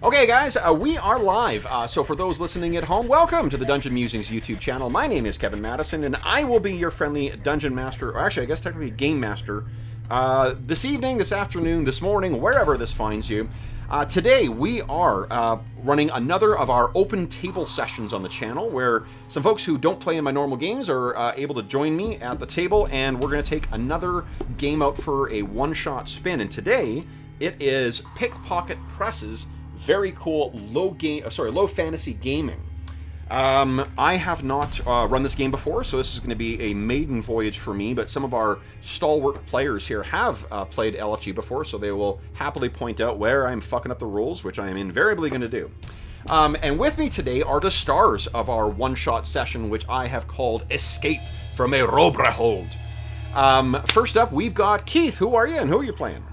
Okay, guys, we are live. So for those listening at home, welcome to the Dungeon Musings YouTube channel. My name is Kevin Madison, and I will be your friendly dungeon master, or actually, I guess technically game master, this evening, this afternoon, this morning, wherever this finds you. Today, we are running another of our open table sessions on the channel, where some folks who don't play in my normal games are able to join me at the table, and we're going to take another game out for a one-shot spin. And today, it is Pickpocket Press's very cool low fantasy gaming. I have not run this game before, so this is going to be a maiden voyage for me, but some of our stalwart players here have played LFG before, so they will happily point out where I'm fucking up the rules, which I am invariably going to do. And with me today are the stars of our one-shot session, which I have called Escape from Erobreholde. First up, we've got Keith. Who are you, and who are you playing?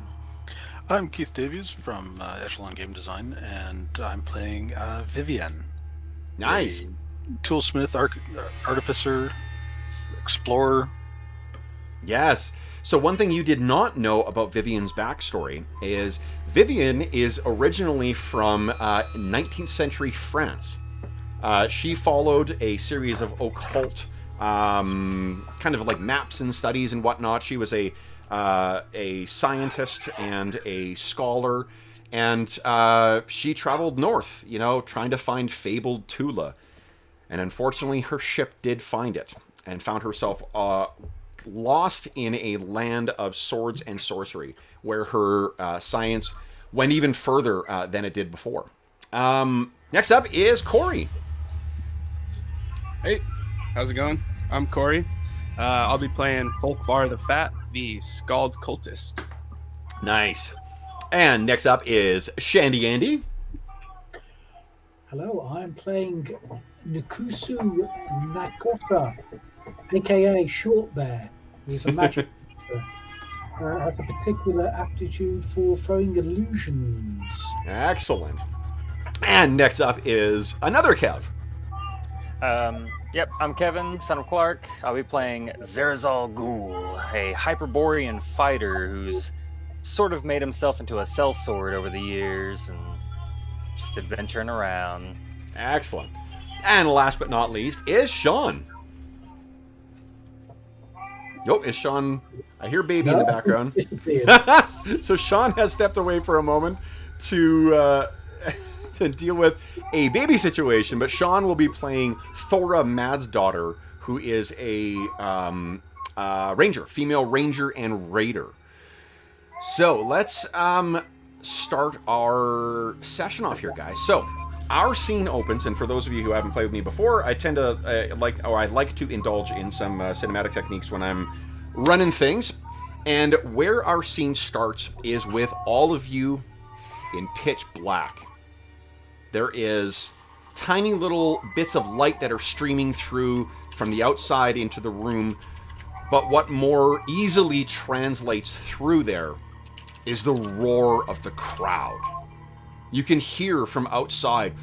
I'm Keith Davies from Echelon Game Design, and I'm playing Vivian. Nice. Toolsmith, artificer, explorer. Yes. So one thing you did not know about Vivian's backstory is Vivian is originally from 19th century France. She followed a series of occult kind of like maps and studies and whatnot. She was a scientist and a scholar, and she traveled north, trying to find fabled Tula. And unfortunately, her ship did find it, and found herself lost in a land of swords and sorcery, where her science went even further than it did before. Next up is Corey. Hey, how's it going? I'm Corey. I'll be playing Folkvar the Fat, the Scald Cultist. Nice. And next up is Shandy Andy. Hello, I'm playing Nukusu Nakota, aka Short Bear. He's a magic creature. Has a particular aptitude for throwing illusions. Excellent. And next up is another Kev. Yep, I'm Kevin, son of Clark. I'll be playing Zerzal Ghul, a Hyperborean fighter who's sort of made himself into a sellsword over the years and just adventuring around. Excellent. And last but not least is Sean. Nope, is Sean... I hear baby in the background. So Sean has stepped away for a moment to deal with a baby situation, but Sean will be playing Thora Madsdaughter, who is a ranger, female ranger and raider. So let's start our session off here, guys. So our scene opens, and for those of you who haven't played with me before, I tend to I like to indulge in some cinematic techniques when I'm running things. And where our scene starts is with all of you in pitch black. There is tiny little bits of light that are streaming through from the outside into the room, but what more easily translates through there is the roar of the crowd. You can hear from outside,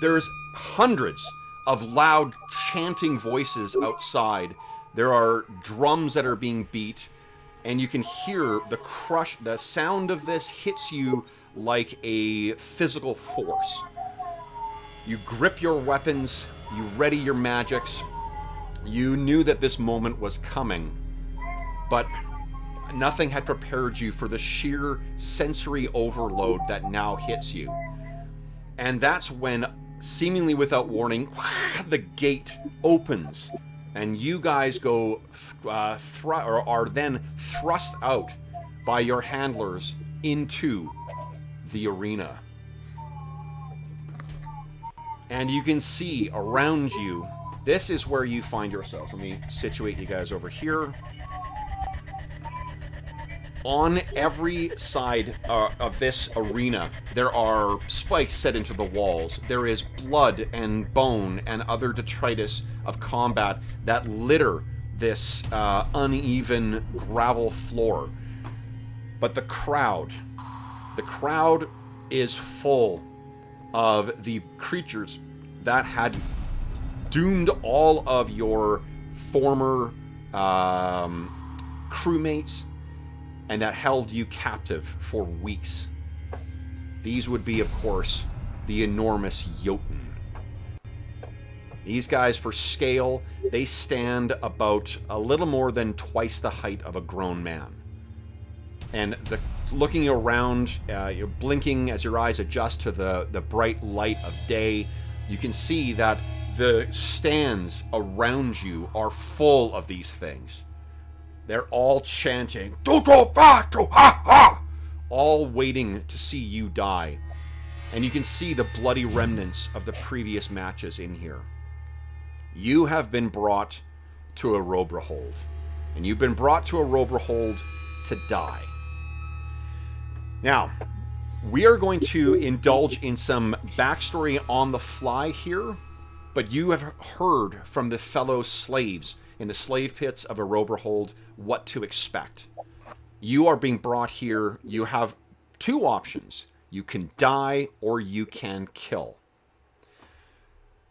there's hundreds of loud chanting voices outside. There are drums that are being beat, and you can hear the sound of this hits you like a physical force. You grip your weapons, you ready your magics. You knew that this moment was coming, but nothing had prepared you for the sheer sensory overload that now hits you. And that's when, seemingly without warning, the gate opens, and you guys go are then thrust out by your handlers into the arena. And you can see around you, this is where you find yourselves. Let me situate you guys over here. On every side of this arena, there are spikes set into the walls. There is blood and bone and other detritus of combat that litter this uneven gravel floor. But the crowd is full of the creatures that had doomed all of your former crewmates and that held you captive for weeks. These would be, of course, the enormous Jotun. These guys, for scale, they stand about a little more than twice the height of a grown man. And looking around, you're blinking as your eyes adjust to the bright light of day, you can see that the stands around you are full of these things. They're all chanting, "Do back to ha ha!" all waiting to see you die. And you can see the bloody remnants of the previous matches in here. You have been brought to Erobreholde. And you've been brought to Erobreholde to die. Now, we are going to indulge in some backstory on the fly here, but you have heard from the fellow slaves in the slave pits of Erobreholde what to expect. You are being brought here. You have two options. You can die or you can kill.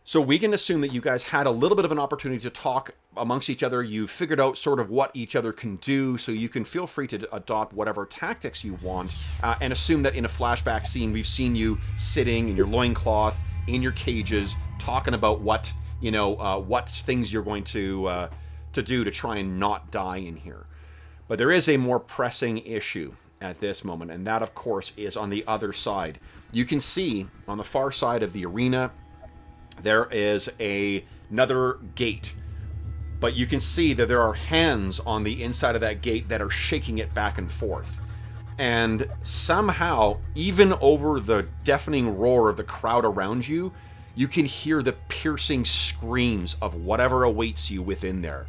So we can assume that you guys had a little bit of an opportunity to talk amongst each other. You figured out sort of what each other can do, so you can feel free to adopt whatever tactics you want, and assume that in a flashback scene we've seen you sitting in your loincloth, in your cages, talking about what, what things you're going to do to try and not die in here. But there is a more pressing issue at this moment, and that, of course, is on the other side. You can see on the far side of the arena, there is another gate. But you can see that there are hands on the inside of that gate that are shaking it back and forth. And somehow, even over the deafening roar of the crowd around you, you can hear the piercing screams of whatever awaits you within there.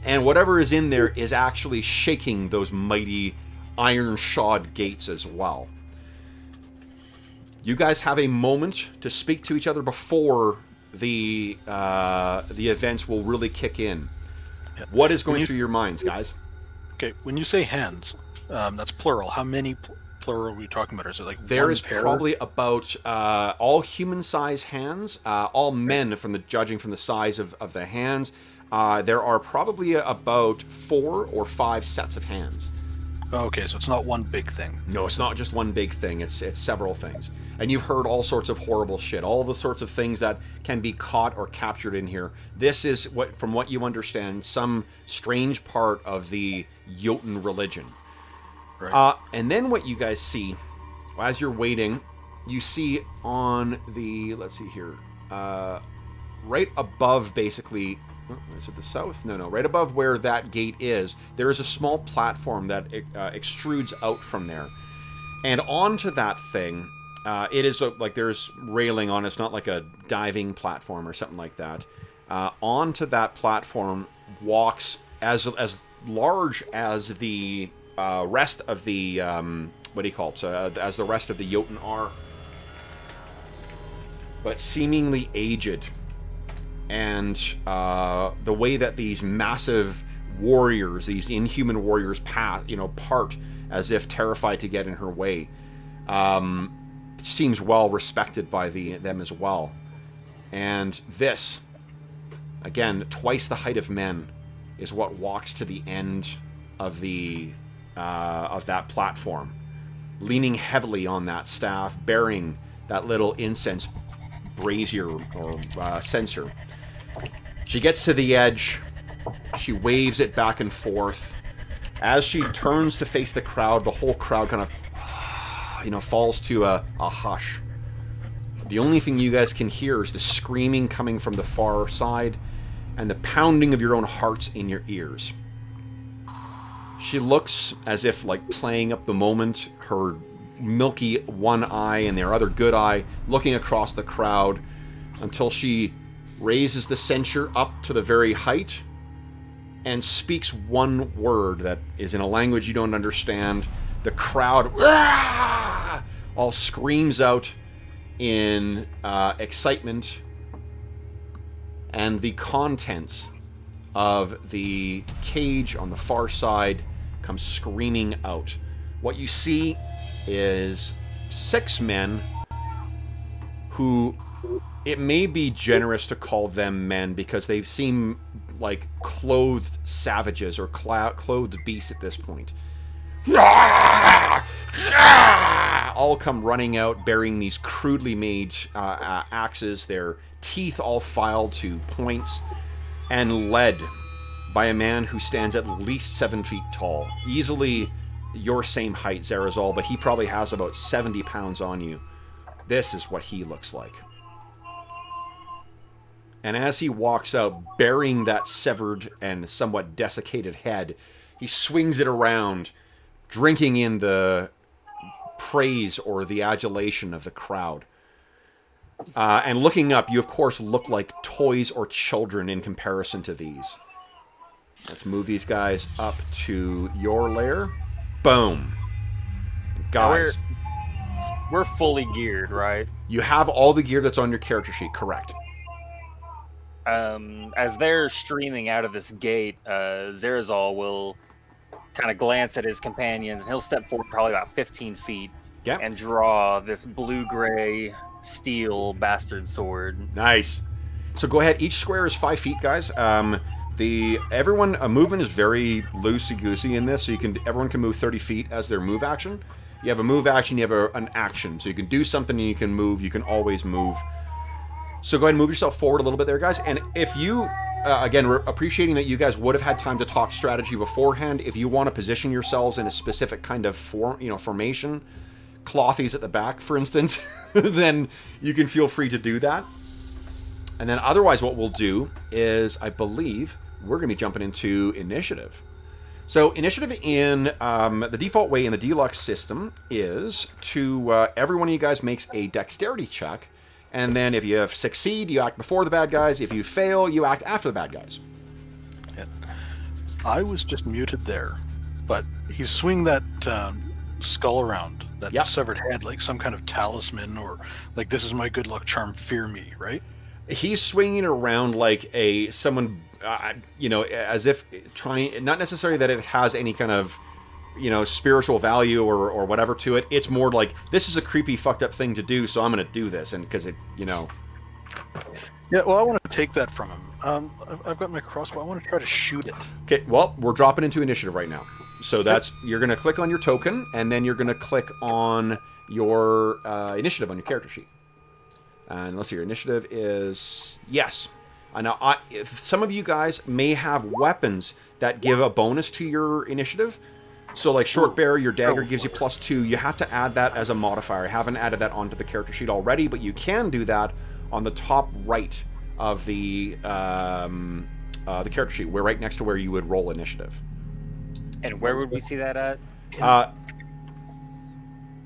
And whatever is in there is actually shaking those mighty iron-shod gates as well. You guys have a moment to speak to each other before the events will really kick in. Yeah. What is going through your minds, guys? Okay, when you say hands, that's plural. How many plural are we talking about? Is it like there one is pair? probably about all human-sized hands, all men judging from the size of the hands. There are probably about 4 or 5 sets of hands. Okay, so it's not one big thing. No, it's not just one big thing. It's several things. And you've heard all sorts of horrible shit, all the sorts of things that can be caught or captured in here. This is, from what you understand, some strange part of the Jotun religion. Right. And then what you guys see, as you're waiting, you see on the, let's see here, right above basically, is it the south? No, right above where that gate is, there is a small platform that extrudes out from there. And onto that thing, it is like there's railing on it. It's not like a diving platform or something like that. Onto that platform walks as large as the rest of the, as the rest of the Jotun are, but seemingly aged. And the way that these massive warriors, these inhuman warriors, part as if terrified to get in her way, seems well respected by them as well. And this, again, twice the height of men, is what walks to the end of that platform, leaning heavily on that staff, bearing that little incense brazier or censer. She gets to the edge. She waves it back and forth. As she turns to face the crowd, the whole crowd kind of, falls to a hush. The only thing you guys can hear is the screaming coming from the far side and the pounding of your own hearts in your ears. She looks as if, like, playing up the moment, her milky one eye and their other good eye looking across the crowd, until she raises the censer up to the very height and speaks one word that is in a language you don't understand. The crowd all screams out in excitement, and the contents of the cage on the far side come screaming out. What you see is 6 men who, it may be generous to call them men because they seem like clothed savages or clothed beasts at this point. All come running out, bearing these crudely made axes, their teeth all filed to points, and led by a man who stands at least 7 feet tall. Easily your same height, Zarazal, but he probably has about 70 pounds on you. This is what he looks like. And as he walks out, bearing that severed and somewhat desiccated head, he swings it around, drinking in the praise or the adulation of the crowd. And looking up, you of course look like toys or children in comparison to these. Let's move these guys up to your lair. Boom. Guys, we're fully geared, right? you have all the gear that's on your character sheet, correct? As they're streaming out of this gate, Zarazal will kind of glance at his companions, and he'll step forward probably about 15 feet Yep. and draw this blue-gray steel bastard sword. Nice. So go ahead. Each square is 5 feet, guys. Everyone movement is very loosey-goosey in this, so everyone can move 30 feet as their move action. You have a move action, you have an action, so you can do something and you can move. You can always move. So go ahead and move yourself forward a little bit there, guys. And if you, again, we're appreciating that you guys would have had time to talk strategy beforehand. If you want to position yourselves in a specific kind of formation, clothies at the back, for instance, then you can feel free to do that. And then otherwise what we'll do is, I believe, we're going to be jumping into initiative. So initiative in the default way in the deluxe system is to every one of you guys makes a dexterity check. And then if you succeed, you act before the bad guys. If you fail, you act after the bad guys. Yeah. I was just muted there, but he's swinging that skull around, that severed head, like some kind of talisman, or like, this is my good luck charm, fear me, right? He's swinging it around like someone, as if trying, not necessarily that it has any kind of, spiritual value or whatever to it. It's more like, this is a creepy, fucked up thing to do, so I'm going to do this, and because it. Yeah, well, I want to take that from him. I've got my crossbow. I want to try to shoot it. Okay, well, we're dropping into initiative right now. So you're going to click on your token, and then you're going to click on your initiative on your character sheet. And let's see, your initiative is yes. Now, some of you guys may have weapons that give a bonus to your initiative. So, like short bear, your dagger gives you +2. You have to add that as a modifier. I haven't added that onto the character sheet already, but you can do that on the top right of the character sheet. We're right next to where you would roll initiative. And where would we see that at?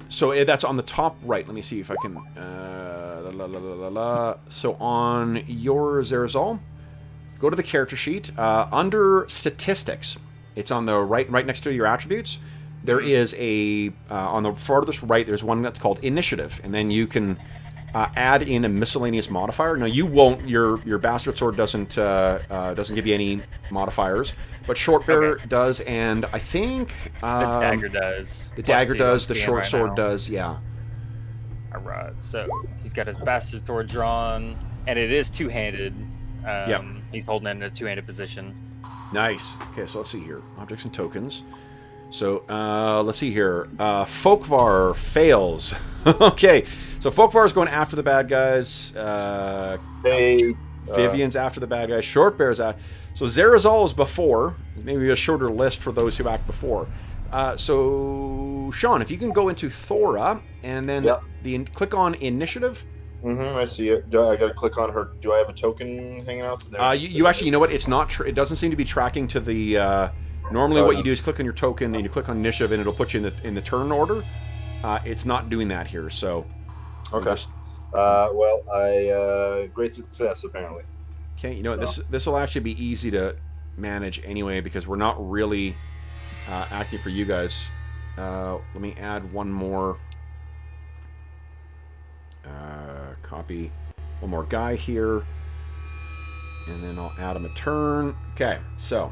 So that's on the top right. Let me see if I can. So on your Zarazal, go to the character sheet. Under statistics, it's on the right next to your attributes. There is on the farthest right, there's one that's called initiative, and then you can add in a miscellaneous modifier. Now you won't. Your bastard sword doesn't give you any modifiers, but short bear does, and I think The dagger does. the dagger does. The PM short right sword now. does. Yeah. Alright, so he's got his bastard sword drawn, and it is two-handed. Yep. He's holding it in a two-handed position. Nice. Okay, so let's see here. Objects and tokens. So, let's see here. Folkvar fails. Okay, so Folkvar is going after the bad guys. Vivian's after the bad guys. Short Bear's after. So Zarazal is before. Maybe a shorter list for those who act before. So, Sean, if you can go into Thora and then click on Initiative. I see it. Do I got to click on her? Do I have a token hanging out? You actually, you know what? It's not. It doesn't seem to be tracking to the. Normally, what you do is click on your token and you click on initiative, and it'll put you in the turn order. It's not doing that here, so. Okay. Well, great success apparently. Okay, you know this will actually be easy to manage anyway because we're not really acting for you guys. Let me add one more. Copy one more guy here, and then I'll add him a turn. Okay, so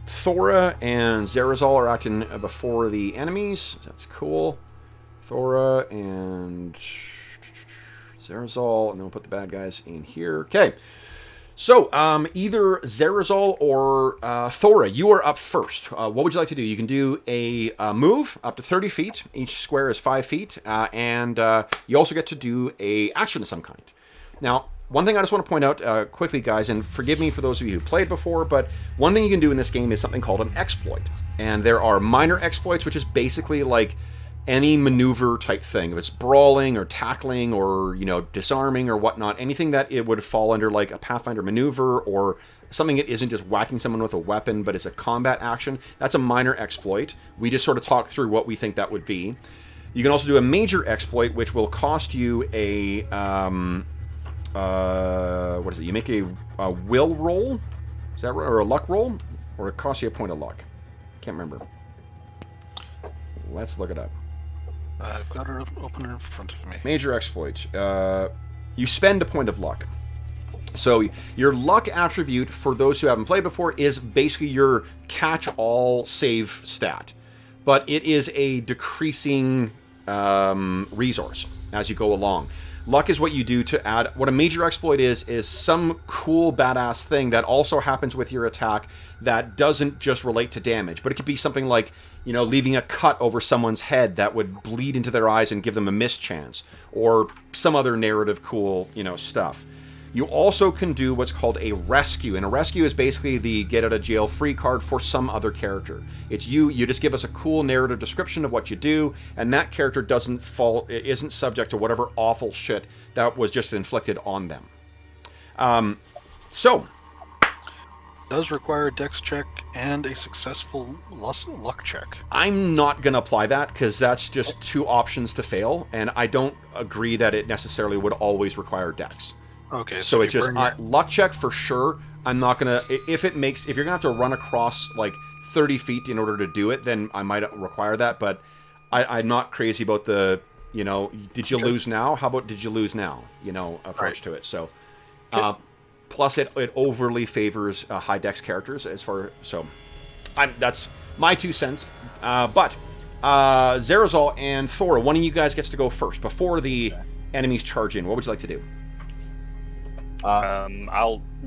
Thora and Zarazal are acting before the enemies. That's cool. Thora and Zarazal, and then we'll put the bad guys in here. Okay, So, either Zerazol or Thora, you are up first. What would you like to do? You can do a move up to 30 feet. Each square is 5 feet. And you also get to do a action of some kind. Now, one thing I just want to point out quickly, guys, and forgive me for those of you who played before, but one thing you can do in this game is something called an exploit. And there are minor exploits, which is basically like any maneuver type thing. If it's brawling or tackling or, disarming or whatnot, anything that it would fall under like a Pathfinder maneuver or something that isn't just whacking someone with a weapon, but it's a combat action, that's a minor exploit. We just sort of talk through what we think that would be. You can also do a major exploit, which will cost you a, what is it? You make a will roll? Is that right? Or a luck roll? Or it costs you a point of luck? Can't remember. Let's look it up. I've got her open in front of me. Major exploits. You spend a point of luck. So your luck attribute, for those who haven't played before, is basically your catch-all save stat. But it is a decreasing resource as you go along. Luck is what you do to add... What a major exploit is some cool, badass thing that also happens with your attack that doesn't just relate to damage. But it could be something like, leaving a cut over someone's head that would bleed into their eyes and give them a mischance. Or some other narrative cool, stuff. You also can do what's called a rescue. And a rescue is basically the get-out-of-jail-free card for some other character. It's you just give us a cool narrative description of what you do, and that character isn't subject to whatever awful shit that was just inflicted on them. Does require a dex check and a successful luck check. I'm not going to apply that, because that's just two options to fail, and I don't agree that it necessarily would always require dex. Okay, so it's just luck check for sure. I'm not gonna if you're gonna have to run across like 30 feet in order to do it, then I might require that. But I'm not crazy about the did you lose now? How about did you lose now? Approach to it. So plus it overly favors high dex characters that's my 2 cents. But Zerazol and Thora, one of you guys gets to go first before the enemies charge in. What would you like to do?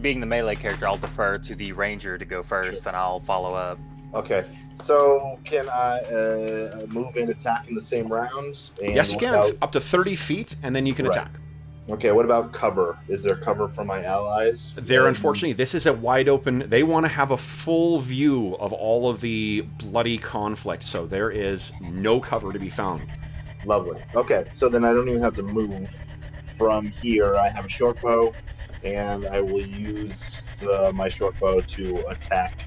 Being the melee character, I'll defer to the ranger to go first, and I'll follow up. Okay. So can I move and attack in the same round? And yes, you can. Up to 30 feet, and then you can attack. Okay, what about cover? Is there cover for my allies? Unfortunately, this is a wide open... They want to have a full view of all of the bloody conflict, so there is no cover to be found. Lovely. Okay, so then I don't even have to move from here. I have a short bow, and I will use my short bow to attack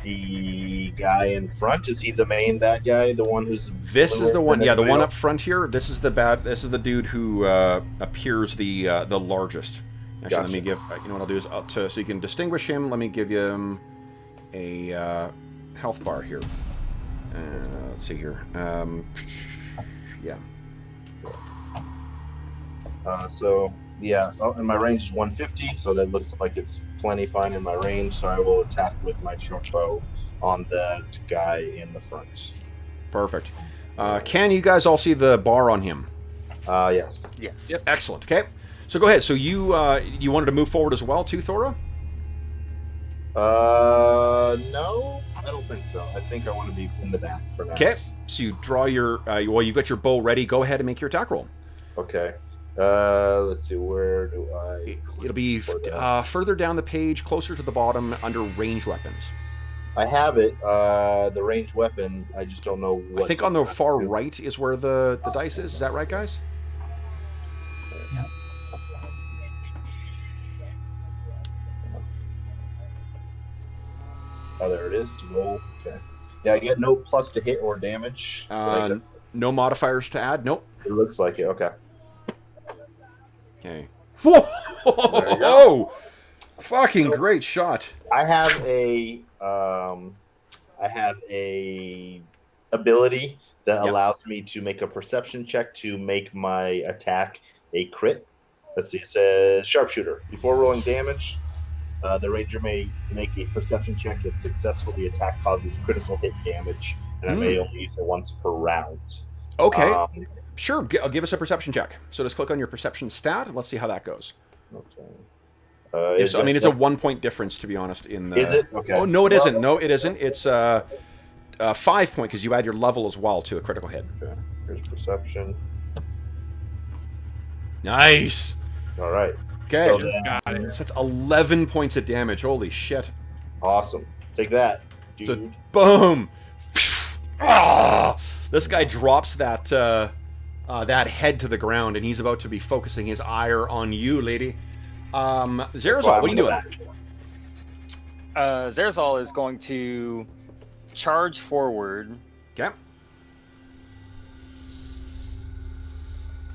the guy in front. Is he the main bad guy? The one who's... This is the one, yeah, the one up front here. This is the dude who appears the largest. Actually, Gotcha. Let me give... You know what I'll do is, so you can distinguish him, let me give you a health bar here. Let's see here. Yeah. And my range is 150, so that looks like it's plenty fine in my range, so I will attack with my short bow on that guy in the front. Perfect. Can you guys all see the bar on him? Yes. Yes. Yep. Excellent. Okay. So go ahead. So you wanted to move forward as well too, Thora? No, I don't think so. I think I want to be in the back for now. Okay. So you draw your... you've got your bow ready. Go ahead and make your attack roll. Okay. Let's see, where do I... It'll be further down the page, closer to the bottom, under ranged weapons. I have it, the ranged weapon, I just don't know what... I think on the far right is where the dice is. Is that right, guys? Yeah. Oh, there it is. Roll. Okay. Yeah, I get no plus to hit or damage. No modifiers to add? Nope. It looks like it, okay. Okay. Whoa! Fucking great shot. I have a ability that allows me to make a perception check to make my attack a crit. Let's see, it says sharpshooter. Before rolling damage, the ranger may make a perception check. If successful, the attack causes critical hit damage, and I may only use it once per round. Okay. Sure, give us a perception check. So just click on your perception stat, and let's see how that goes. Okay. Yes, I mean, it's a 1 point difference, to be honest. In the... Is it? Okay. Oh, no, it isn't. No, it isn't. It's 5 point because you add your level as well to a critical hit. Okay. Here's perception. Nice. All right. Okay. So Just then, got it. So that's 11 points of damage. Holy shit. awesome. Take that, dude. So, boom. Ah! This guy drops that that head to the ground, and he's about to be focusing his ire on you, lady. Zerazol, what are you doing? Zerazol is going to charge forward Okay.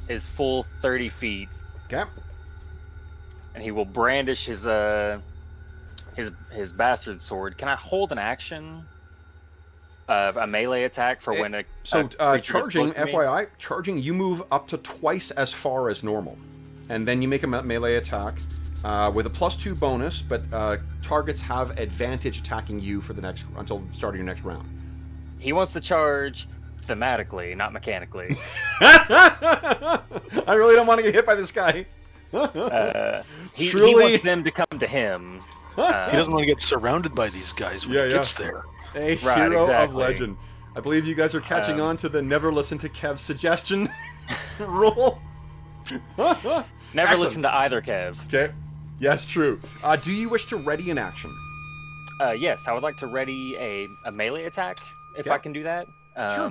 his full 30 feet, Okay. and he will brandish his bastard sword. Can I hold an action of a melee attack for when a So, creature gets charging, close to me? FYI, charging, you move up to twice as far as normal. And then you make a melee attack with a +2 bonus, but targets have advantage attacking you for the next until starting your next round. He wants to charge thematically, not mechanically. I really don't want to get hit by this guy. He Truly. wants them to come to him. He doesn't want to get surrounded by these guys when Yeah, he yeah. gets there. A Right, hero of exactly. legend. I believe you guys are catching on to the never listen to Kev's suggestion rule. Never Excellent. listen to either Kev. Okay. Yes, true. Do you wish to ready an action? Yes, I would like to ready a melee attack if Okay. I can do that. Sure.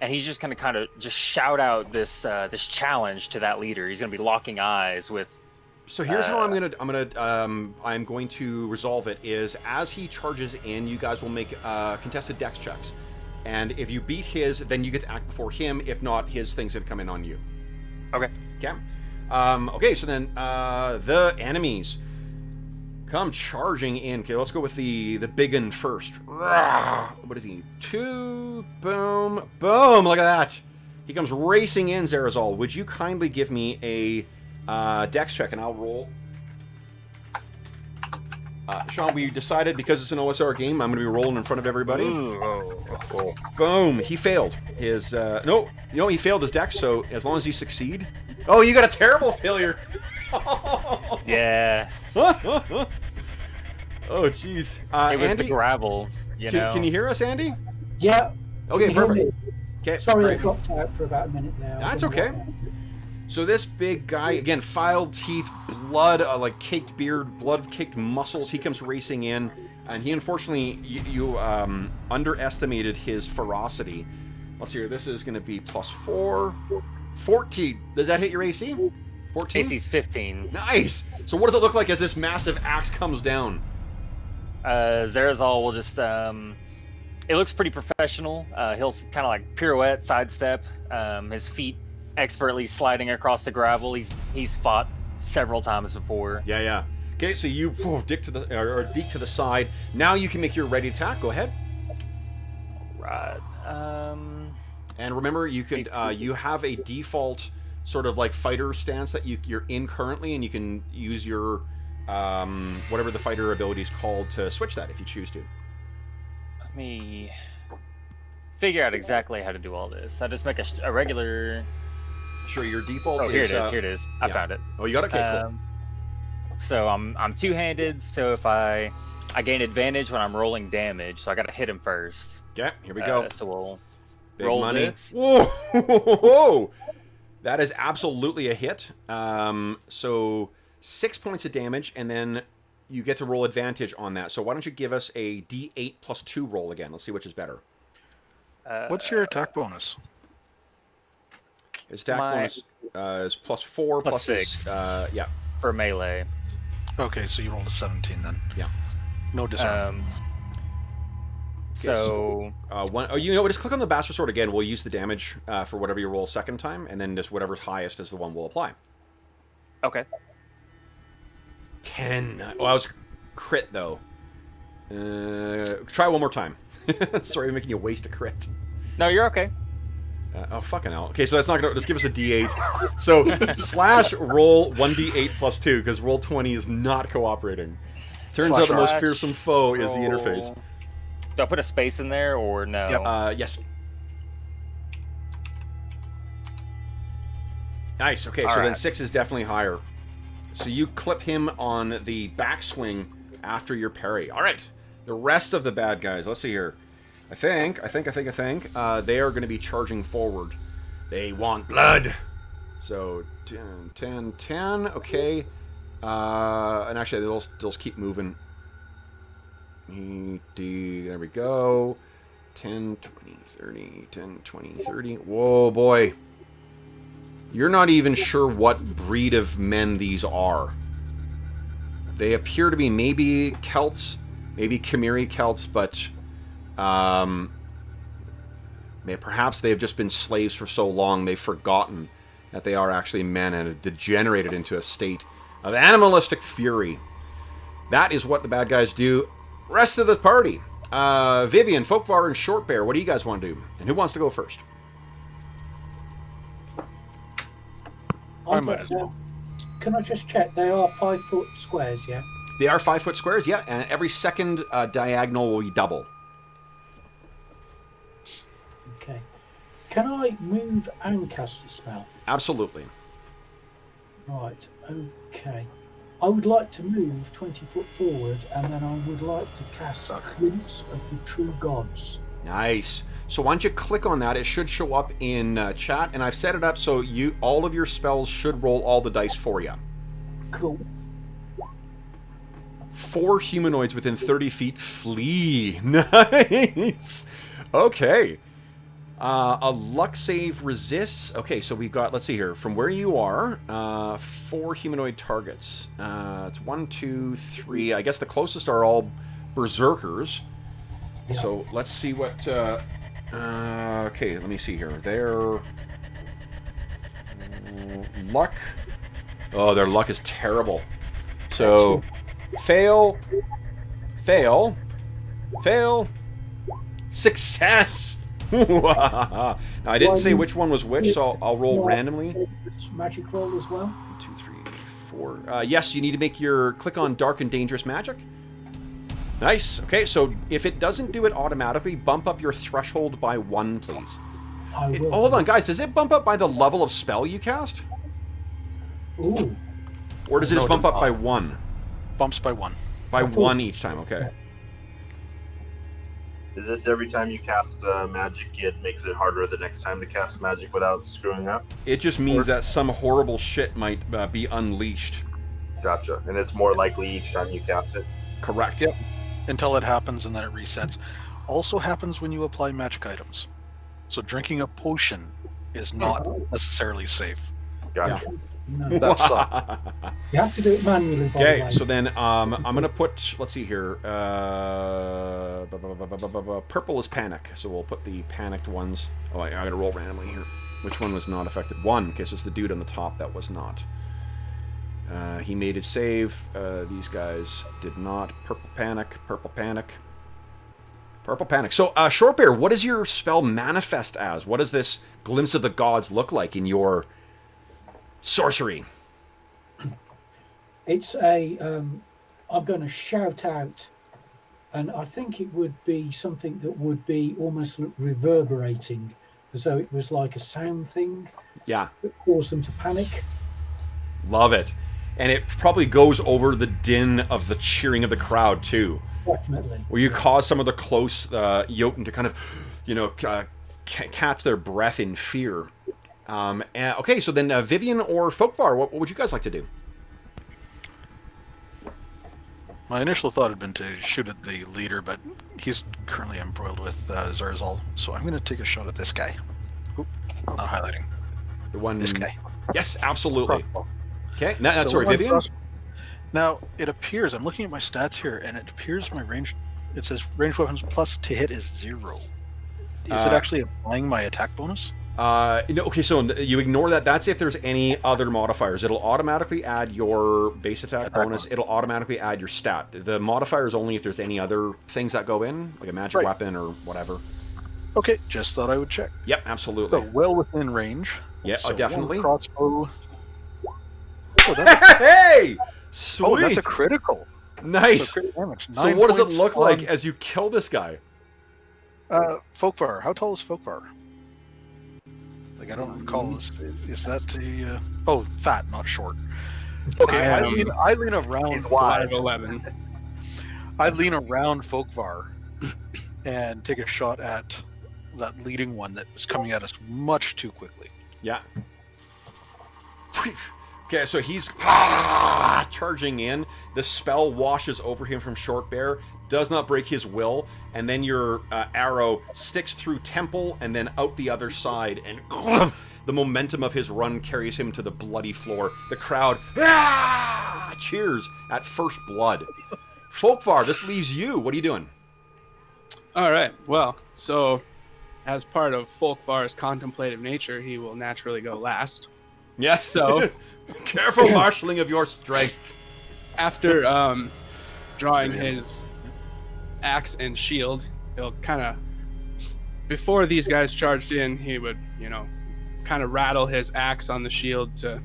And he's just gonna kind of just shout out this this challenge to that leader. He's gonna be locking eyes with. So here's how I'm going to resolve it is as he charges in, you guys will make contested dex checks. And if you beat his, then you get to act before him. If not, his thing's gonna come in on you. Okay. Okay. Okay, so then the enemies come charging in. Okay, let's go with the big un first. What is he? 2, boom, boom, look at that. He comes racing in, Zerazol. Would you kindly give me a dex check and I'll roll? Sean, we decided because it's an OSR game, I'm going to be rolling in front of everybody. Cool. Boom, he failed his, no, he failed his dex, so as long as you succeed. Oh, you got a terrible failure. Yeah. Oh, jeez. It was Andy, the gravel. You know. can you hear us, Andy? Yeah. Okay, Can you hear perfect. me? Okay, Sorry, I great. dropped out for about a minute there. I That's don't know okay. what happened. So this big guy, again, filed teeth, blood, like caked beard, blood-caked muscles. He comes racing in, and he unfortunately, you underestimated his ferocity. Let's see here. This is going to be +4, 14. Does that hit your AC? 14. AC's 15. Nice. So what does it look like as this massive axe comes down? Zerazol will just it looks pretty professional. He'll kind of like pirouette, sidestep, his feet expertly sliding across the gravel. He's fought several times before. Yeah, yeah. Okay, so you deke to the side. Now you can make your ready attack. Go ahead. Right. And remember, you can you have a default sort of like fighter stance that you're in currently, and you can use your whatever the fighter ability is called to switch that if you choose to. Let me figure out exactly how to do all this. I just make a regular. Sure, your default Oh, here is... it is. Here it is. I yeah. found it. Oh, you got it? Okay, cool. So I'm two-handed. So if I gain advantage when I'm rolling damage, so I got to hit him first. Okay, here we go. So we'll Big roll money. this. Whoa! That is absolutely a hit. So 6 points of damage, and then you get to roll advantage on that. So why don't you give us a D8 +2 roll again? Let's see which is better. What's your attack bonus? His attack bonus is +4 Plus his, 6. yeah. For melee. Okay, so you rolled a 17 then. Yeah. No disarm. So you know what? Just click on the bastard sword again. We'll use the damage for whatever you roll second time, and then just whatever's highest is the one we'll apply. okay. 10. Oh, I was crit though. Try one more time. Sorry, I'm making you waste a crit. No, you're okay. Oh, fucking hell. Okay, so that's not gonna... Just give us a D8. So, slash roll 1D8 +2, because roll 20 is not cooperating. Turns out the most Slash fearsome foe is the roll- interface. Do I put a space in there or no? Yep. Yes. Nice, okay, so All then right. 6 is definitely higher. So you clip him on the backswing after your parry. All right. The rest of the bad guys. Let's see here. I think they are going to be charging forward. They want blood. So 10, 10, 10. Okay. And actually, they'll keep moving. There we go. 10, 20, 30, 10, 20, 30. Whoa, boy. You're not even sure what breed of men these are. They appear to be maybe Celts, maybe Khmeri Celts, but perhaps they've just been slaves for so long they've forgotten that they are actually men and have degenerated into a state of animalistic fury. That is what the bad guys do. Rest of the party. Vivian, Folkvar, and Shortbear, what do you guys want to do? And who wants to go first? I might as well. Can I just check? They are 5-foot squares, yeah? They are 5-foot squares, yeah, and every second diagonal will be double. Okay. Can I move and cast a spell? Absolutely. Right, okay. I would like to move 20 foot forward, and then I would like to cast Glimpse of the True Gods. Nice. So why don't you click on that? It should show up in chat, and I've set it up so all of your spells should roll all the dice for you. Cool. 4 humanoids within 30 feet flee. Nice. Okay. A luck save resists. Okay, so we've got, let's see here, from where you are, 4 humanoid targets. It's 1, 2, 3. I guess the closest are all berserkers. Yeah. So let's see what. Okay, let me see here. Their luck. Oh, their luck is terrible. So fail, fail, fail, success. Now, I didn't say which one was which, so I'll roll randomly. Magic roll as well. 1, 2, 3, 4. Yes, you need to make your click on Dark and Dangerous Magic. Nice. Okay, so if it doesn't do it automatically, bump up your threshold by 1, please. Hold on, guys. Does it bump up by the level of spell you cast? Ooh. Or does it just bump up by 1? Bumps by 1. By 1 each time. Okay. Is this every time you cast magic, it makes it harder the next time to cast magic without screwing up? It just means that some horrible shit might be unleashed. Gotcha. And it's more likely each time you cast it? Correct. Yep. Until it happens and then it resets. Also happens when you apply magic items. So drinking a potion is not necessarily safe. Gotcha. Yeah. No. That sucks. You have to do it manually, by the Okay, way. so then I'm going to put, let's see here, purple is panic, so we'll put the panicked ones. Oh, I got to roll randomly here. Which one was not affected? 1, okay, so it's the dude on the top that was not. He made his save. These guys did not. Purple panic, purple panic. Purple panic. So, Shortbear, what does your spell manifest as? What does this Glimpse of the Gods look like in your sorcery? It's a I'm going to shout out, and I think it would be something that would be almost reverberating, as though it was like a sound thing. Yeah. That caused them to panic. Love it. And it probably goes over the din of the cheering of the crowd too. Definitely. Where you cause some of the close Jotun to kind of, catch their breath in fear. Okay, so then Vivian or Folkvar, what would you guys like to do? My initial thought had been to shoot at the leader, but he's currently embroiled with Zarzal, so I'm going to take a shot at this guy. Oop, not highlighting. The one. This guy. Yes, absolutely. Crossbow. Okay, So sorry, my Vivian? Now, it appears, I'm looking at my stats here, and it appears my range, it says range weapons plus to hit is 0. Is it actually applying my attack bonus? Okay, so you ignore that. That's if there's any other modifiers. It'll automatically add your base attack bonus. It'll automatically add your stat. The modifier is only if there's any other things that go in, like a magic weapon or whatever. Okay, just thought I would check. Yep, absolutely. So, well within range. Yeah, so definitely. One crossbow. Oh, Hey! Sweet! Oh, that's a critical. Nice! So, damage. So what does it look like as you kill this guy? Folkvar. How tall is Folkvar? Like, I don't recall. Is that the... oh, fat, not short. Okay, I I lean around. He's wide. 5'11". I lean around Folkvar and take a shot at that leading one that was coming at us much too quickly. Yeah. Okay, so he's charging in. The spell washes over him from Short Bear, does not break his will, and then your arrow sticks through temple and then out the other side, and the momentum of his run carries him to the bloody floor. The crowd cheers at first blood. Folkvar, this leaves you. What are you doing? All right. Well, so as part of Folkvar's contemplative nature, he will naturally go last. Yes. So careful marshaling of your strength. after drawing his axe and shield, he'll kind of, before these guys charged in, he would, kind of rattle his axe on the shield to,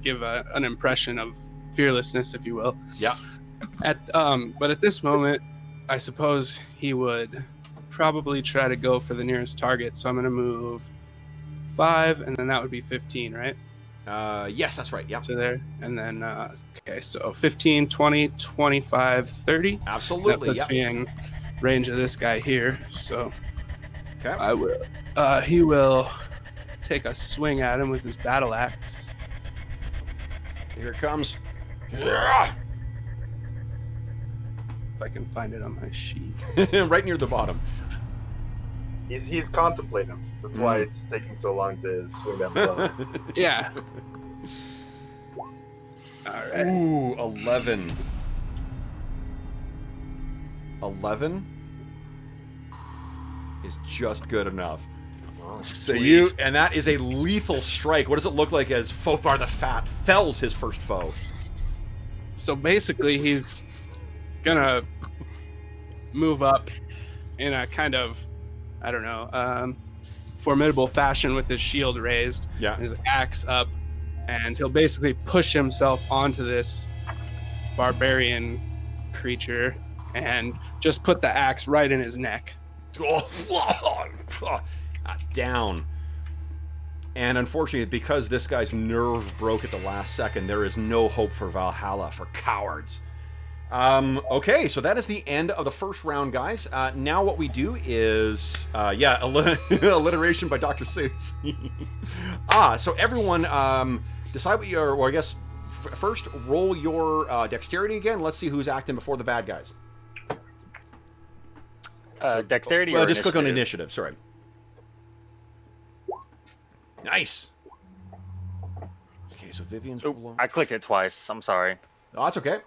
give an impression of fearlessness, if you will. Yeah. But at this moment, I suppose he would probably try to go for the nearest target. So I'm going to move 5, and then that would be 15, right? Yes, that's right. Yeah. To there. And then, okay, so 15, 20, 25, 30. Absolutely. That puts me in range of this guy here. So Okay. he will take a swing at him with his battle axe. Here it comes. If I can find it on my sheet. Right near the bottom. He's contemplative. That's why it's taking so long to swing that blow. Yeah. All right. Ooh, 11. 11 is just good enough. So and that is a lethal strike. What does it look like as Folkvar the Fat fells his first foe? So basically, he's gonna move up in a kind of, I don't know, formidable fashion with his shield raised, Yeah. his axe up, and he'll basically push himself onto this barbarian creature and just put the axe right in his neck. Down. And unfortunately, because this guy's nerve broke at the last second, there is no hope for Valhalla, for cowards. Okay, so that is the end of the first round, guys. Now what we do is, alliteration by Dr. Seuss. So everyone, decide what your, or I guess, first roll your dexterity again. Let's see who's acting before the bad guys. Dexterity Well, or just click on initiative? initiative, sorry. Nice. Okay, so Vivian's below. I clicked it twice. I'm sorry. Oh, that's okay.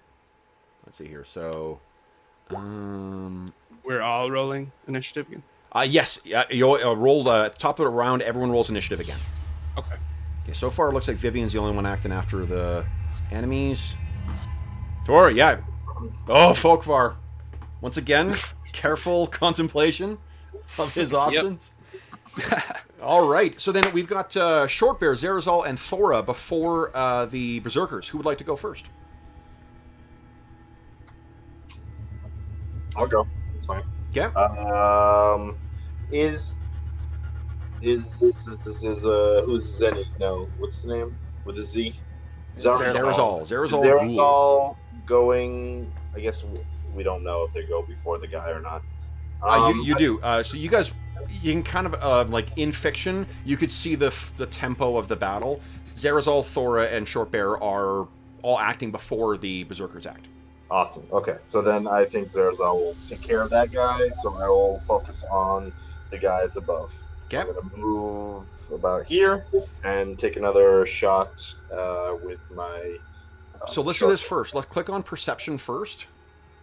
Let's see here. So, We're all rolling initiative again? yes, you rolled at the top of the round. Everyone rolls initiative again. Okay. Okay, so far it looks like Vivian's the only one acting after the enemies. Thor, yeah. Oh, Folkvar. Once again, careful contemplation of his options. All right, so then we've got Short Bear, Zerazal, and Thora before the Berserkers. Who would like to go first? I'll go. It's fine. Okay. Is who's Zenny? No, what's the name with a Z? Zerazal. Zerazal going. I guess we don't know if they go before the guy or not. You do. So you guys, you can kind of like in fiction, you could see the tempo of the battle. Zerazal, Thora, and Short Bear are all acting before the Berserkers act. Awesome. Okay, so then I think Zerazal will take care of that guy. So I will focus on the guys above. So Okay. I'm gonna move about here and take another shot with my. So let's do this first. Let's click on Perception first.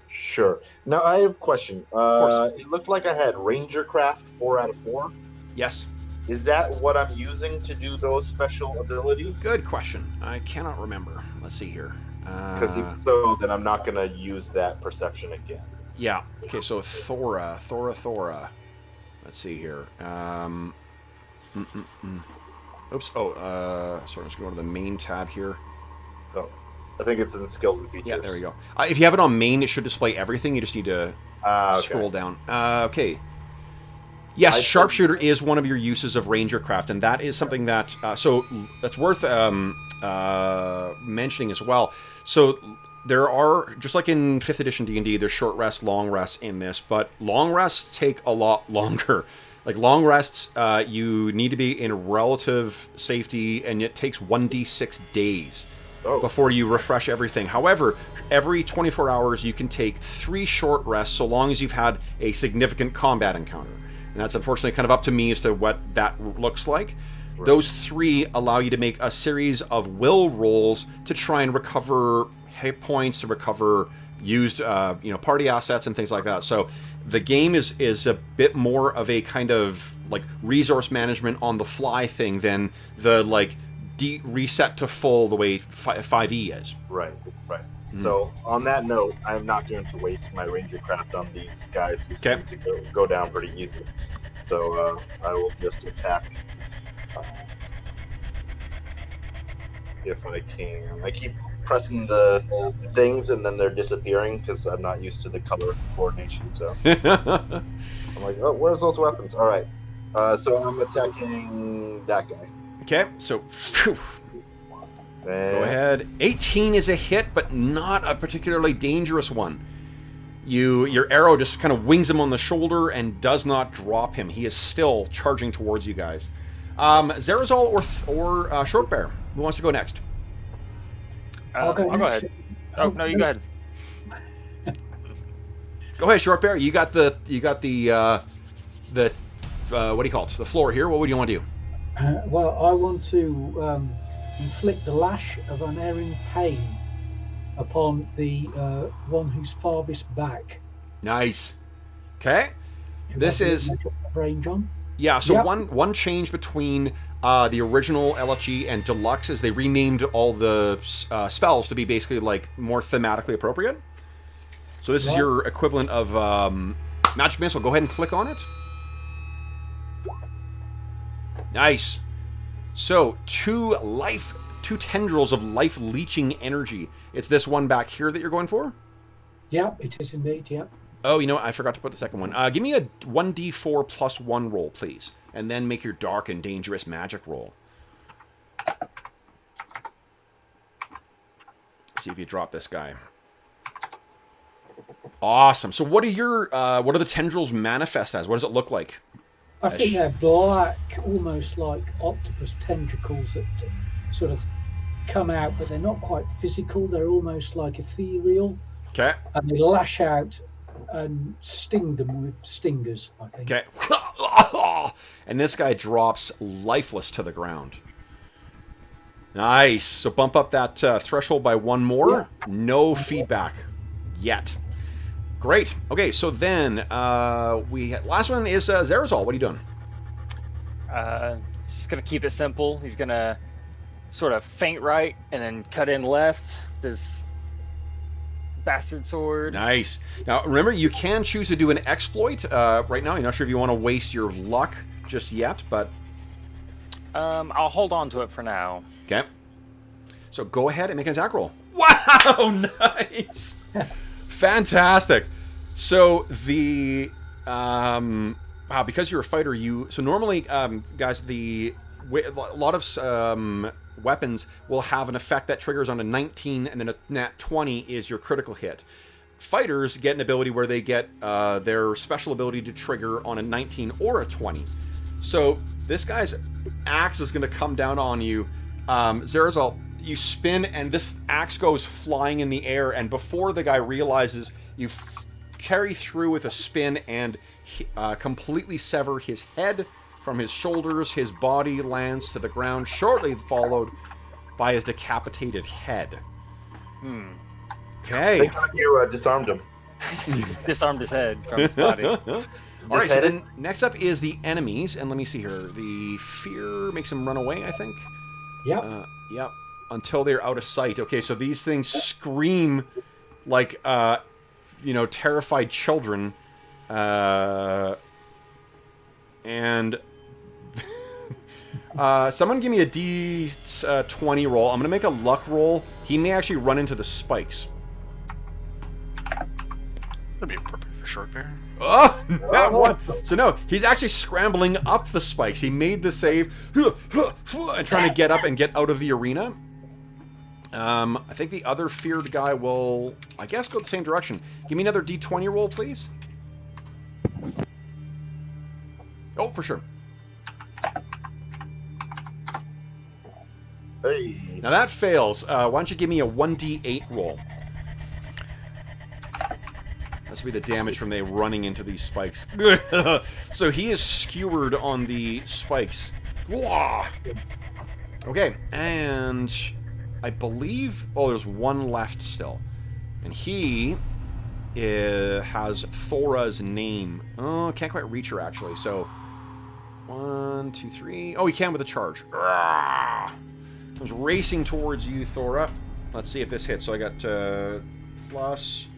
Sure. Now I have a question. course. It looked like I had Ranger Craft 4 out of 4. Yes. Is that what I'm using to do those special abilities? Good question. I cannot remember. Let's see here. Because if so, then I'm not going to use that perception again. Yeah. Okay, so Thora. Let's see here. Oops. Oh, sorry, I'm just going to the main tab here. Oh, I think it's in skills and features. Yeah, there we go. If you have it on main, it should display everything. You just need to Okay. scroll down. Okay. Yes, Sharpshooter is one of your uses of Ranger Craft, and that is something that so that's worth mentioning as well. So there are, just like in 5th edition D&D, there's short rests, long rests in this, but long rests take a lot longer. Like long rests, you need to be in relative safety, and it takes 1d6 days before you refresh everything. However, every 24 hours you can take 3 short rests, so long as you've had a significant combat encounter. And that's unfortunately kind of up to me as to what that looks like. Right. Those 3 allow you to make a series of will rolls to try and recover hit points, to recover used party assets and things like that. So the game is a bit more of a kind of like resource management on the fly thing than the like reset to full the way 5e is. Right. So on that note, I'm not going to waste my ranger craft on these guys who seem to go down pretty easily. So I will just attack if I can. I keep pressing the things and then they're disappearing because I'm not used to the color coordination. So I'm like, oh, where's those weapons? All right. So I'm attacking that guy. Okay, so go ahead. 18 is a hit, but not a particularly dangerous one. Your arrow just kind of wings him on the shoulder and does not drop him. He is still charging towards you guys. Zerazol or Shortbear, who wants to go next? I'll go ahead. Oh no, you go ahead. Go ahead, Shortbear. You got the what do you call it? The floor here. What would you want to do? Well, I want to inflict the lash of unerring pain upon the one who's farthest back. Nice. Okay. This is range on. Yeah. So one change between the original LFG and Deluxe is they renamed all the spells to be basically like more thematically appropriate. So this is your equivalent of Magic Missile. Go ahead and click on it. Nice. So 2 tendrils of life leeching energy. It's this one back here that you're going for? Yeah, it is indeed, yeah. Oh, you know what? I forgot to put the second one. Give me a 1d4 plus 1 roll, please. And then make your dark and dangerous magic roll. See if you drop this guy. Awesome. So what are the tendrils manifest as? What does it look like? I think they're black, almost like octopus tentacles that sort of come out, but they're not quite physical. They're almost like ethereal. Okay. And they lash out and sting them with stingers, I think. Okay. And this guy drops lifeless to the ground. Nice. So bump up that threshold by 1 more. Yeah. No feedback yet. Great. Okay, so then last one is Zerazol. What are you doing? Just gonna keep it simple. He's gonna sort of feint right and then cut in left. This bastard sword. Nice. Now remember, you can choose to do an exploit. Right now, I'm not sure if you want to waste your luck just yet, but I'll hold on to it for now. Okay. So go ahead and make an attack roll. Wow, nice. Fantastic. So the because you're a fighter, so normally guys, a lot of weapons will have an effect that triggers on a 19, and then a nat 20 is your critical hit. Fighters get an ability where they get their special ability to trigger on a 19 or a 20. So this guy's axe is going to come down on you. Zerazol, you spin, and this axe goes flying in the air, and before the guy realizes, you carry through with a spin and completely sever his head from his shoulders. His body lands to the ground, shortly followed by his decapitated head. Okay. Thank God you disarmed him. Disarmed his head from his body. All right, so then next up is the enemies, and let me see here. The fear makes him run away, I think. Yep. Yep. Until they're out of sight. Okay, so these things scream like, terrified children. And someone give me a D20 roll. I'm going to make a luck roll. He may actually run into the spikes. That'd be appropriate for Shortbear. Oh, that one. So no, he's actually scrambling up the spikes. He made the save and trying to get up and get out of the arena. I think the other feared guy will, I guess, go the same direction. Give me another D20 roll, please. Oh, for sure. Hey. Now that fails. Why don't you give me a 1d8 roll? This will be the damage from they running into these spikes. So he is skewered on the spikes. Wah! Okay, and I believe... Oh, there's one left still. And he has Thora's name. Oh, can't quite reach her, actually. So, 1, 2, 3... Oh, he can with a charge. Comes racing towards you, Thora. Let's see if this hits. So I got plus...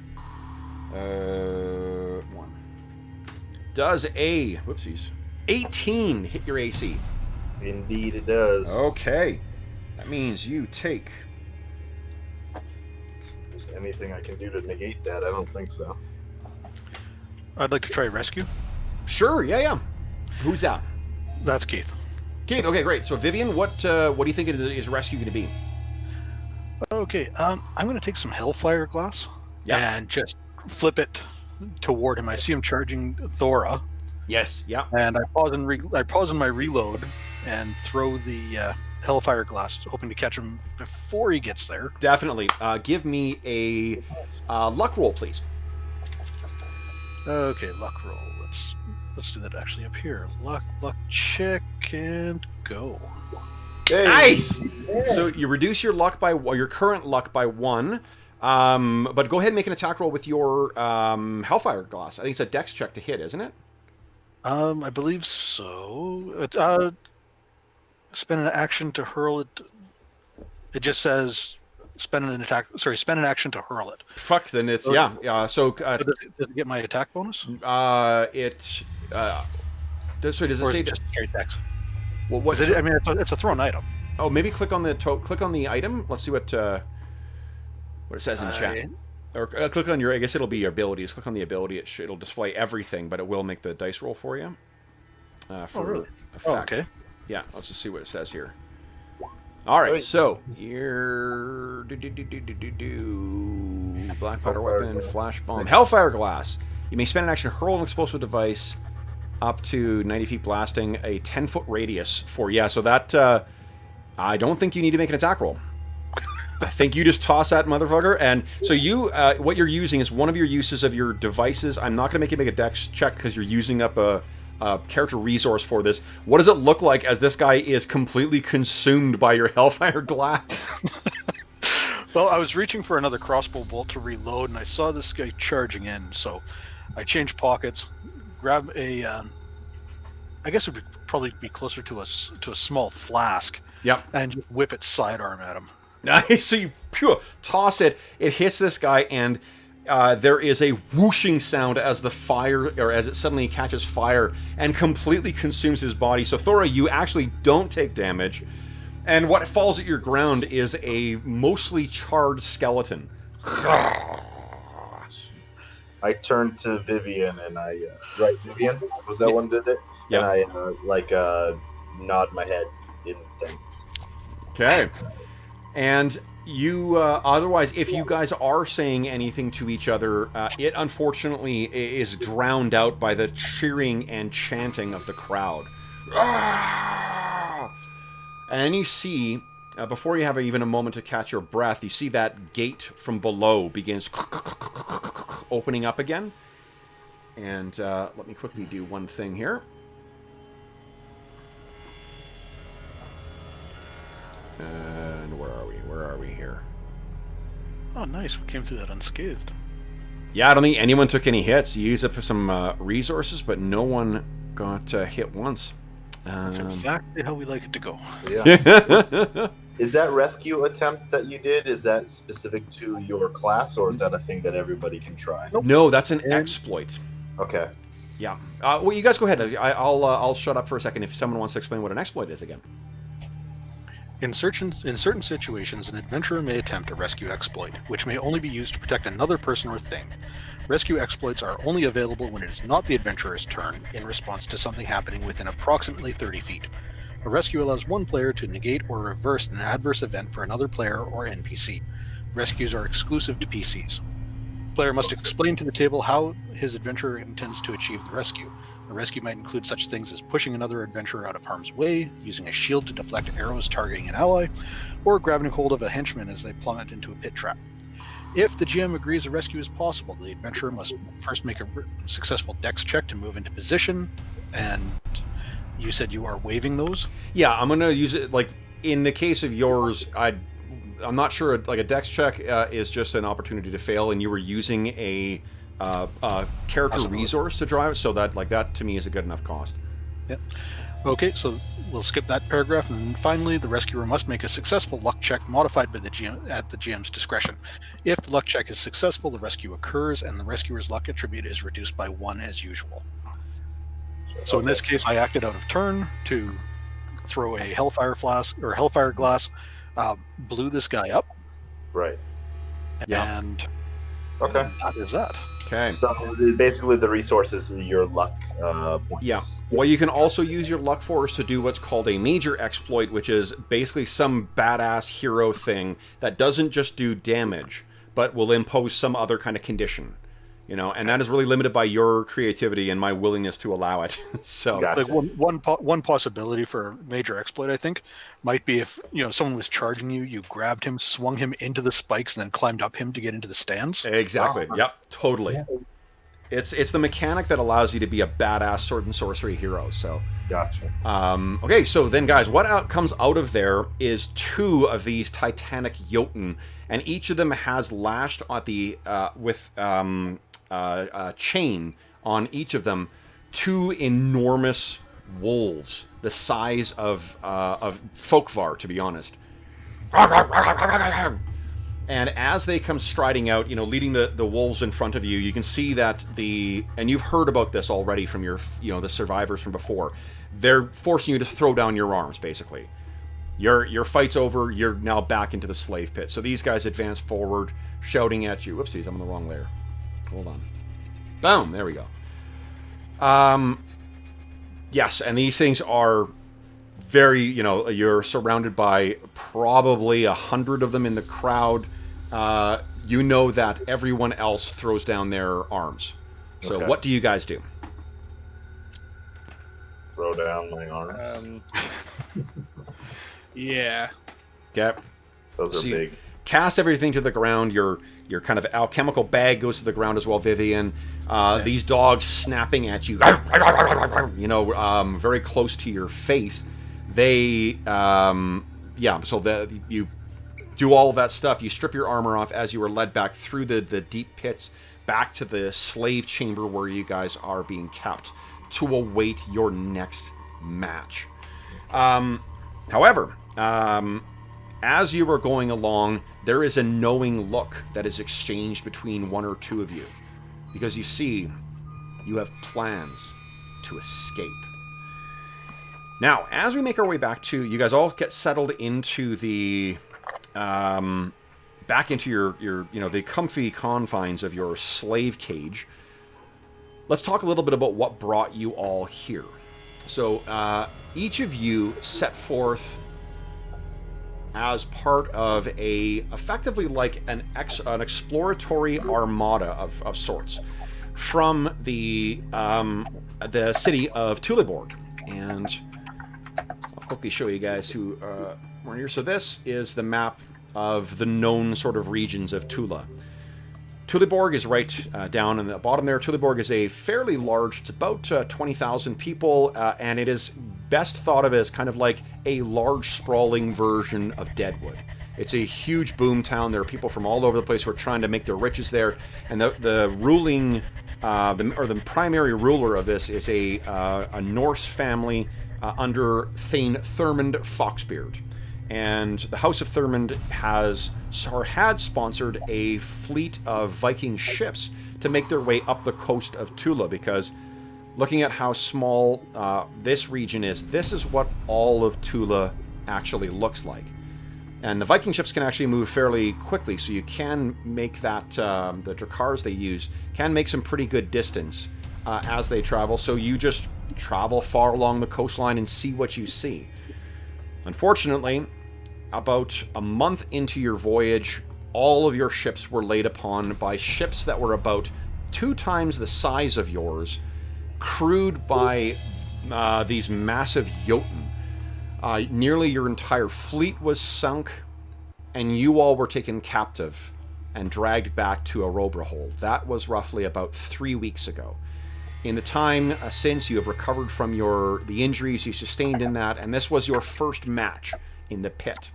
1. Does a... Whoopsies. 18 hit your AC. Indeed it does. Okay. That means you take... If there's anything I can do to negate that, I don't think so. I'd like to try rescue. Sure, yeah. Who's that? That's Keith. Keith, okay, great. So, Vivian, what do you think is rescue going to be? Okay, I'm going to take some Hellfire Glass and just flip it toward him. I see him charging Thora. Yes, yeah. And I pause in my reload and throw the Hellfire Glass, hoping to catch him before he gets there. Definitely. Give me a luck roll, please. Okay, luck roll. Let's do that actually up here. Luck check and go. Hey. Nice. So you reduce your luck by your current luck by 1. But go ahead and make an attack roll with your Hellfire Glass. I think it's a Dex check to hit, isn't it? I believe so. Spend an action to hurl it. It just says spend an action to hurl it. Fuck, then it's yeah. So does it get my attack bonus? Does it say just straight Dex? Well, what? I mean, it's a thrown item. Oh, maybe click on the item. Let's see what it says in chat. Or click on your. I guess it'll be your abilities. Click on the ability. It'll display everything, but it will make the dice roll for you. Really? Effect. Oh, okay. Yeah. Let's just see what it says here. All right. So your black powder weapon, flash bomb, Hellfire Glass. You may spend an action to hurl an explosive device up to 90 feet, blasting a 10-foot radius for So that I don't think you need to make an attack roll. I think you just toss that motherfucker, and so you, what you're using is one of your uses of your devices. I'm not going to make you make a dex check because you're using up a character resource for this. What does it look like as this guy is completely consumed by your Hellfire Glass? Well, I was reaching for another crossbow bolt to reload, and I saw this guy charging in, so I changed pockets, grab a, I guess it would probably be closer to a small flask, and just whip it sidearm at him. Nice. So you toss it. It hits this guy, and there is a whooshing sound as the fire, or as it suddenly catches fire and completely consumes his body. So Thora, you actually don't take damage, and what falls at your ground is a mostly charred skeleton. I turned to Vivian and I, right, Vivian? Was that one did it? Yeah. And I, nod my head in thanks. Okay. And you, otherwise, if you guys are saying anything to each other, it unfortunately is drowned out by the cheering and chanting of the crowd. And then you see, before you have even a moment to catch your breath, you see that gate from below begins opening up again. And let me quickly do one thing here. And where are we? Where are we here? Oh, nice. We came through that unscathed. Yeah, I don't think anyone took any hits. You used up some resources, but no one got hit once. That's exactly how we like it to go. Yeah. Is that rescue attempt that you did, is that specific to your class, or is that a thing that everybody can try? Nope. No, that's an exploit. Okay. Yeah. Well, you guys go ahead. I'll shut up for a second if someone wants to explain what an exploit is again. In certain situations, an adventurer may attempt a rescue exploit, which may only be used to protect another person or thing. Rescue exploits are only available when it is not the adventurer's turn, in response to something happening within approximately 30 feet. A rescue allows one player to negate or reverse an adverse event for another player or NPC. Rescues are exclusive to PCs. Player must explain to the table how his adventurer intends to achieve the rescue. The rescue might include such things as pushing another adventurer out of harm's way, using a shield to deflect arrows targeting an ally, or grabbing hold of a henchman as they plummet into a pit trap. If the GM agrees a rescue is possible, the adventurer must first make a successful dex check to move into position, and you said you are waiving those? Yeah, I'm going to use it, like, in the case of yours, I'm not sure, like, a dex check is just an opportunity to fail, and you were using a character resource to drive it, so that to me is a good enough cost. Yep. Okay, so we'll skip that paragraph, and then finally, the rescuer must make a successful luck check modified by the GM at the GM's discretion. If the luck check is successful, the rescue occurs, and the rescuer's luck attribute is reduced by 1 as usual. So in this case, I acted out of turn to throw a Hellfire flask or Hellfire glass, blew this guy up. Right. And Okay. that is that. Okay. So basically, the resources are your luck points. Yeah. What you can also use your luck for is to do what's called a major exploit, which is basically some badass hero thing that doesn't just do damage, but will impose some other kind of condition. You know, and that is really limited by your creativity and my willingness to allow it. So, Gotcha. Like one possibility for a major exploit, I think, might be if someone was charging you, you grabbed him, swung him into the spikes, and then climbed up him to get into the stands. Exactly. Wow. Yep. Totally. Yeah. It's the mechanic that allows you to be a badass sword and sorcery hero. So. Gotcha. Okay, so then, guys, what comes out of there is 2 of these Titanic Jotun, and each of them has lashed at the with chain on each of them 2 enormous wolves, the size of Folkvar, to be honest. And as they come striding out, leading the wolves in front of you, you can see that and you've heard about this already from your, the survivors from before. They're forcing you to throw down your arms, basically. Your fight's over. You're now back into the slave pit. So these guys advance forward, shouting at you. Whoopsies, I'm on the wrong layer. Hold on. Boom, there we go. Yes, and these things are very, you're surrounded by probably 100 of them in the crowd. You know that everyone else throws down their arms. So Okay. what do you guys do? Throw down my arms. Yeah. Okay. Those are so you big. Cast everything to the ground. Your kind of alchemical bag goes to the ground as well, Vivian. These dogs snapping at you, very close to your face. They, so you do all of that stuff. You strip your armor off as you are led back through the deep pits back to the slave chamber where you guys are being kept to await your next match. However, as you are going along, there is a knowing look that is exchanged between 1 or 2 of you, because you see you have plans to escape. Now, as we make our way back to, you guys all get settled into the back into your the comfy confines of your slave cage. Let's talk a little bit about what brought you all here. So each of you set forth as part of effectively like an exploratory armada of sorts from the city of Tuleborg. And I'll quickly show you guys who were here. So this is the map of the known sort of regions of Tula. Tuleborg is right down in the bottom there. Tuleborg is a fairly large, it's about 20,000 people, and it is best thought of as kind of like a large, sprawling version of Deadwood. It's a huge boom town. There are people from all over the place who are trying to make their riches there, and the ruling, the primary ruler of this is a Norse family under Thane Thurmond Foxbeard. And the House of Thurmond had sponsored a fleet of Viking ships to make their way up the coast of Tula, because looking at how small this region is, this is what all of Tula actually looks like. And the Viking ships can actually move fairly quickly, so you can make that, the Drakars they use, can make some pretty good distance as they travel, so you just travel far along the coastline and see what you see. Unfortunately, about a month into your voyage, all of your ships were laid upon by ships that were about 2 times the size of yours, crewed by these massive Jotun. Nearly your entire fleet was sunk, and you all were taken captive and dragged back to Erobreholde. That was roughly about 3 weeks ago. In the time since, you have recovered from the injuries you sustained in that, and this was your first match in the pit.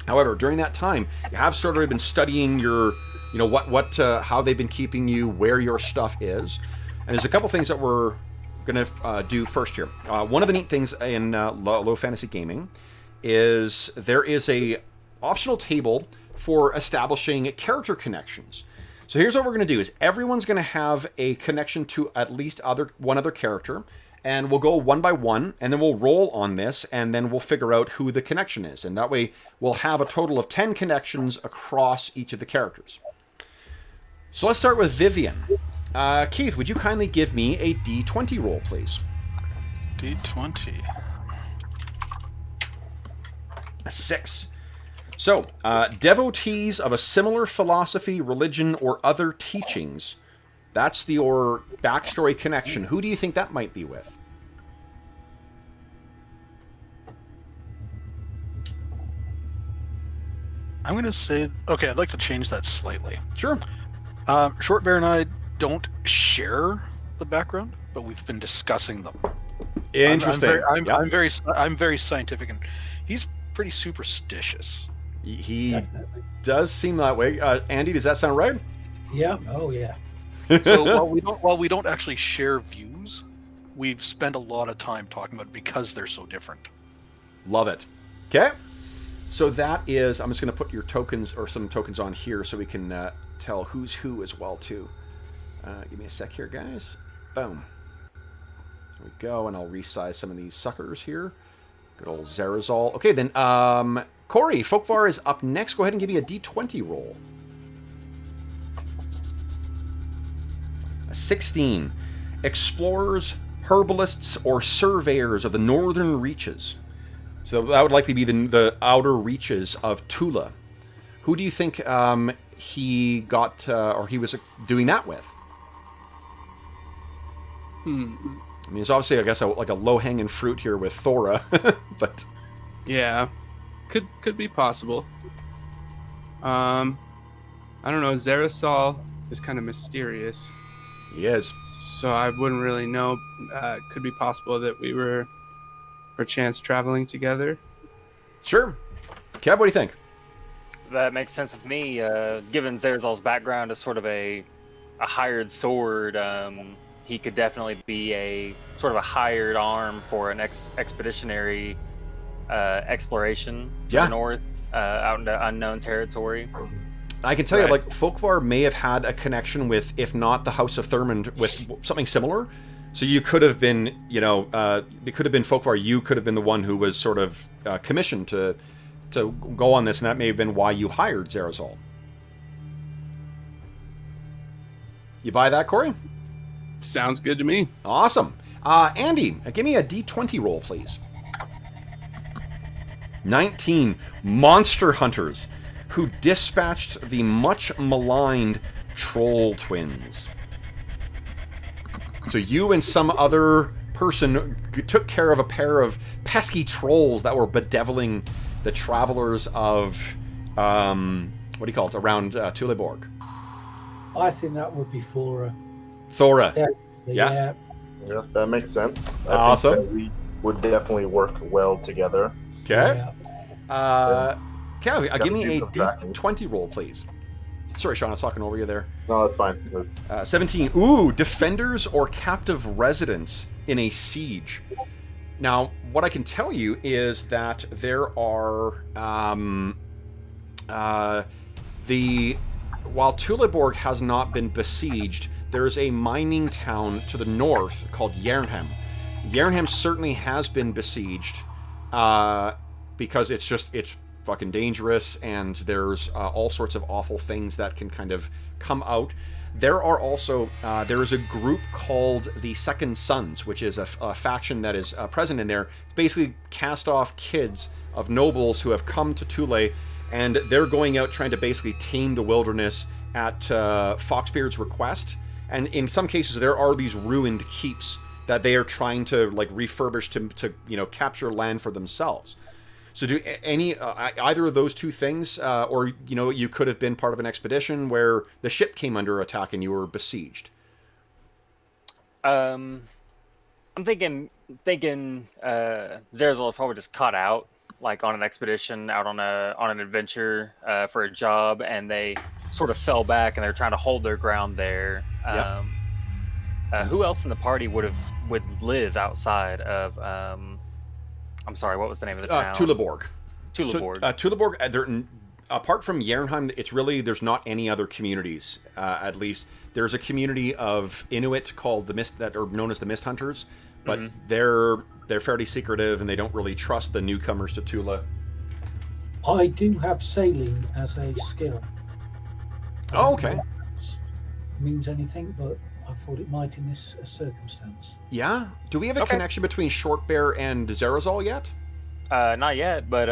However, during that time, you have sort of been studying your, how they've been keeping you, where your stuff is, and there's a couple things that we're going to do first here. One of the neat things in low fantasy gaming is there is a optional table for establishing character connections. So here's what we're going to do: is everyone's going to have a connection to at least one other character, and we'll go one by one, and then we'll roll on this, and then we'll figure out who the connection is, and that way we'll have a total of 10 connections across each of the characters. So let's start with Vivian. Keith, would you kindly give me a D20 roll, please? D20. A 6. So, devotees of a similar philosophy, religion, or other teachings. That's your backstory connection. Who do you think that might be with? I'm going to say... Okay, I'd like to change that slightly. Sure. Short Bear and I don't share the background, but we've been discussing them. Interesting. I'm very scientific, and he's pretty superstitious. He does seem that way. Andy, does that sound right? Yeah. Oh, yeah. So while we don't actually share views, we've spent a lot of time talking about it because they're so different. Love it. Okay. So that is, I'm just going to put your tokens or some tokens on here so we can tell who's who as well too. Give me a sec here, guys. Boom. There we go, and I'll resize some of these suckers here. Good old Zerazol. Okay, then, Corey, Folkvar is up next. Go ahead and give me a D20 roll. A 16. Explorers, herbalists, or surveyors of the northern reaches. So that would likely be the outer reaches of Tula. Who do you think he got, or he was doing that with? I mean, it's obviously, I guess, like a low-hanging fruit here with Thora, but... Yeah. Could be possible. I don't know. Zerazol is kind of mysterious. He is. So I wouldn't really know. Could be possible that we were, perchance, traveling together. Sure. Kev, what do you think? That makes sense with me. Given Zerazol's background as sort of a hired sword, he could definitely be a sort of a hired arm for an expeditionary exploration to the north, out into unknown territory. I can tell you, like, Folkvar may have had a connection with, if not the House of Thurmond, with something similar. So you could have been, it could have been Folkvar. You could have been the one who was sort of commissioned to go on this, and that may have been why you hired Zerazol. You buy that, Corey? Sounds good to me. Awesome. Andy, give me a D20 roll, please. 19. Monster hunters who dispatched the much maligned troll twins. So you and some other person took care of a pair of pesky trolls that were bedeviling the travelers of, what do you call it, around Tuleborg. I think that would be Thora. Thora. Yeah. Yeah, that makes sense. Awesome. I think that we would definitely work well together. Okay. Yeah. Kev, give me a D20 roll, please. Sorry, Sean, I was talking over you there. No, that's fine. 17. Ooh, defenders or captive residents in a siege. Now, what I can tell you is that there are while Tuleborg has not been besieged, there is a mining town to the north called Jernhem. Jernhem certainly has been besieged because it's fucking dangerous, and there's all sorts of awful things that can kind of come out. There are also there is a group called the Second Sons, which is a faction that is present in there. It's basically cast-off kids of nobles who have come to Thule, and they're going out trying to basically tame the wilderness at Foxbeard's request. And in some cases, there are these ruined keeps that they are trying to like refurbish to you know, capture land for themselves. So do any either of those two things, or you know, you could have been part of an expedition where the ship came under attack and you were besieged. I'm thinking Zerzal was probably just cut out, like on an expedition, out on an adventure for a job, and they sort of fell back and they're trying to hold their ground there. Yep. Who else in the party would live outside of? I'm sorry, what was the name of the town? Tuleborg. Tuleborg. So, Tuleborg. Apart from Jernheim, it's really there's not any other communities. At least there's a community of Inuit called the Mist that are known as the Mist Hunters, but they're fairly secretive and they don't really trust the newcomers to Tula. I do have sailing as a skill. Oh, okay. I don't know if that means anything, but I thought it might in this circumstance. Yeah. Do we have a connection between Shortbear and Zerazol yet? Not yet, but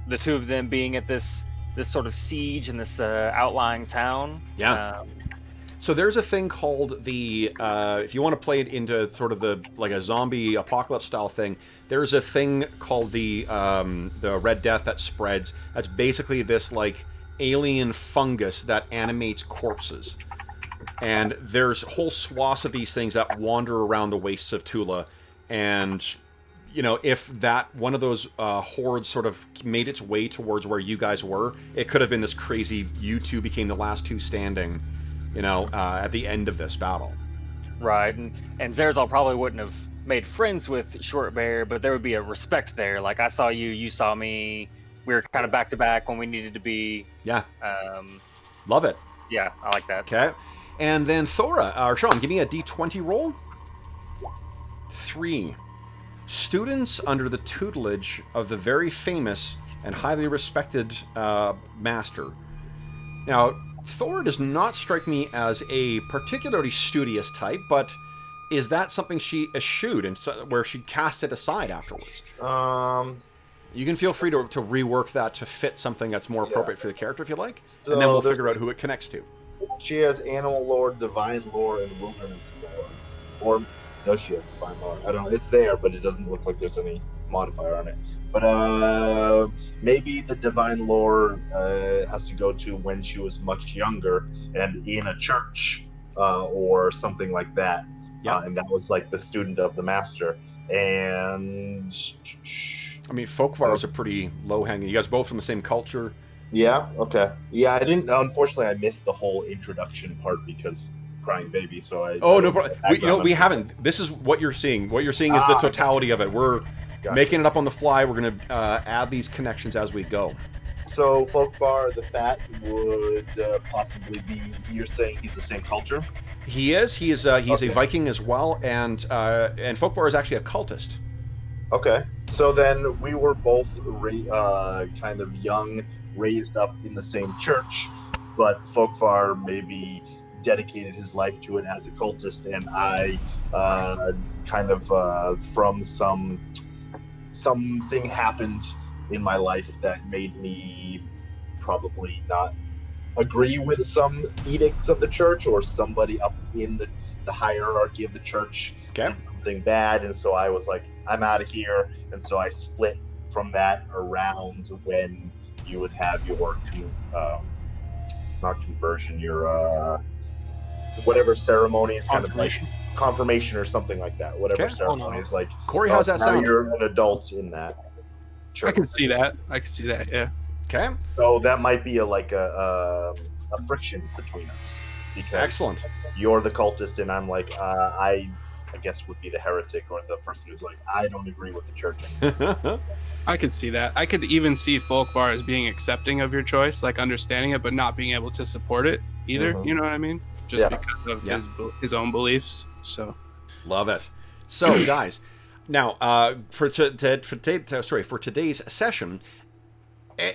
the two of them being at this sort of siege in this outlying town. Yeah. So there's a thing called the, if you want to play it into sort of the like a zombie apocalypse style thing, there's a thing called the Red Death that spreads. That's basically this like alien fungus that animates corpses. And there's whole swaths of these things that wander around the wastes of Tula. And, you know, if that one of those hordes sort of made its way towards where you guys were, it could have been this crazy, you two became the last two standing, you know, at the end of this battle. Right, and Zerzal probably wouldn't have made friends with Shortbear, but there would be a respect there. Like, I saw you, you saw me. We were kind of back to back when we needed to be. Yeah. Love it. Yeah, I like that. Okay. And then Thora, or Sean, give me a D20 roll. 3. Students under the tutelage of the very famous and highly respected master. Now, Thora does not strike me as a particularly studious type, but is that something she eschewed and where she cast it aside afterwards? You can feel free to rework that to fit something that's more appropriate for the character if you like, So and then we'll figure out who it connects to. She has animal lore, divine lore, and wilderness lore. Or does she have divine lore? I don't know. It's there, but it doesn't look like there's any modifier on it. But maybe the divine lore has to go to when she was much younger and in a church or something like that. Yeah. And that was like the student of the master. And I mean, Folkvar is a pretty low-hanging. You guys both from the same culture. yeah, okay. Yeah, I didn't. Unfortunately, I missed the whole introduction part because crying baby. So I. Oh no, we haven't. This is what you're seeing. What you're seeing is the totality of it. We're making it up on the fly. We're going to add these connections as we go. So Folkvar the Fat would possibly be. You're saying he's the same culture? He is. He's a Viking as well, and Folkvar is actually a cultist. Okay. So then we were both kind of young, raised up in the same church, but Folkvar maybe dedicated his life to it as a cultist, and I from something happened in my life that made me probably not agree with some edicts of the church, or somebody up in the hierarchy of the church did something bad, and so I was like, I'm out of here. And so I split from that around when you would have your not conversion, your whatever ceremonies, kind of like confirmation or something like that, whatever ceremonies. Like, Corey, how's that sound? You're an adult in that church. I can see that. Yeah. Okay. So that might be a friction between us, because excellent. You're the cultist and I'm like, I guess would be the heretic, or the person who's like, I don't agree with the church anymore. I could see that. I could even see Folkvar as being accepting of your choice, like understanding it, but not being able to support it either. You know what I mean? Just because of his own beliefs. So, love it. So, guys, now for today's session,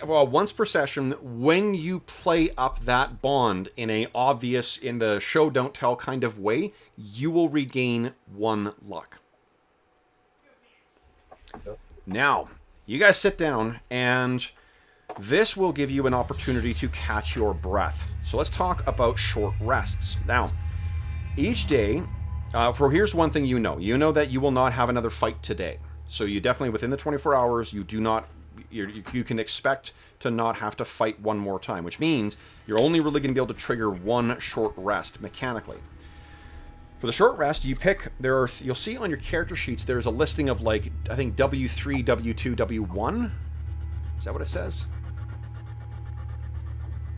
once per session, when you play up that bond in a obvious, in the show don't tell kind of way, you will regain 1 luck. Now, you guys sit down, and this will give you an opportunity to catch your breath. So let's talk about short rests. Now, each day, here's one thing you know. You know that you will not have another fight today. So you definitely, within the 24 hours, you can expect to not have to fight one more time, which means you're only really going to be able to trigger 1 short rest mechanically. For the short rest, you pick, you'll see on your character sheets, there's a listing of, like, I think W3, W2, W1. Is that what it says?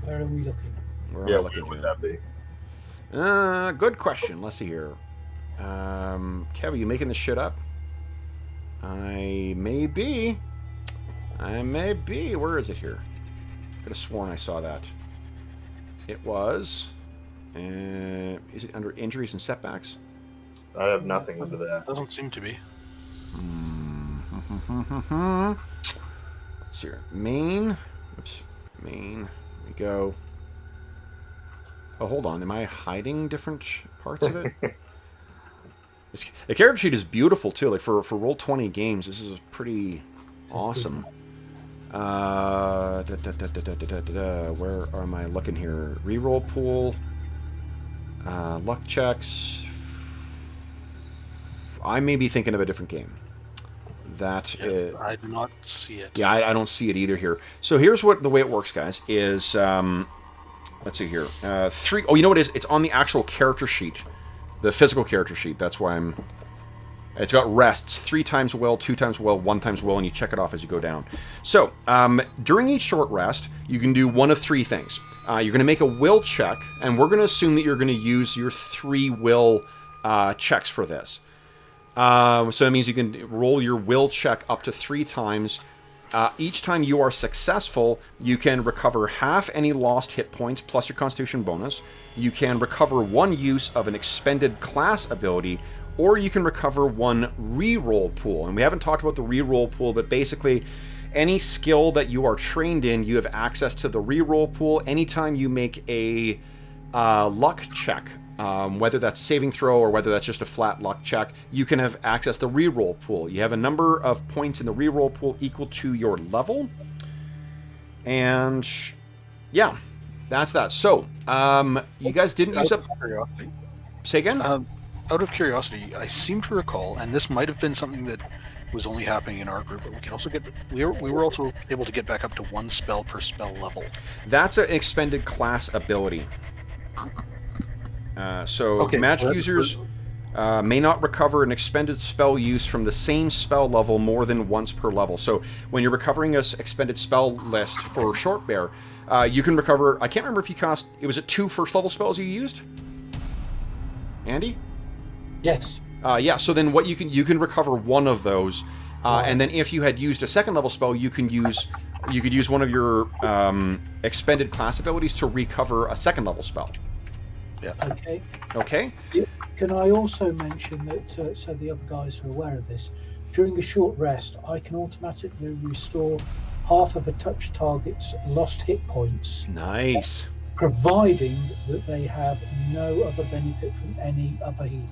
Where are we looking? Where am I looking? What would that be? Good question. Let's see here. Kev, are you making this shit up? I may be. Where is it here? I could have sworn I saw that. It was... is it under injuries and setbacks? I have nothing under that. Doesn't seem to be. Let's see here. Main. Oops. Main. Here we go. Oh, hold on. Am I hiding different parts of it? The character sheet is beautiful, too. Like, for Roll20 games, this is pretty awesome. Where am I looking here? Reroll pool. Luck checks. I may be thinking of a different game. I do not see it. Yeah, I don't see it either here. So here's the way it works, guys. Is let's see here. 3. Oh, you know what it is? It's on the actual character sheet, the physical character sheet. That's why I'm. It's got rests: 3 times will, 2 times will, 1 times will, and you check it off as you go down. So during each short rest, you can do one of 3 things. You're going to make a will check, and we're going to assume that you're going to use your 3 will checks for this. So that means you can roll your will check up to 3 times. Each time you are successful, you can recover half any lost hit points plus your Constitution bonus. You can recover 1 use of an expended class ability, or you can recover 1 reroll pool. And we haven't talked about the reroll pool, but basically, any skill that you are trained in, you have access to the reroll pool. Anytime you make a luck check, whether that's a saving throw or whether that's just a flat luck check, you can have access to the reroll pool. You have a number of points in the reroll pool equal to your level. And yeah, that's that. So, you guys didn't use up... Say again? Out of curiosity, I seem to recall, and this might have been something that was only happening in our group, but we can also we were also able to get back up to 1 spell per spell level. That's an expended class ability. Magic users may not recover an expended spell use from the same spell level more than once per level. So when you're recovering a expended spell list for Short Bear, you can recover... I can't remember if you cast... Was it 2 first level spells you used? Andy? Yes. Yeah, so then what you can recover 1 of those, and then if you had used a 2nd level spell, you could use one of your expended class abilities to recover a 2nd level spell. Yeah. Okay. Can I also mention that, so the other guys are aware of this, during a short rest, I can automatically restore half of a touch target's lost hit points. Nice. Providing that they have no other benefit from any other healing.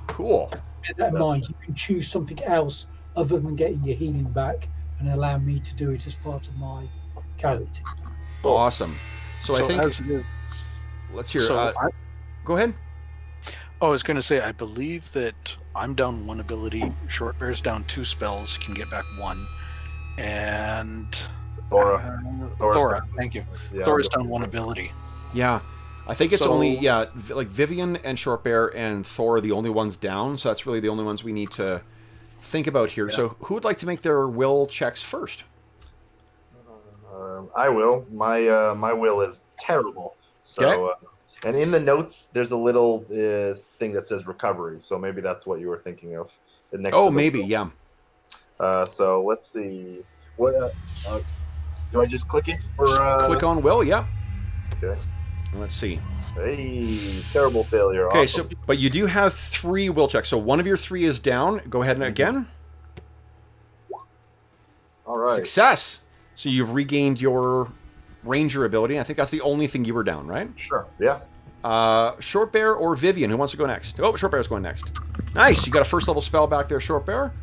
Cool. Bear that in mind, you can choose something else other than getting your healing back and allow me to do it as part of my character. Awesome. So I think... Let's hear... go ahead. Oh, I was going to say, I believe that I'm down 1 ability, Short Bear's down 2 spells, can get back 1, and... Thora, thank you. Yeah, Thora's down 1 ability. Yeah. I think it's only, like Vivian and Short Bear and Thor are the only ones down, so that's really the only ones we need to think about here. Yeah. So who would like to make their will checks first? I will. My will is terrible. So, and in the notes, there's a little thing that says recovery, so maybe that's what you were thinking of. Maybe, yeah. So let's see. What do I just click it for? Click on will, yeah. Okay. Let's see. Hey, terrible failure. Okay, awesome. but you do have 3 will checks. So 1 of your 3 is down. Go ahead and again. All right. Success. So you've regained your ranger ability. I think that's the only thing you were down, right? Sure. Yeah. Short Bear or Vivian? Who wants to go next? Oh, Short Bear's going next. Nice. You got a first level spell back there, Short Bear.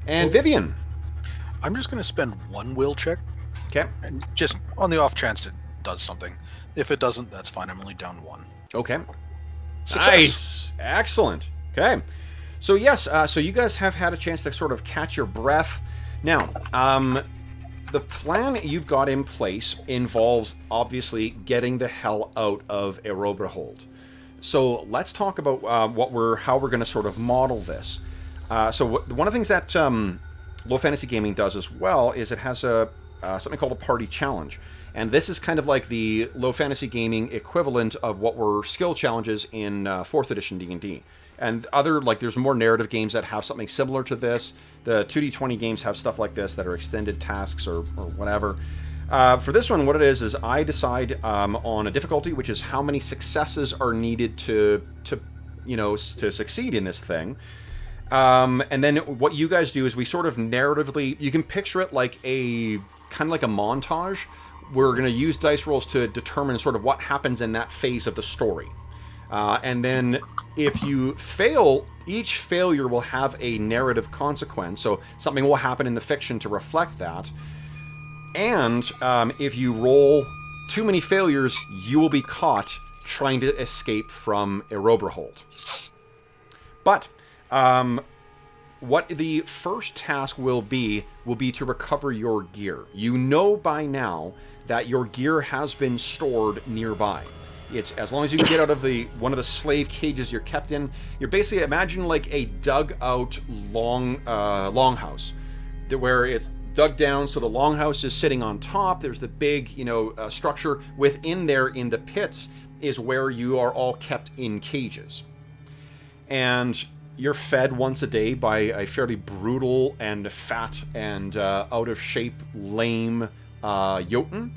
And Vivian. I'm just going to spend one will check. Okay. And just on the off chance it does something. If it doesn't, that's fine. I'm only down one. Okay. Success. Nice. Excellent. Okay. So yes, so you guys have had a chance to sort of catch your breath. Now, the plan you've got in place involves obviously getting the hell out of Erobreholde. So let's talk about how we're going to sort of model this. So one of the things that Low Fantasy Gaming does as well is it has something called a party challenge. And this is kind of like the Low Fantasy Gaming equivalent of what were skill challenges in 4th edition D&D. And there's more narrative games that have something similar to this. The 2D20 games have stuff like this that are extended tasks or whatever. For this one, what it is I decide on a difficulty, which is how many successes are needed to succeed in this thing. And then what you guys do is we sort of narratively, you can picture it like a montage. We're going to use dice rolls to determine sort of what happens in that phase of the story. And then if you fail, each failure will have a narrative consequence. So something will happen in the fiction to reflect that. And if you roll too many failures, you will be caught trying to escape from Erobreholde. But what the first task will be to recover your gear. You know by now that your gear has been stored nearby. It's as long as you can get out of one of the slave cages you're kept in. You're basically, imagine like a dug out longhouse, where it's dug down, so the longhouse is sitting on top. There's the big structure within there. In the pits is where you are all kept in cages, and you're fed once a day by a fairly brutal and fat and out of shape, lame Jotun.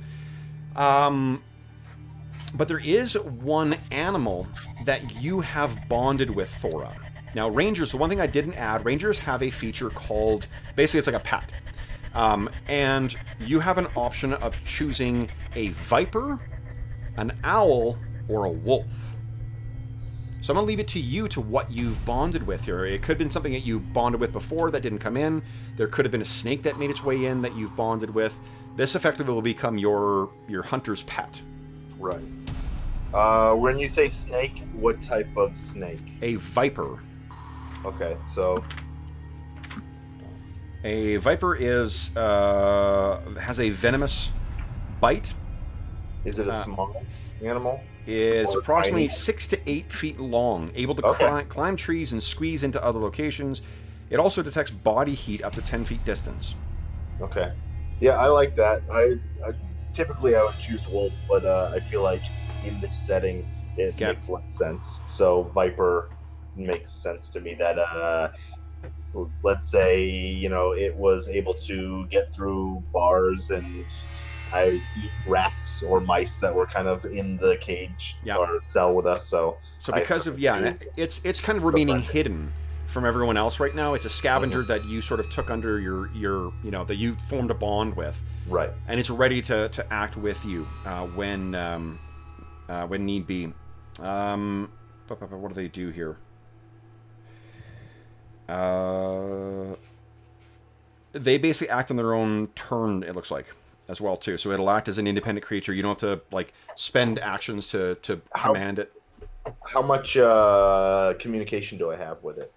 But there is one animal that you have bonded with, Thora. Now, Rangers, the one thing I didn't add, Rangers have a feature called, basically it's like a pet. And you have an option of choosing a viper, an owl, or a wolf. So I'm going to leave it to you to what you've bonded with here. It could have been something that you bonded with before that didn't come in. There could have been a snake that made its way in that you've bonded with. This effectively will become your hunter's pet. Right. When you say snake, what type of snake? A viper. Okay, so a viper has a venomous bite. Is it a small animal? Is approximately tiny? 6 to 8 feet long, able to climb trees and squeeze into other locations. It also detects body heat up to 10 feet distance. Okay. Yeah, I like that. I typically I would choose wolf, but I feel like in this setting it makes less sense. So viper makes sense to me. That let's say it was able to get through bars and I eat rats or mice that were kind of in the cage or cell with us. So because of it's kind of remaining hidden from everyone else right now. It's a scavenger that you sort of took under your that you formed a bond with. Right. And it's ready to act with you when need be. What do they do here? They basically act on their own turn, it looks like, as well too. So it'll act as an independent creature. You don't have to like spend actions to command it. How much communication do I have with it?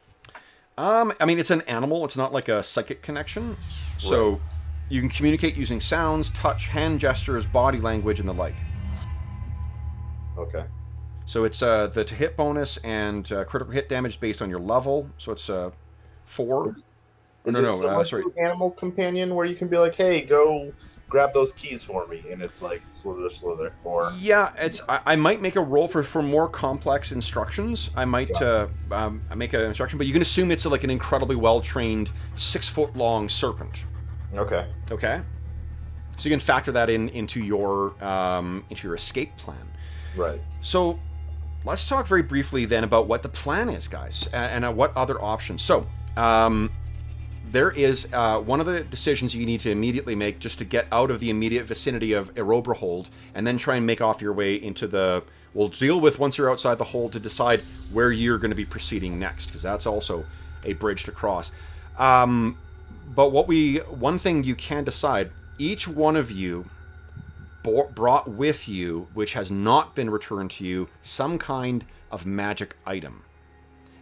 I mean, it's an animal. It's not like a psychic connection. So you can communicate using sounds, touch, hand gestures, body language, and the like. Okay. So it's the to hit bonus and critical hit damage based on your level. So it's 4. Is it similar to Animal Companion, where you can be like, "Hey, go grab those keys for me," and it's like slither, or I might make a roll for more complex instructions. I might make an instruction, but you can assume it's like an incredibly well trained 6-foot-long serpent. Okay. So you can factor that into your escape plan. Right. So let's talk very briefly then about what the plan is, guys, and what other options. So there is one of the decisions you need to immediately make just to get out of the immediate vicinity of Erobreholde, and then try and make off your way into the... We'll deal with once you're outside the hold to decide where you're going to be proceeding next, because that's also a bridge to cross. But one thing you can decide, each one of you brought with you, which has not been returned to you, some kind of magic item.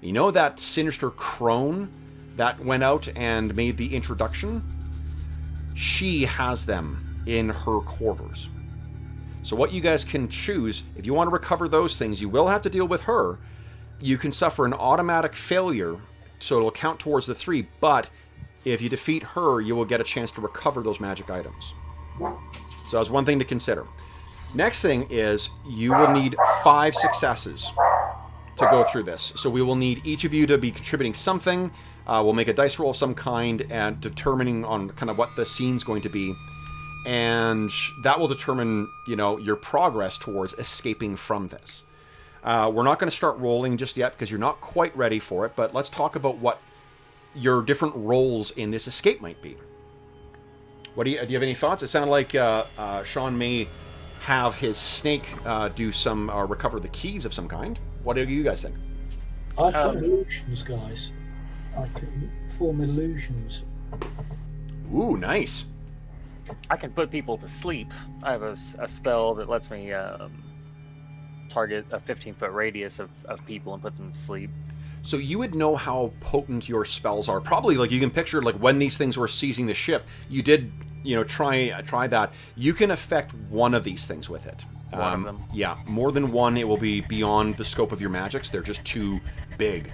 You know that sinister crone that went out and made the introduction? She has them in her quarters. So what you guys can choose, if you want to recover those things, you will have to deal with her. You can suffer an automatic failure, so it'll count towards the 3, but if you defeat her, you will get a chance to recover those magic items. So that's one thing to consider. Next thing is, you will need 5 successes to go through this. So we will need each of you to be contributing something. We'll make a dice roll of some kind and determining on kind of what the scene's going to be. And that will determine, your progress towards escaping from this. We're not going to start rolling just yet because you're not quite ready for it, but let's talk about what your different roles in this escape might be. Do you have any thoughts? It sounded like Sean may have his snake do some recover the keys of some kind. What do you guys think? I've got illusions, guys. I can form illusions. Ooh, nice. I can put people to sleep. I have a spell that lets me target a 15-foot radius of people and put them to sleep. So you would know how potent your spells are. Probably, you can picture, when these things were seizing the ship, you did, try that. You can affect one of these things with it. One of them? Yeah. More than one, it will be beyond the scope of your magics. They're just too big.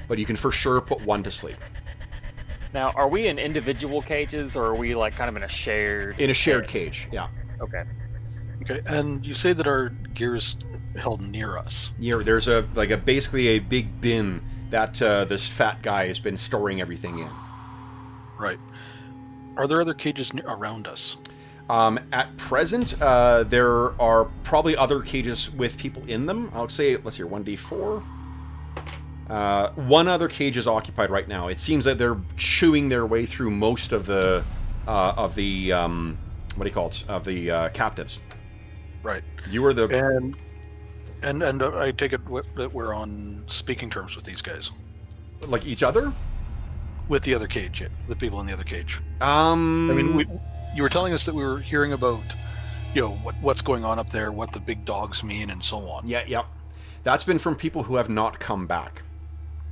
But you can for sure put one to sleep. Now, are we in individual cages, or are we, kind of in a shared... In a shared cage, yeah. Okay. Okay, and you say that our gear is held near us. There's basically a big bin that this fat guy has been storing everything in. Right. Are there other cages around us? At present, there are probably other cages with people in them. I'll say, let's hear, 1d4. One other cage is occupied right now. It seems that they're chewing their way through most of the captives. Right. You were the... And I take it that we're on speaking terms with these guys. Like each other? With the other cage, yeah. The people in the other cage. I mean, you were telling us that we were hearing about, what's going on up there, what the big dogs mean, and so on. Yeah. That's been from people who have not come back.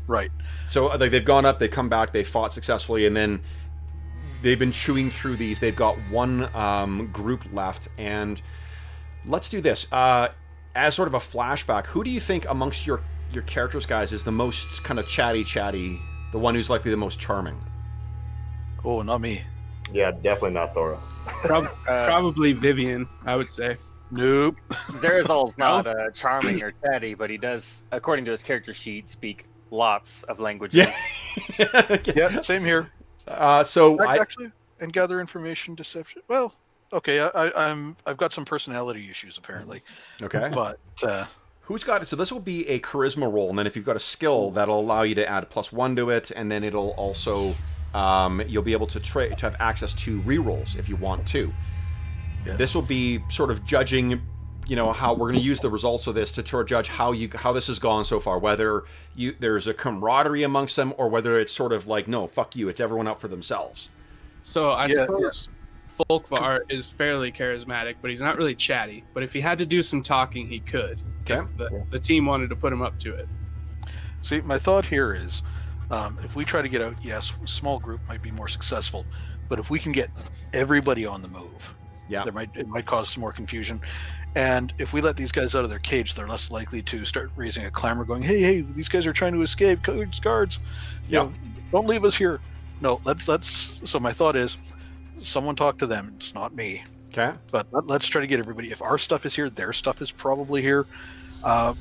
Right. So they've gone up, they've come back, they fought successfully, and then they've been chewing through these. They've got one group left, and let's do this. As sort of a flashback, who do you think amongst your characters, guys, is the most kind of chatty, the one who's likely the most charming? Oh, not me. Yeah, definitely not Thora. Probably Vivian, I would say. Nope. Zerzal's not charming or chatty, but he does, according to his character sheet, speak lots of languages. Yeah, yeah, same here. Actually, and gather information, deception. Well, okay, I've got some personality issues apparently. Okay, but who's got it? So this will be a charisma roll, and then if you've got a skill, that'll allow you to add +1 to it, and then it'll also you'll be able to have access to rerolls if you want to. Yes. This will be sort of judging, how we're going to use the results of this to judge how this has gone so far. Whether there's a camaraderie amongst them, or whether it's sort of like, no, fuck you, it's everyone out for themselves. So I suppose Folkvar is fairly charismatic, but he's not really chatty. But if he had to do some talking, he could. Okay. If the team wanted to put him up to it. See, my thought here is, if we try to get out, yes, small group might be more successful, but if we can get everybody on the move, it might cause some more confusion. And if we let these guys out of their cage, they're less likely to start raising a clamor, going, "Hey, these guys are trying to escape, guards! Don't leave us here." No, let's. So my thought is, someone talk to them. It's not me. Okay. But let's try to get everybody. If our stuff is here, their stuff is probably here.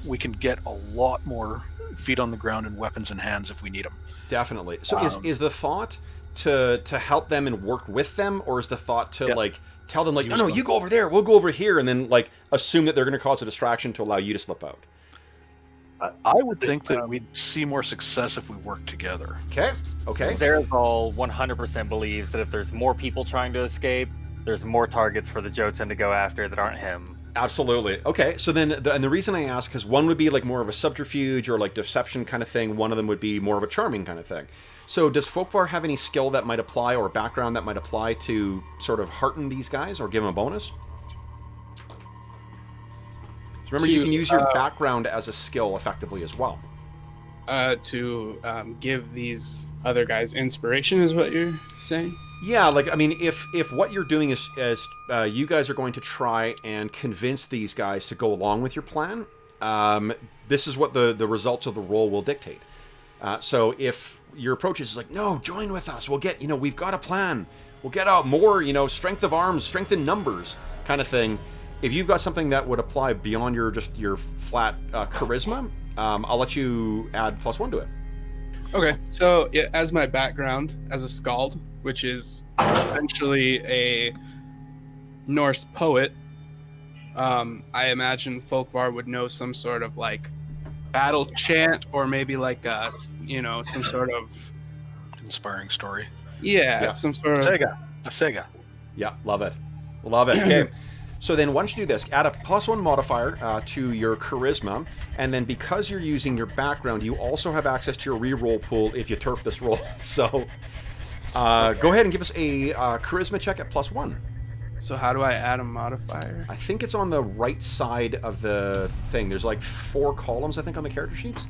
We can get a lot more feet on the ground and weapons in hands if we need them. Definitely. So is the thought to help them and work with them, or is the thought to tell them no, you go over there, we'll go over here, and then assume that they're going to cause a distraction to allow you to slip out? I would think that we'd see more success if we work together. Okay. Zerazol 100% believes that if there's more people trying to escape, there's more targets for the Jotun to go after that aren't him. Absolutely. Okay, so then, and the reason I ask, because one would be like more of a subterfuge or like deception kind of thing, one of them would be more of a charming kind of thing. So does Folkvar have any skill that might apply or background that might apply to sort of hearten these guys or give them a bonus? So remember, you can use your background as a skill effectively as well. To give these other guys inspiration is what you're saying? Yeah, like, I mean, if what you're doing is you guys are going to try and convince these guys to go along with your plan, this is what the results of the roll will dictate. So if your approach is like, no, join with us, we'll get, we've got a plan, we'll get out more, strength of arms, strength in numbers kind of thing. If you've got something that would apply beyond your flat charisma, I'll let you add +1 to it. Okay, so yeah, as my background as a skald, which is essentially a Norse poet, I imagine Folkvar would know some sort of like battle chant, or maybe like some sort of Inspiring story. Yeah. Some sort of Sega. Yeah, love it. Okay. So then why don't you do this? Add a +1 modifier to your charisma, and then because you're using your background, you also have access to your reroll pool if you turf this roll. So go ahead and give us a charisma check at +1. So how do I add a modifier? I think it's on the right side of the thing. There's like 4 columns, I think, on the character sheets.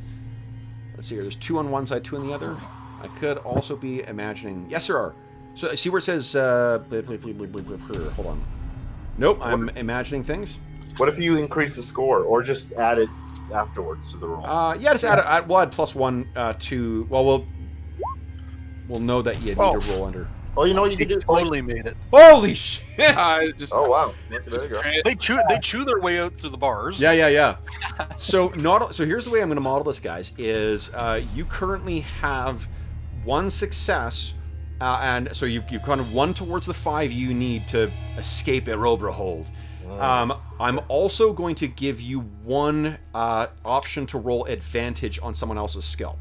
Let's see here. There's 2 on one side, 2 on the other. I could also be imagining... Yes, there are. So see where it says... hold on. Nope, I'm imagining things. What if you increase the score, or just add it afterwards to the roll? Yeah, just add. We'll add +1 to. Well, we'll know that you need to roll under. Oh, you know what you can do? Totally made it. Holy shit! Oh wow! There you go. They chew their way out through the bars. Yeah. So here's the way I'm going to model this, guys. Is you currently have 1 success. And so you've kind of 1 towards the 5 you need to escape Erobreholde. I'm also going to give you 1 option to roll advantage on someone else's skill.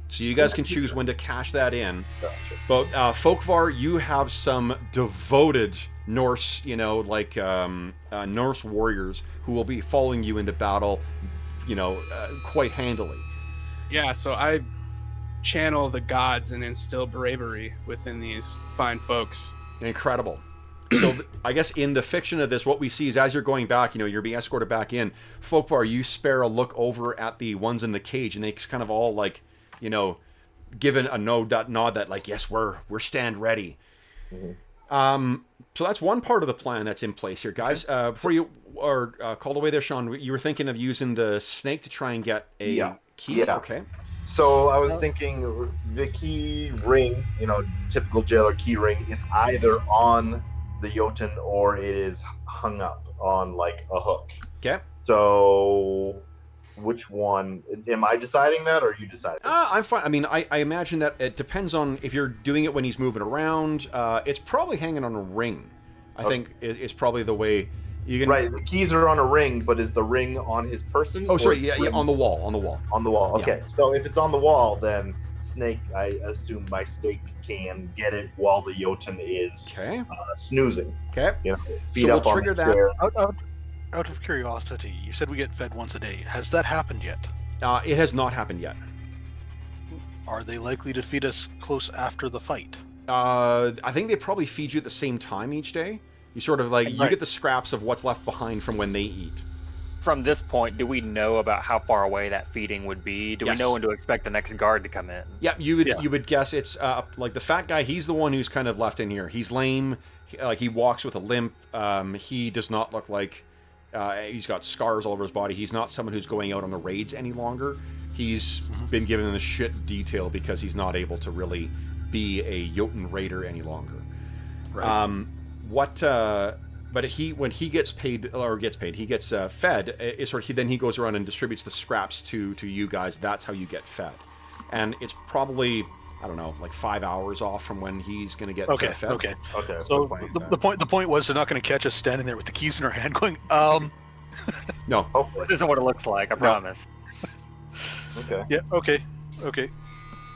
So you guys can choose when to cash that in. Gotcha. But Folkvar, you have some devoted Norse, Norse warriors who will be following you into battle, quite handily. Yeah, so I channel the gods and instill bravery within these fine folks. Incredible. So I guess in the fiction of this, what we see is as you're going back, you're being escorted back in, Folkvar, you spare a look over at the ones in the cage, and they kind of all given a nod that like, yes, we're stand ready. Mm-hmm. So that's one part of the plan that's in place here, guys. Before you are called away there, Sean, you were thinking of using the snake to try and get a key. Yeah. Okay. So I was thinking the key ring, typical jailer key ring, is either on the Jotun or it is hung up on like a hook. Okay. So which one? Am I deciding that, or are you deciding? I'm fine. I mean, I imagine that it depends on if you're doing it when he's moving around. It's probably hanging on a ring. I think it's probably the way you can. Right. The keys are on a ring, but is the ring on his person? Oh, sorry. Yeah, on the wall. On the wall. On the wall. Okay. Yeah. So if it's on the wall, then Snake, I assume my stake can get it while the Jotun is snoozing. Okay. Feet so up we'll on trigger the that. chair. Out of curiosity, you said we get fed once a day. Has that happened yet? It has not happened yet. Are they likely to feed us close after the fight? I think they probably feed you at the same time each day. You sort of you get the scraps of what's left behind from when they eat. From this point, do we know about how far away that feeding would be? Do we know when to expect the next guard to come in? Yeah, you would guess it's like the fat guy. He's the one who's kind of left in here. He's lame. He walks with a limp. He does not look like he's got scars all over his body. He's not someone who's going out on the raids any longer. He's been given the shit detail because he's not able to really be a Jotun raider any longer. Right. But when he gets paid, he gets fed. Then he goes around and distributes the scraps to you guys. That's how you get fed, and it's probably, I don't know, like 5 hours off from when he's going to get fed. Okay. So the point was they're not going to catch us standing there with the keys in our hand going, No. This isn't what it looks like, I promise. Okay. Yeah. Okay. Okay.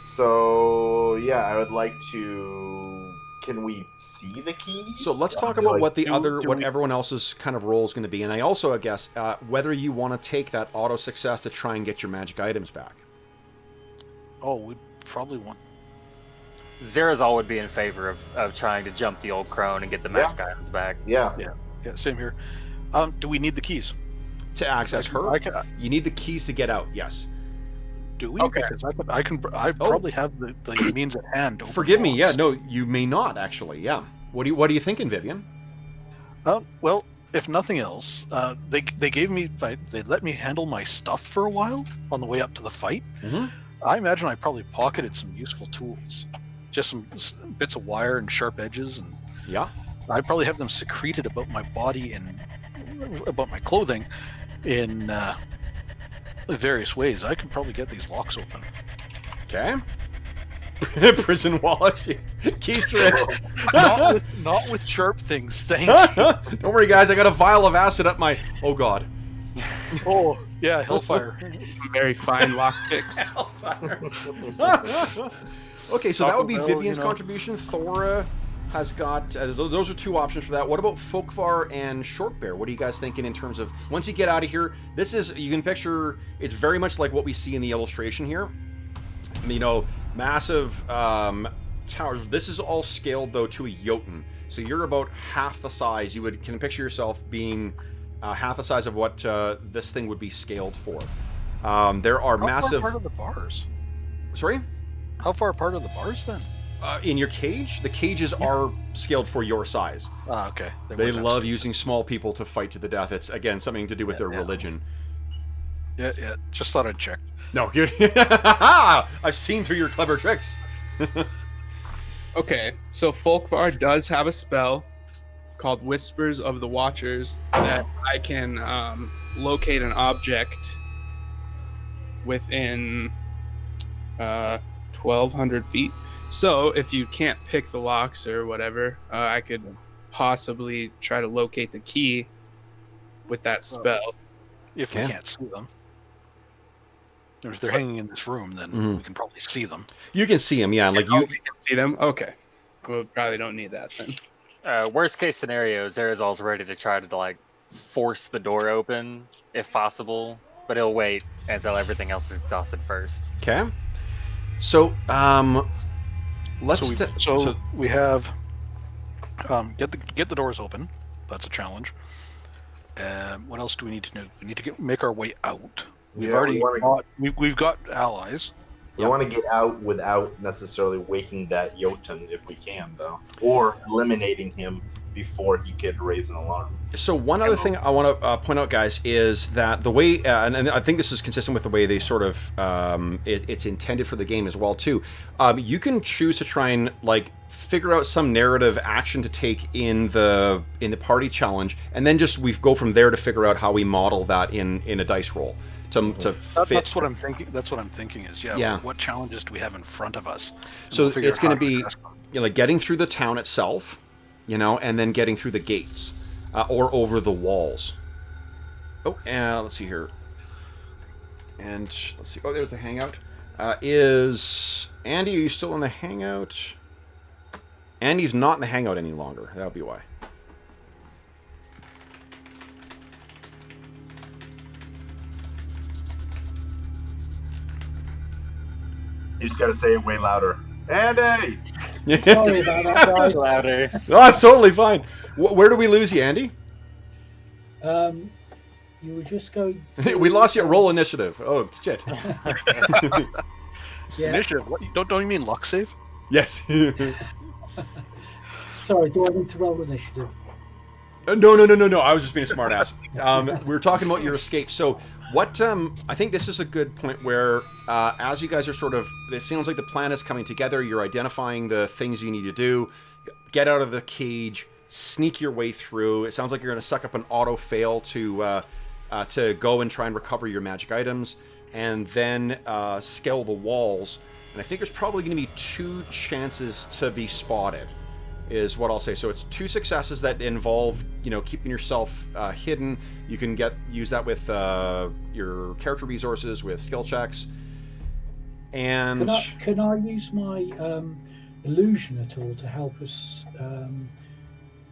So yeah, I would like to. Can we see the keys? So let's talk Are they, about like, what do we- everyone else's kind of role is going to be, and I also, I guess, whether you want to take that auto success to try and get your magic items back. Oh, we probably want. Zerazol would be in favor of trying to jump the old crone and get the magic items back. Yeah. Yeah. Same here. Do we need the keys? To access her, I can. you need the keys to get out. Yes. Do we? Okay. Because I probably have the means at hand. To open Forgive me. Yeah. locks. No, you may not actually. Yeah. What are you thinking, Vivian? Well, if nothing else, they gave me they let me handle my stuff for a while on the way up to the fight. Mm-hmm. I imagine I probably pocketed some useful tools, just some bits of wire and sharp edges, and Yeah. I probably have them secreted about my body and about my clothing in various ways. I can probably get these locks open. Okay. Prison wallet. Keys to it. not with sharp things. Thank you. Don't worry, guys. I got a vial of acid up my. Oh God. Oh yeah, hellfire. Some very fine lock picks. Okay, so that would be Taco Bell, Vivian's you know. contribution. Thora has got. Those are two options for that. What about Folkvar and Shortbear? What are you guys thinking in terms of once you get out of here? This is you can picture. It's very much like what we see in the illustration here. You know, massive towers. This is all scaled though to a Jotun. So you're about half the size. You can picture yourself being half the size of what this thing would be scaled for. There are massive. How far apart are the bars? Sorry. How far apart are the bars then? In your cage, the cages are scaled for your size. Ah, okay. They love using small people to fight to the death. It's again something to do with their religion. Yeah. Just thought I'd check. No, good. I've seen through your clever tricks. Okay, so Folkvar does have a spell called Whispers of the Watchers that I can locate an object within 1,200 feet. So if you can't pick the locks or whatever, I could possibly try to locate the key with that spell. If we can't see them. Or if they're hanging in this room, then we can probably see them. You can see them, yeah. Like Oh, you. we can see them? Okay. We probably don't need that then. Worst case scenario, Zerazol's ready to try to like force the door open if possible, but he'll wait until everything else is exhausted first. Okay. So, let's. So we have get the doors open. That's a challenge. What else do we need to do? We need to make our way out. We've we've got allies. We want to get out without necessarily waking that Jotun if we can, though, or eliminating him before he could raise an alarm. So one other thing I want to point out, guys, is that the way, and I think this is consistent with the way they sort of, it's intended for the game as well too. You can choose to try and like figure out some narrative action to take in the party challenge, and then just we go from there to figure out how we model that in a dice roll to fit. That's what I'm thinking. That's what I'm thinking is what challenges do we have in front of us? And So we'll figure it's out going how to be address them. like getting through the town itself, and then getting through the gates or over the walls. Oh, and let's see here. And let's see. Oh, there's the hangout. Is Andy? Are you still in the hangout? Andy's not in the hangout any longer. That'll be why. You just got to say it way louder. Andy! Sorry about that, guys. Louder. No, that's totally fine. Where do we lose you, Andy? You were just going. Through, We lost you at roll initiative. Oh shit. Yeah. Initiative. What, don't you mean luck save? Yes. Sorry, do I need to roll initiative? No. I was just being a smart ass. We were talking about your escape. So what, I think this is a good point where, as you guys are sort of, it sounds like the plan is coming together. You're identifying the things you need to do. Get out of the cage. Sneak your way through. It sounds like you're going to suck up an auto fail to go and try and recover your magic items, and then scale the walls. And I think there's probably going to be 2 chances to be spotted, is what I'll say. So it's 2 successes that involve, keeping yourself hidden. You can use that with your character resources, with skill checks. And can I use my illusion at all to help us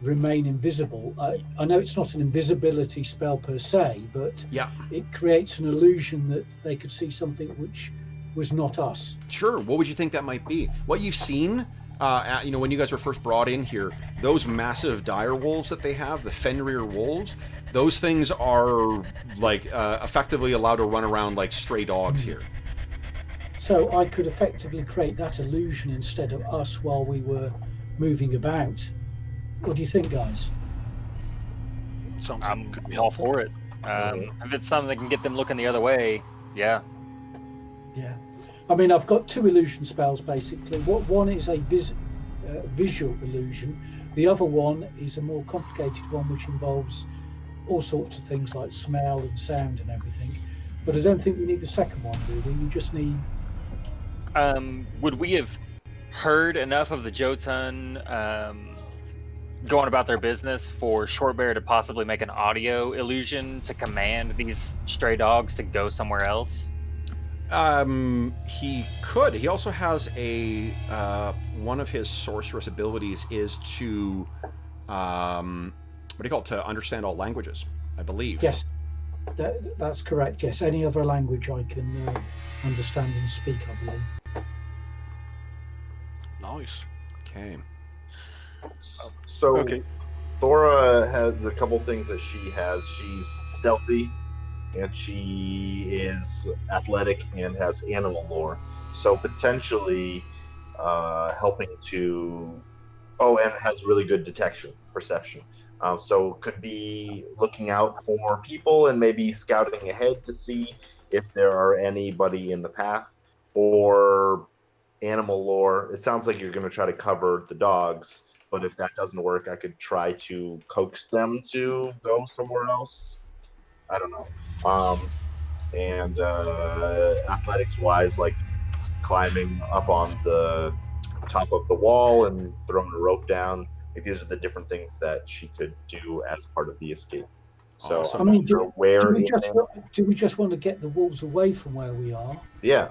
remain invisible? I know it's not an invisibility spell per se, but yeah, it creates an illusion that they could see something which was not us. sure. What would you think that might be? What you've seen, when you guys were first brought in here, those massive dire wolves that they have, the Fenrir wolves, those things are like effectively allowed to run around like stray dogs here. So I could effectively create that illusion instead of us while we were moving about. What do you think, guys? Sounds I'm could be all helpful. for it. If it's something that can get them looking the other way, yeah. Yeah. I mean, I've got 2 illusion spells, basically. One is a visual illusion. The other one is a more complicated one, which involves all sorts of things like smell and sound and everything. But I don't think we need the second one, do we? We just need... Would we have heard enough of the Jotun going about their business for Shortbear to possibly make an audio illusion to command these stray dogs to go somewhere else? He could. He also has a one of his sorceress abilities is to to understand all languages, I believe. Yes, that's correct. Yes, any other language I can understand and speak, I believe. Nice. Okay. So Okay. Thora has a couple things that she has. She's stealthy, and she is athletic and has animal lore. So potentially helping to... Oh, and has really good perception. So could be looking out for people and maybe scouting ahead to see if there are anybody in the path, or animal lore. It sounds like you're going to try to cover the dogs, but if that doesn't work, I could try to coax them to go somewhere else. I don't know. And athletics wise, like climbing up on the top of the wall and throwing a rope down. Like, these are the different things that she could do as part of the escape. So Awesome. I'm not sure where. Do we just want to get the wolves away from where we are? Yeah.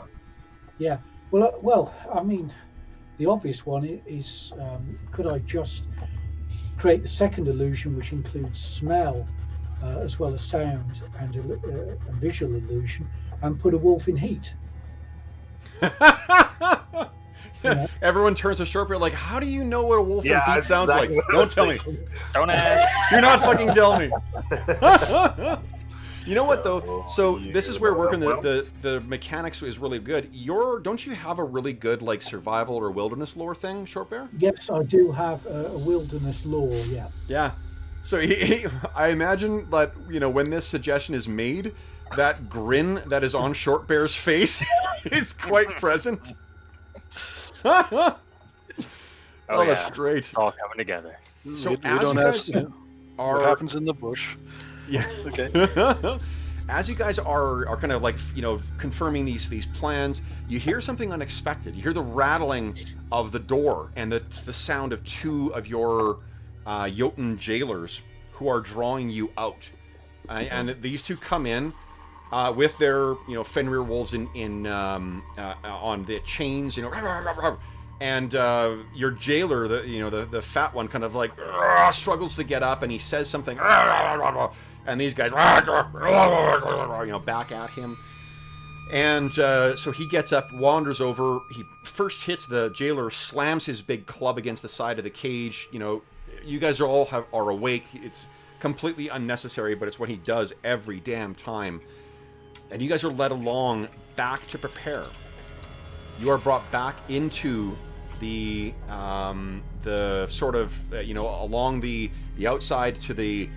Yeah. Well, I mean, the obvious one is, could I just create the second illusion, which includes smell as well as sound and a visual illusion, and put a wolf in heat? Yeah. Everyone turns to Shortbeard like, how do you know what a wolf in Yeah, heat sounds exactly like? what I Don't was tell me. thinking. Don't ask. Do not fucking tell me. You know what though? So this is where working the mechanics is really good. Don't you have a really good like survival or wilderness lore thing, Shortbear? Yes, I do have a wilderness lore. Yeah. Yeah. So I imagine that when this suggestion is made, that grin that is on Shortbear's face is quite present. Oh, that's great. It's all coming together. So we as don't you guys ask what happens in the bush. Yeah. Okay. As you guys are kind of like confirming these plans, you hear something unexpected. You hear the rattling of the door and the sound of 2 of your Jotun jailers who are drawing you out. And these 2 come in with their Fenrir wolves on the chains, and your jailer, the fat one, kind of like struggles to get up, and he says something, and these guys back at him. And so he gets up, wanders over. He first hits the jailer, slams his big club against the side of the cage. You guys are awake. It's completely unnecessary, but it's what he does every damn time. And you guys are led along back to prepare. You are brought back into the sort of along the outside to the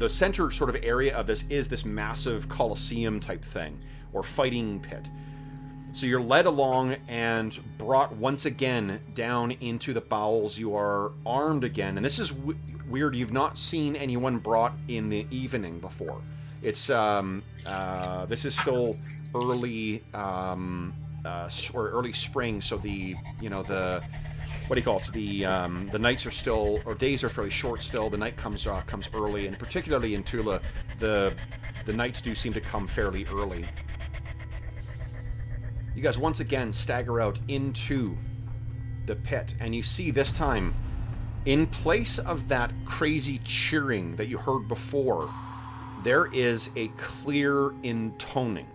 center sort of area of this is this massive Colosseum type thing, or fighting pit. So you're led along and brought once again down into the bowels. You are armed again, and this is weird. You've not seen anyone brought in the evening before. It's this is still early or early spring, so the what do you call it? The nights are still, or days are fairly short still. The night comes early, and particularly in Tula, the nights do seem to come fairly early. You guys once again stagger out into the pit, and you see this time, in place of that crazy cheering that you heard before, there is a clear intoning.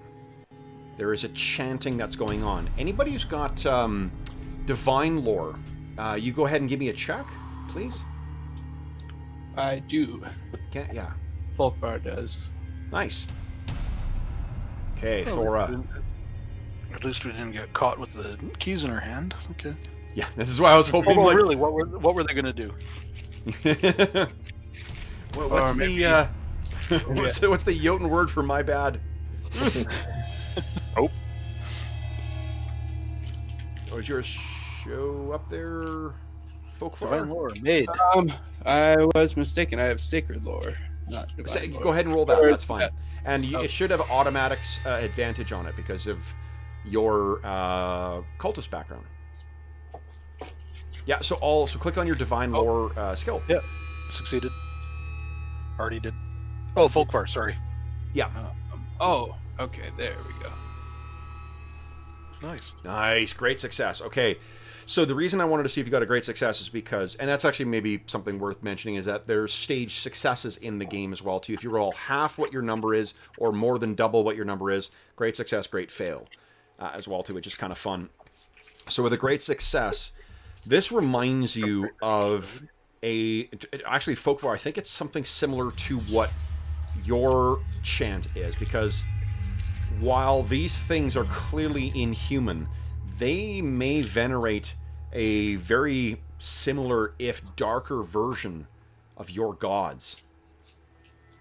There is a chanting that's going on. Anybody who's got divine lore, you go ahead and give me a check, please. I do. Yeah. Folkvar does. Nice. Okay, Well, Thora. At least we didn't get caught with the keys in our hand. Okay. Yeah, this is why I was hoping. Although, like, really, what were they going to do? what's maybe- the what's the Jotun word for my bad? Oh. Oh, is yours show up there, Divine Folkvar? lore made. I was mistaken. I have sacred lore, not divine lore. Go ahead and roll that. Or- That's fine. yeah. And Oh. it should have automatic advantage on it because of your cultist background. Yeah. So click on your divine lore skill. Yeah. Succeeded. Already did. Oh, Folkvar, sorry. Yeah. Oh, okay. There we go. Nice. Nice, great success. Okay, so the reason I wanted to see if you got a great success is because, and that's actually maybe something worth mentioning, is that there's stage successes in the game as well too. If you roll half what your number is, or more than double what your number is, great success, great fail, as well too, which is kind of fun. So with a great success, this reminds you of actually Folkvar, I think it's something similar to what your chant is, because while these things are clearly inhuman, they may venerate a very similar, if darker, version of your gods.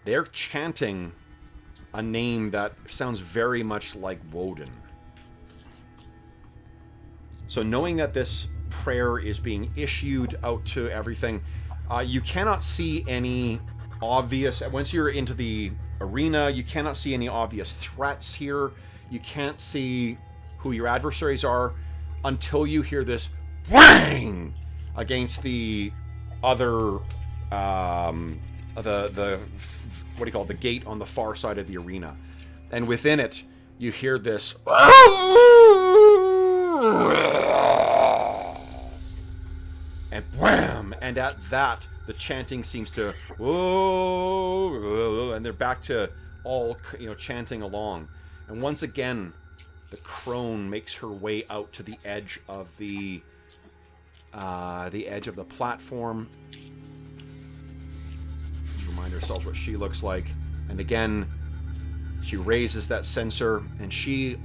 They're chanting a name that sounds very much like Woden. So knowing that this prayer is being issued out to everything, you cannot see any obvious... Once you're into the arena, you cannot see any obvious threats here. You can't see who your adversaries are until you hear this whang against the other the what do you call it, the gate on the far side of the arena, and within it you hear this and wham, and at that the chanting seems to whoa, and they're back to all, chanting along. And once again, the crone makes her way out to the edge of the platform. Let's remind ourselves what she looks like. And again, she raises that censer, and she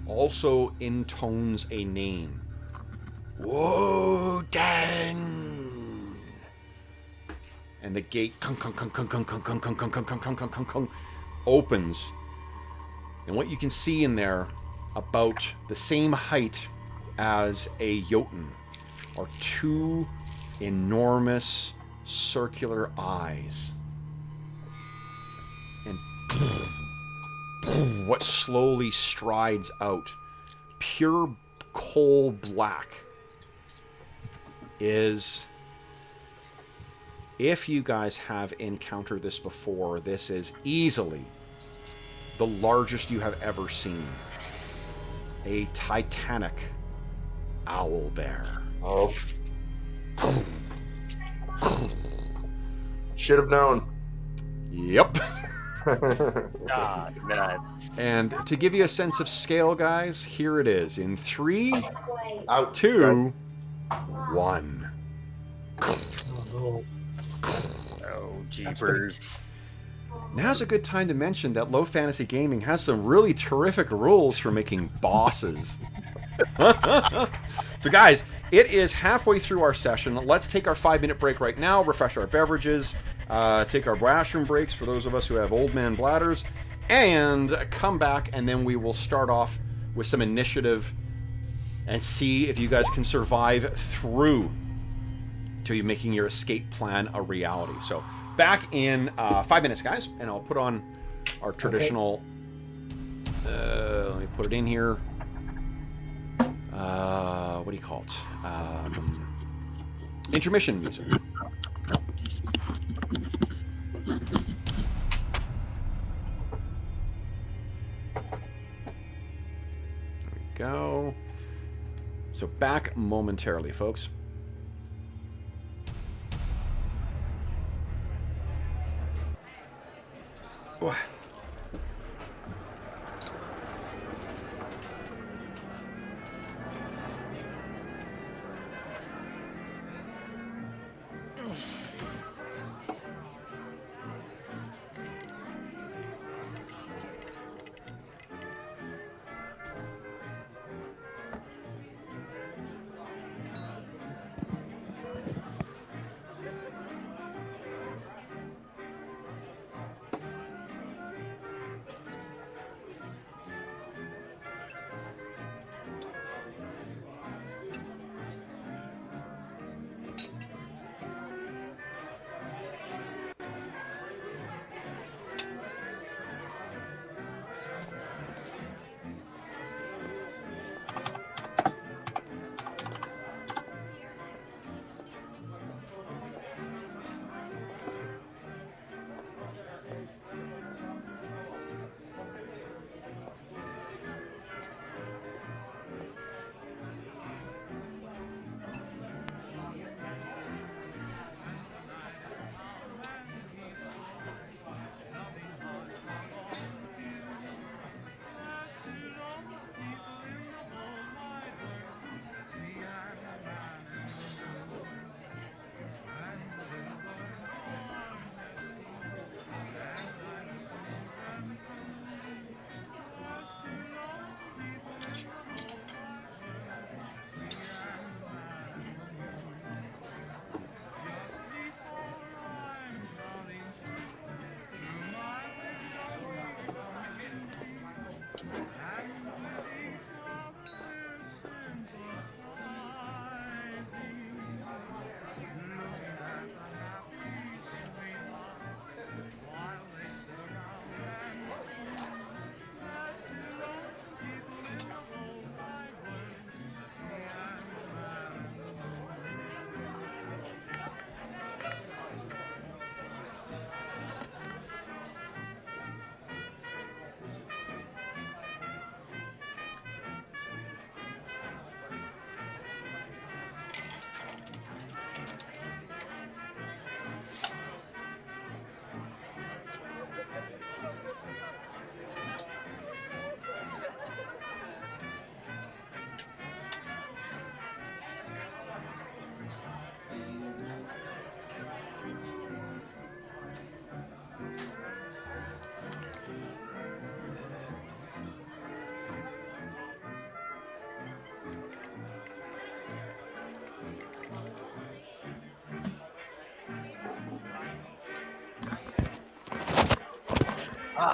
also intones a name. Woden. And the gate opens. And what you can see in there, about the same height as a Jotun, are two enormous circular eyes. And what slowly strides out, pure coal black, is... If you guys have encountered this before, this is easily the largest you have ever seen. A titanic owl bear. Oh. Should have known. Yep. Ah, nuts. And to give you a sense of scale, guys, here it is. In 3, Out. 2, 1. Oh, Oh, jeepers. Now's a good time to mention that Low Fantasy Gaming has some really terrific rules for making bosses. So guys, it is halfway through our session. Let's take our 5-minute break right now, refresh our beverages, take our washroom breaks for those of us who have old man bladders, and come back, and then we will start off with some initiative and see if you guys can survive through to you making your escape plan a reality. So back in 5 minutes, guys, and I'll put on our traditional... let me put it in here. What do you call it? Intermission music. There we So back momentarily, folks. Oh.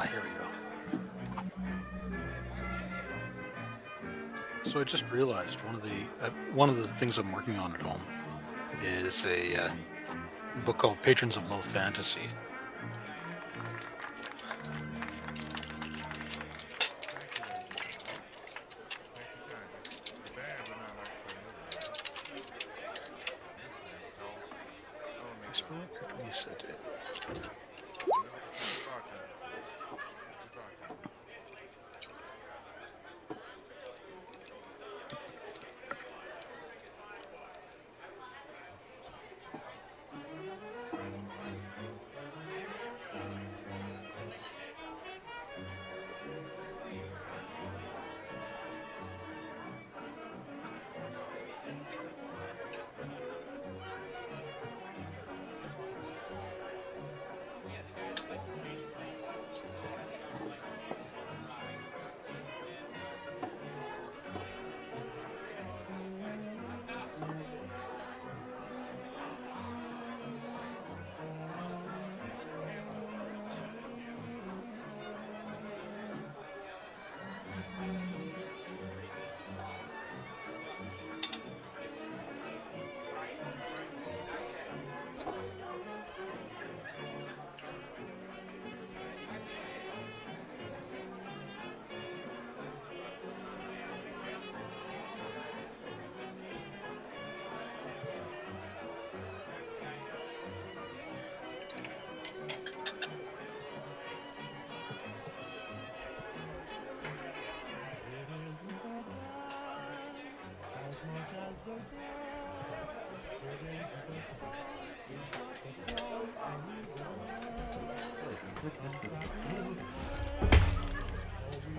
Here we go. So I just realized one of the things I'm working on at home is a book called Patrons of Low Fantasy. Yes, I did.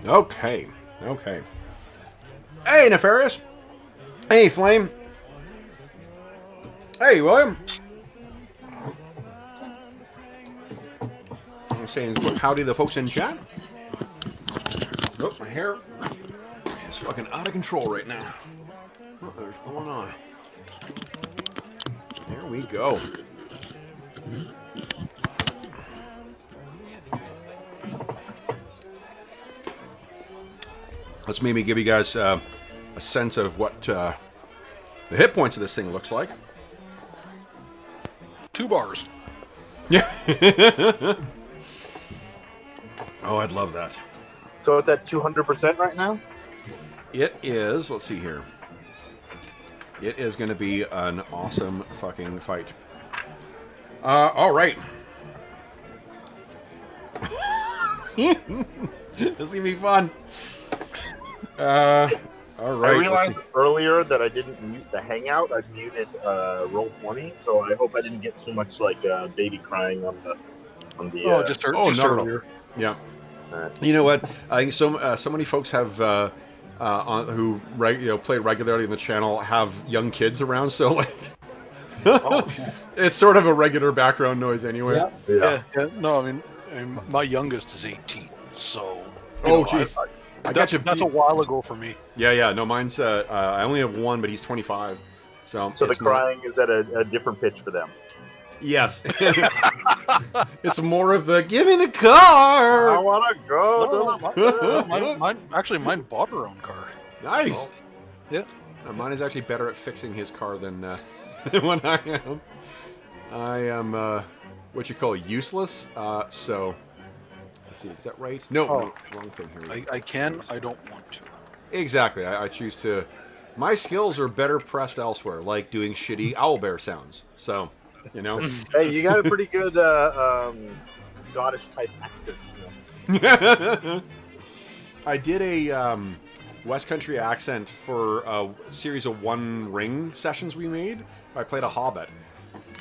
Okay. Okay. Hey, Nefarious. Hey, Flame. Hey, William. I'm saying quick howdy to the folks in chat. Oh, my hair is fucking out of control right now. What is going on? There we go. Let's maybe give you guys a sense of what the hit points of this thing looks like. 2 bars. Yeah. Oh, I'd love that. So it's at 200% right now? It is, let's see here. It is going to be an awesome fucking fight. All right. This is going to be fun. All right. I realized earlier that I didn't mute the Hangout. I muted Roll20, so I hope I didn't get too much like baby crying on the. Just no. earlier. Yeah. Right. You know what? I think so many folks have who play regularly in the channel have young kids around, so like it's sort of a regular background noise anyway. Yep. Yeah. No, I mean, my youngest is 18, so. Jeez. That's a while ago for me. Yeah. No, mine's I only have one, but he's 25. So the crying is at a different pitch for them. Yes. It's more of the give me the car. I want to go. Mine bought her own car. Nice. So, yeah. Mine is actually better at fixing his car than what I am. I am what you call useless. So let's see, is that right? No, wrong thing here. I don't want to. Exactly. I choose to. My skills are better pressed elsewhere, like doing shitty owlbear sounds. So. You know, hey, you got a pretty good Scottish type accent. I did a West Country accent for a series of One Ring sessions we made. I played a hobbit,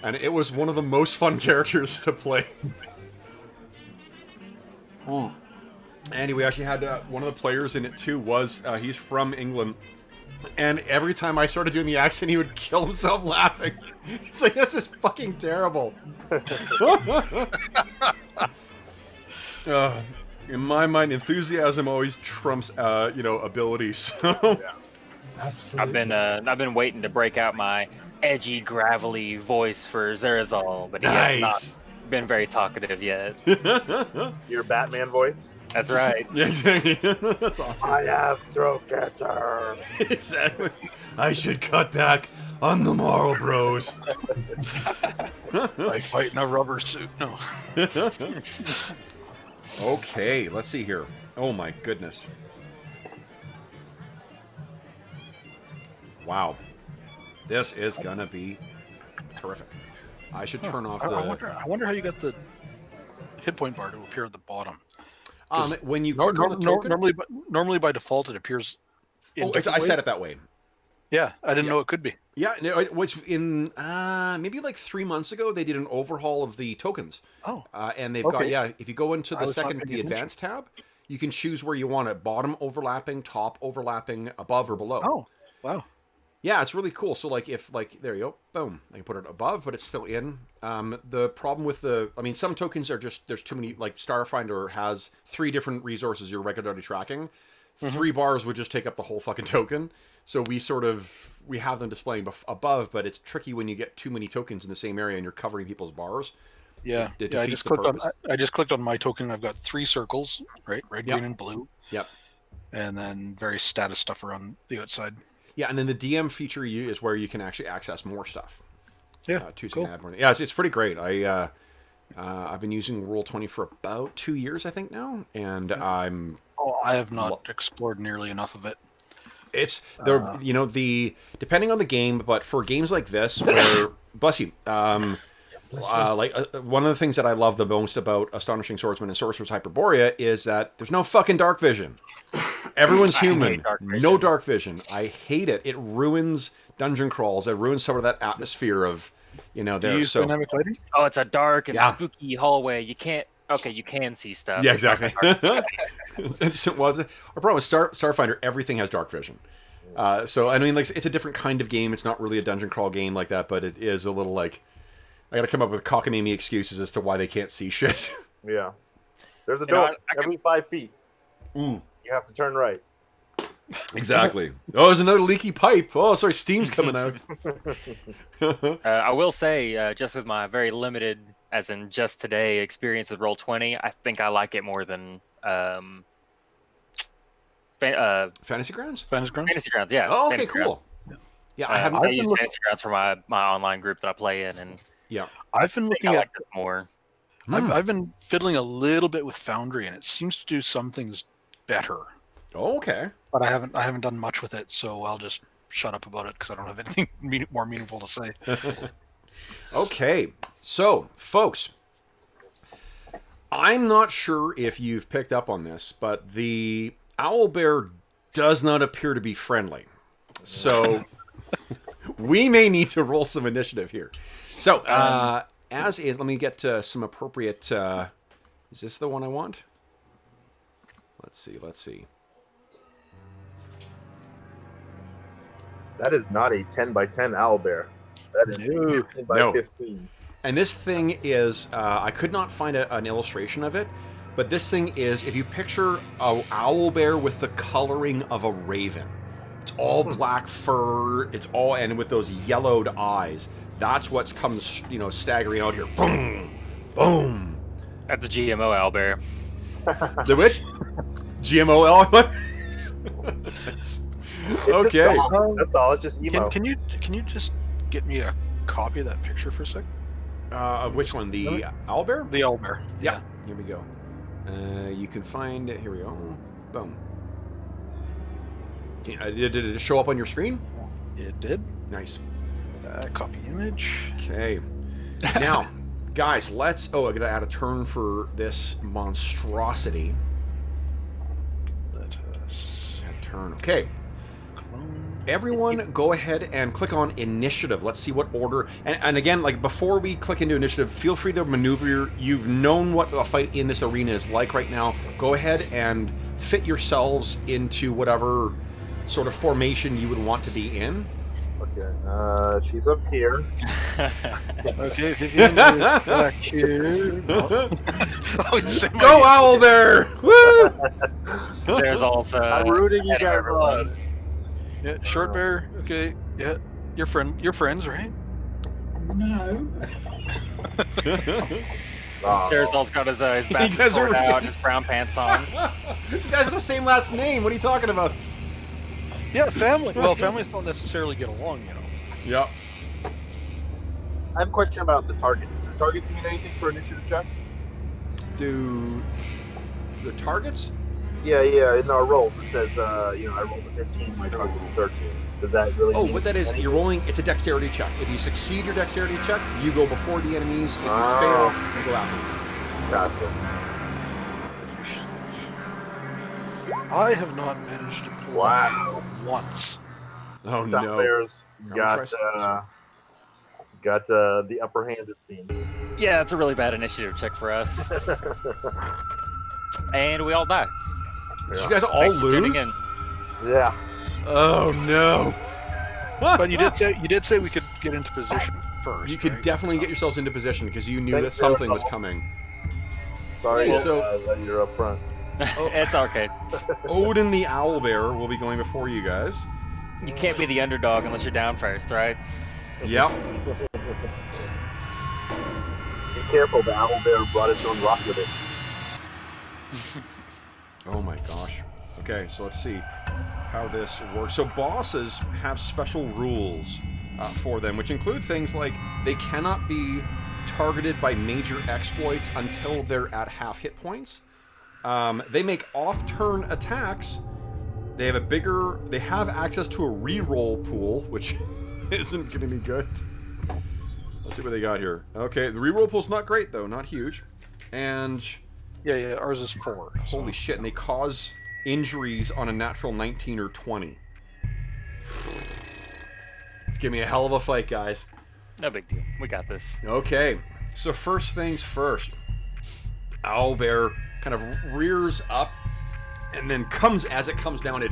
and it was one of the most fun characters to play. And we actually had one of the players in it too. He's from England. And every time I started doing the accent, he would kill himself laughing. He's like, this is fucking terrible. In my mind, enthusiasm always trumps, abilities. So. Yeah. Absolutely. I've been waiting to break out my edgy, gravelly voice for Zerazol, but he has not been very talkative yet. Your Batman voice? That's right. Yeah, exactly. That's awesome. I have throat cancer. Exactly. I should cut back on the Marl Bros. I fight in a rubber suit. No. Okay, let's see here. Oh my goodness. Wow. This is gonna be terrific. I should turn off the... I wonder how you got the hit point bar to appear at the bottom. When you click on the token... Normally by default it appears... I set it that way. Yeah, I didn't know it could be. Yeah, which in maybe like 3 months ago they did an overhaul of the tokens. Oh, and they've got if you go into the the advanced tab, you can choose where you want it: bottom overlapping, top overlapping, above or below. Oh, wow. Yeah, it's really cool. So like if there you go, boom, I can put it above, but it's still in. The problem with some tokens are just there's too many. Like Starfinder has 3 different resources you're regularly tracking. 3 bars would just take up the whole fucking token. So we have them displaying above, but it's tricky when you get too many tokens in the same area and you're covering people's bars. Yeah, I just clicked on my token. And I've got 3 circles, right? Red, green, and blue. Yep. And then various status stuff around the outside. Yeah, and then the DM feature is where you can actually access more stuff. Yeah, cool. Add more. Yeah, it's pretty great. I've been using Roll20 for about 2 years, I think now, and I'm. Oh, I have not explored nearly enough of it. It's depending on the game, but for games like this, where bless you, One of the things that I love the most about Astonishing Swordsman and Sorcerer's Hyperborea is that there's no fucking dark vision. Everyone's human. No dark vision. I hate it. It ruins dungeon crawls. It ruins some of that atmosphere of, there. Do you use dynamic lighting? Oh, it's a dark and spooky hallway. You can't. Okay, you can see stuff. Yeah, exactly. Our problem with Starfinder, everything has dark vision. So I mean, like, it's a different kind of game. It's not really a dungeon crawl game like that, but it is a little like, I got to come up with cockamamie excuses as to why they can't see shit. Yeah, there's a door every 5 feet. Mm. You have to turn right. Exactly. Oh, there's another leaky pipe. Oh, sorry, steam's coming out. I will say, just with my very limited, as in just today, experience with Roll20, I think I like it more than Fantasy Grounds? Fantasy Grounds, yeah. Oh, okay, Fantasy cool. Grounds. Yeah, I use Fantasy Grounds for my online group that I play in, and yeah, I've been looking I at like this more. I've been fiddling a little bit with Foundry, and it seems to do some things better. Oh, okay. But I haven't done much with it, so I'll just shut up about it because I don't have anything more meaningful to say. Okay, so folks, I'm not sure if you've picked up on this, but the owlbear does not appear to be friendly. So we may need to roll some initiative here. So as is, let me get some appropriate. Is this the one I want? Let's see. That is not a 10 by 10 owlbear. That is a 15 by 15. And this thing is, I could not find an illustration of it, but this thing is, if you picture an owlbear with the coloring of a raven. It's all black fur, and with those yellowed eyes. That's what's come, staggering out here. Boom! Boom! That's the GMO owlbear. The which? GMO owlbear? Okay. That's all. It's just emo. Can you just get me a copy of that picture for a sec? Of which one? The owlbear? The owlbear. Yeah. Here we go. You can find it. Here we go. Boom. Did it show up on your screen? It did. Nice. Copy image. Okay. Now, guys, let's... Oh, I gotta add a turn for this monstrosity. Let us... Add turn. Okay. Clone. Everyone go ahead and click on initiative. Let's see what order. And again, like, before we click into initiative, feel free to maneuver. You've known what a fight in this arena is like right now. Go ahead and fit yourselves into whatever sort of formation you would want to be in. Okay, she's up here. Okay, back here. No. Go owlbear! Woo! There's also. I'm rooting you guys on. Yeah, short bear. Okay, yeah, you're friends, right? No. Sarazal's got his basket sword out and his brown pants on. You guys have the same last name. What are you talking about? Yeah, family. Well, families don't necessarily get along, Yep. I have a question about the targets. Do targets mean anything for initiative check? Do the targets? Yeah. In our rolls, it says, I rolled a 15, my target was 13. Does that really? Oh, mean what that is, anything? you're rolling. It's a dexterity check. If you succeed your dexterity check, you go before the enemies. If you fail, you go afterwards. Gotcha. I have not managed to pull Wow. once. Oh South no! Bears I'm got gonna the upper hand, it seems. Yeah, it's a really bad initiative check for us. And we all die. Did you guys all Thanks for tuning lose? in. Yeah. Oh no! But you did say we could get into position first. You could right? definitely So- get yourselves into position because you knew that Thanks, something was Erobreholde. coming. Sorry, Hey, so- that you're up front. It's okay. Odin the owlbear will be going before you guys. You can't be the underdog unless you're down first, right? Yep. Be careful, the owlbear brought its own rock with it. Oh my gosh. Okay, so let's see how this works. So bosses have special rules for them, which include things like they cannot be targeted by major exploits until they're at half hit points. They make off-turn attacks. They have access to a reroll pool, which isn't going to be good. Let's see what they got here. Okay, the reroll pool's not great, though. Not huge. And... Yeah, ours is 4. Holy shit, and they cause injuries on a natural 19 or 20. It's giving me a hell of a fight, guys. No big deal. We got this. Okay, so first things first. Owlbear kind of rears up, and then as it comes down, it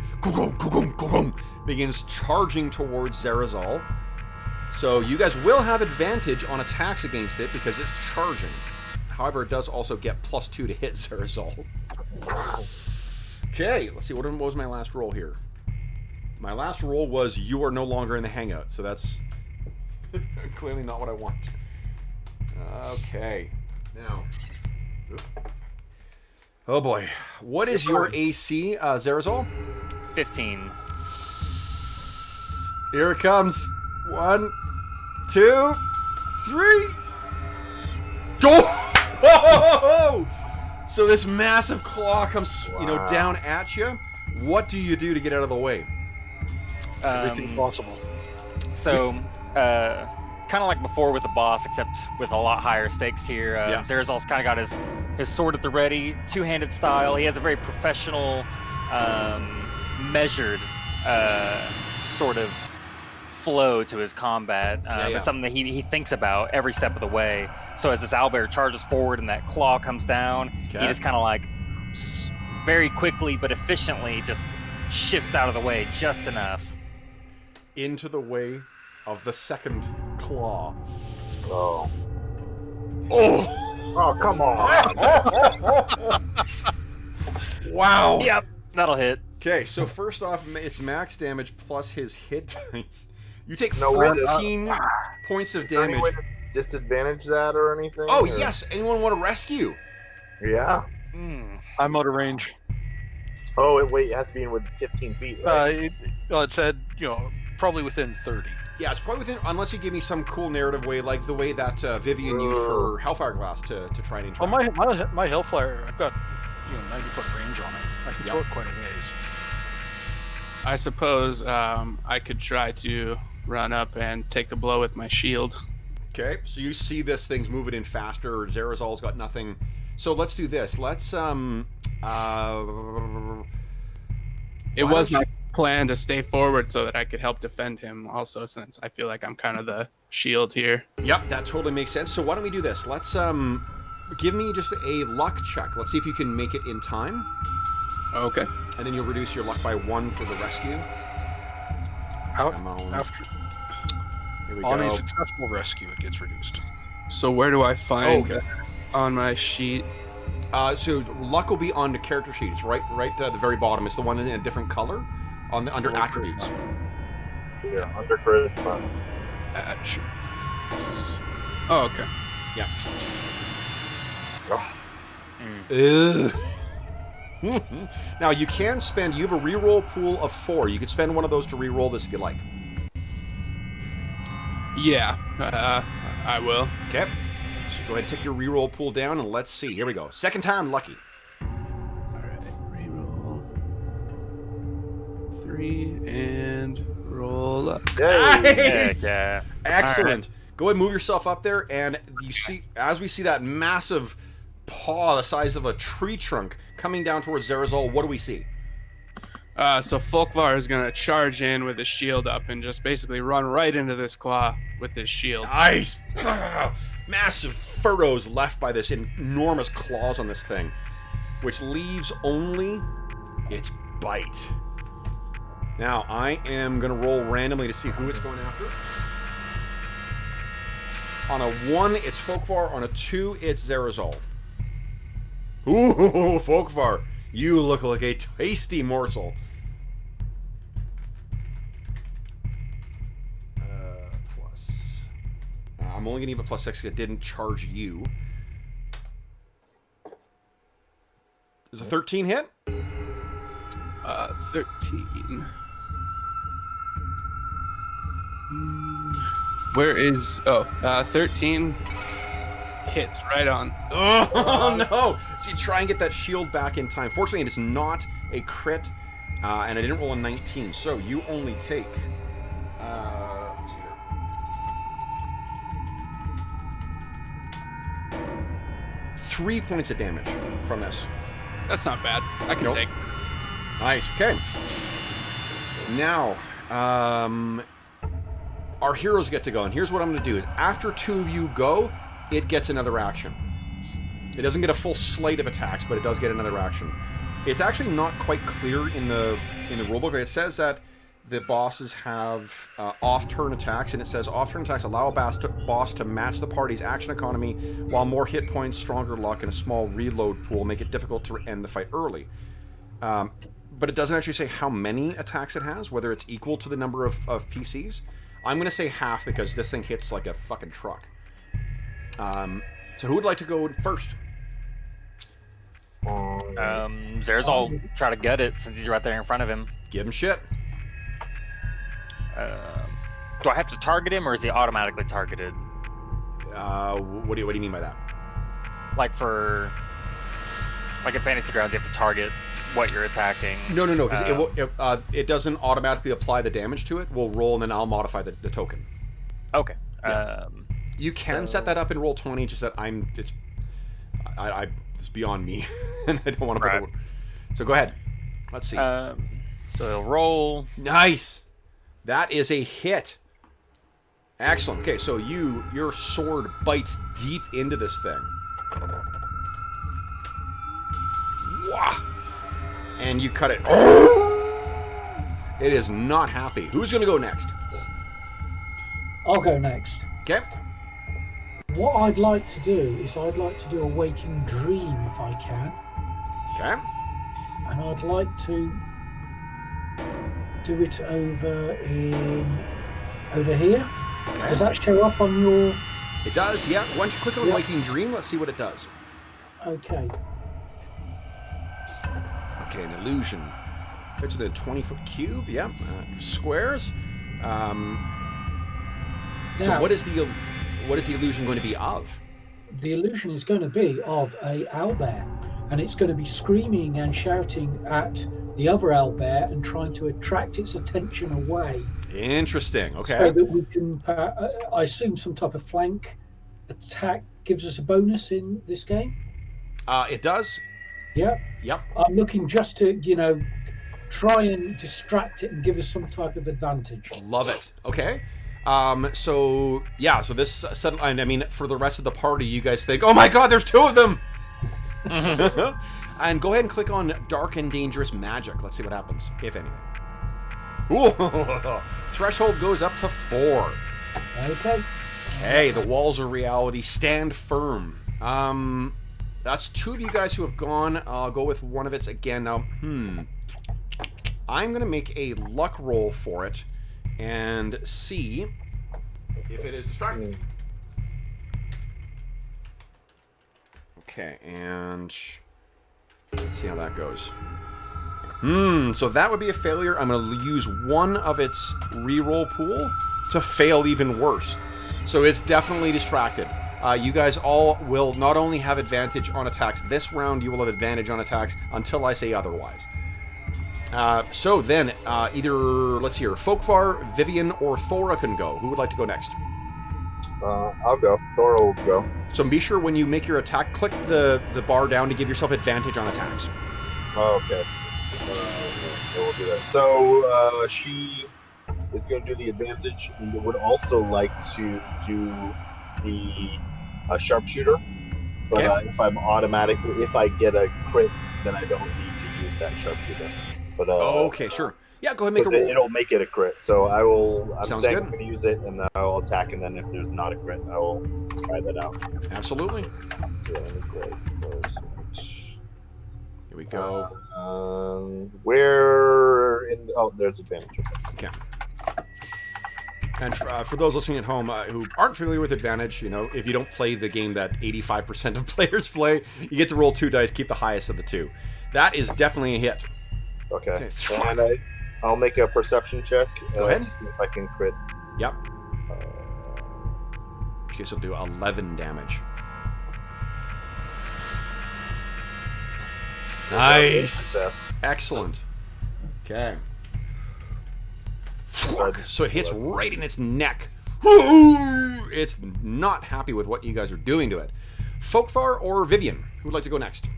begins charging towards Zerazal. So you guys will have advantage on attacks against it because it's charging. However, it does also get +2 to hit Zerazal. Okay, let's see. What was my last roll here? My last roll was you are no longer in the hangout, so that's clearly not what I want. Okay, now. Oh boy, what is your AC, Zerazal? 15. Here it comes. 1, 2, 3. Go! So this massive claw comes, down at you. What do you do to get out of the way? Everything possible. So, kind of like before with the boss, except with a lot higher stakes here. Zerazal's kind of got his sword at the ready, two-handed style. He has a very professional, measured sort of flow to his combat. It's something that he thinks about every step of the way. So as this owlbear charges forward and that claw comes down, he just kind of like very quickly but efficiently just shifts out of the way just enough. Into the way of the second claw. Oh. Oh! Oh, come on! Wow! Yep, that'll hit. Okay, so first off, it's max damage plus his hit dice. You take No, 14 points of Is there any damage. way to disadvantage that or anything? Oh, or? yes! Anyone want to rescue? Yeah. I'm out of range. Oh, wait, it has to be in with 15 feet, right? It said, probably within 30. Yeah, it's probably within, unless you give me some cool narrative way, like the way that Vivian used for Hellfire Glass to try and interact. Well, my Hellfire, I've got 90-foot range on it. I can throw it quite a ways. I suppose I could try to run up and take the blow with my shield. Okay, so you see this thing's moving in faster. Zerazal's got nothing. So let's do this. Let's It was my plan to stay forward so that I could help defend him also, since I feel like I'm kind of the shield here. Yep, that totally makes sense. So why don't we do this? Let's give me just a luck check. Let's see if you can make it in time. Okay. And then you'll reduce your luck by 1 for the rescue. Come on. Here we On go. a successful rescue, it gets reduced. So where do I find Okay. on my sheet? So luck will be on the character sheet. It's right at the very bottom. It's the one in a different color under attributes. Yeah, under charisma. Oh, okay. Yeah. Oh. Now you can spend. You have a reroll pool of 4. You could spend one of those to reroll this if you like. Yeah, I will. Okay. So go ahead and take your reroll pool down and let's see. Here we go. Second time lucky. Alright, reroll. 3 and roll up. Nice! Yeah. Excellent. Go ahead and move yourself up there, and you see, as we see that massive paw the size of a tree trunk coming down towards Zerazal, what do we see? So Folkvar is going to charge in with his shield up and just basically run right into this claw with his shield. Nice! Massive furrows left by this enormous claws on this thing, which leaves only its bite. Now, I am going to roll randomly to see who it's going after. On a 1, it's Folkvar. On a 2, it's Zerazal. Ooh, Folkvar, you look like a tasty morsel. Plus. I'm only going to give it +6 because it didn't charge you. Does a 13 hit? 13. Where is... 13 hits right on. Oh, no! So you try and get that shield back in time. Fortunately, it is not a crit, and I didn't roll a 19, so you only take... let's see here. 3 points of damage from this. That's not bad. I can Nope. take. Nice. Okay. Now, our heroes get to go, and here's what I'm going to do: is after 2 of you go, it gets another action. It doesn't get a full slate of attacks, but it does get another action. It's actually not quite clear in the rulebook. It says that the bosses have off-turn attacks, and it says off-turn attacks allow a boss to match the party's action economy, while more hit points, stronger luck, and a small reload pool make it difficult to end the fight early. But it doesn't actually say how many attacks it has, whether it's equal to the number of PCs. I'm going to say half because this thing hits like a fucking truck. So who would like to go first? Zerzal will try to get it since he's right there in front of him. Give him shit. Do I have to target him, or is he automatically targeted? What do you mean by that? Like in Fantasy Grounds, you have to target what you're attacking. No, because it doesn't automatically apply the damage to it. We'll roll, and then I'll modify the token. Okay. Yeah. You can set that up in Roll20, just that it's beyond me, and I don't want to put it. So go ahead. Let's see. So he'll roll. Nice. That is a hit. Excellent. Okay, so your sword bites deep into this thing. Wah! And you cut it. It is not happy. Who's going to go next? I'll go next. Okay. What I'd like to do is I'd like to do a waking dream if I can. Okay. And I'd like to do it over here. Okay. Does that show up on your... It does, yeah. Why don't you click on Waking Dream? Let's see what it does. Okay. Okay, an illusion. It's the 20-foot cube, yeah. Squares. So Now, what is the illusion going to be of? The illusion is going to be of a owlbear, and it's going to be screaming and shouting at the other owlbear and trying to attract its attention away. Interesting. Okay. So that we can, I assume, some type of flank attack gives us a bonus in this game. It does. Yeah. Yep. I'm looking just to, try and distract it and give us some type of advantage. Love it. Okay. So this suddenly, I mean, for the rest of the party, you guys think, oh my god, there's 2 of them! And go ahead and click on Dark and Dangerous Magic. Let's see what happens, if anything. Ooh, threshold goes up to 4. Okay. Hey, the walls of reality stand firm. That's 2 of you guys who have gone. I'll go with one of its again. Now, I'm going to make a luck roll for it and see if it is distracting. Okay, and let's see how that goes. So that would be a failure. I'm going to use one of its reroll pool to fail even worse. So it's definitely distracted. You guys all will not only have advantage on attacks this round, you will have advantage on attacks until I say otherwise. So then, either, let's see here, Folkvar, Vivian, or Thora can go. Who would like to go next? I'll go. Thora will go. So be sure when you make your attack, click the bar down to give yourself advantage on attacks. Oh, okay. We'll do that. So she is going to do the advantage and would also like to do the sharpshooter. But Okay. if I get a crit, then I don't need to use that sharpshooter. But Okay, sure. Yeah, go ahead and make a roll. it'll make it a crit. So I'm Sounds saying good. I'm going to use it, and then I'll attack, and then if there's not a crit, I will try that out. Absolutely. Yeah, let me go. Here we go. Where in? Oh, there's advantage. Okay. And for those listening at home who aren't familiar with advantage, if you don't play the game that 85% of players play, you get to roll 2 dice, keep the highest of the 2. That is definitely a hit. Okay. And I'll make a perception check Go ahead. to see if I can crit. Yep. Which case will do 11 damage. Nice. Success. Excellent. Okay. So it hits right in its neck. It's not happy with what you guys are doing to it. Folkvar or Vivian? Who would like to go next?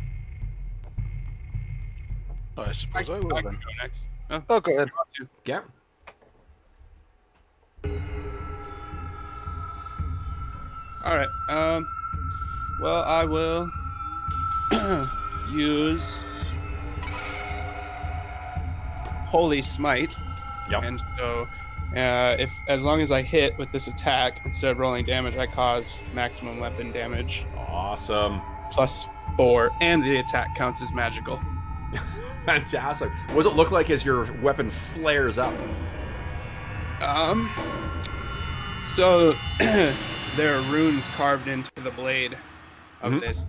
I suppose I will I then. can go next. Oh, Oh, go ahead. you want to? Yeah. All right. Well, I will use Holy Smite, Yep. and so if as long as I hit with this attack instead of rolling damage, I cause maximum weapon damage Awesome. +4, and the attack counts as magical. Fantastic. What does it look like as your weapon flares up? So there are runes carved into the blade of this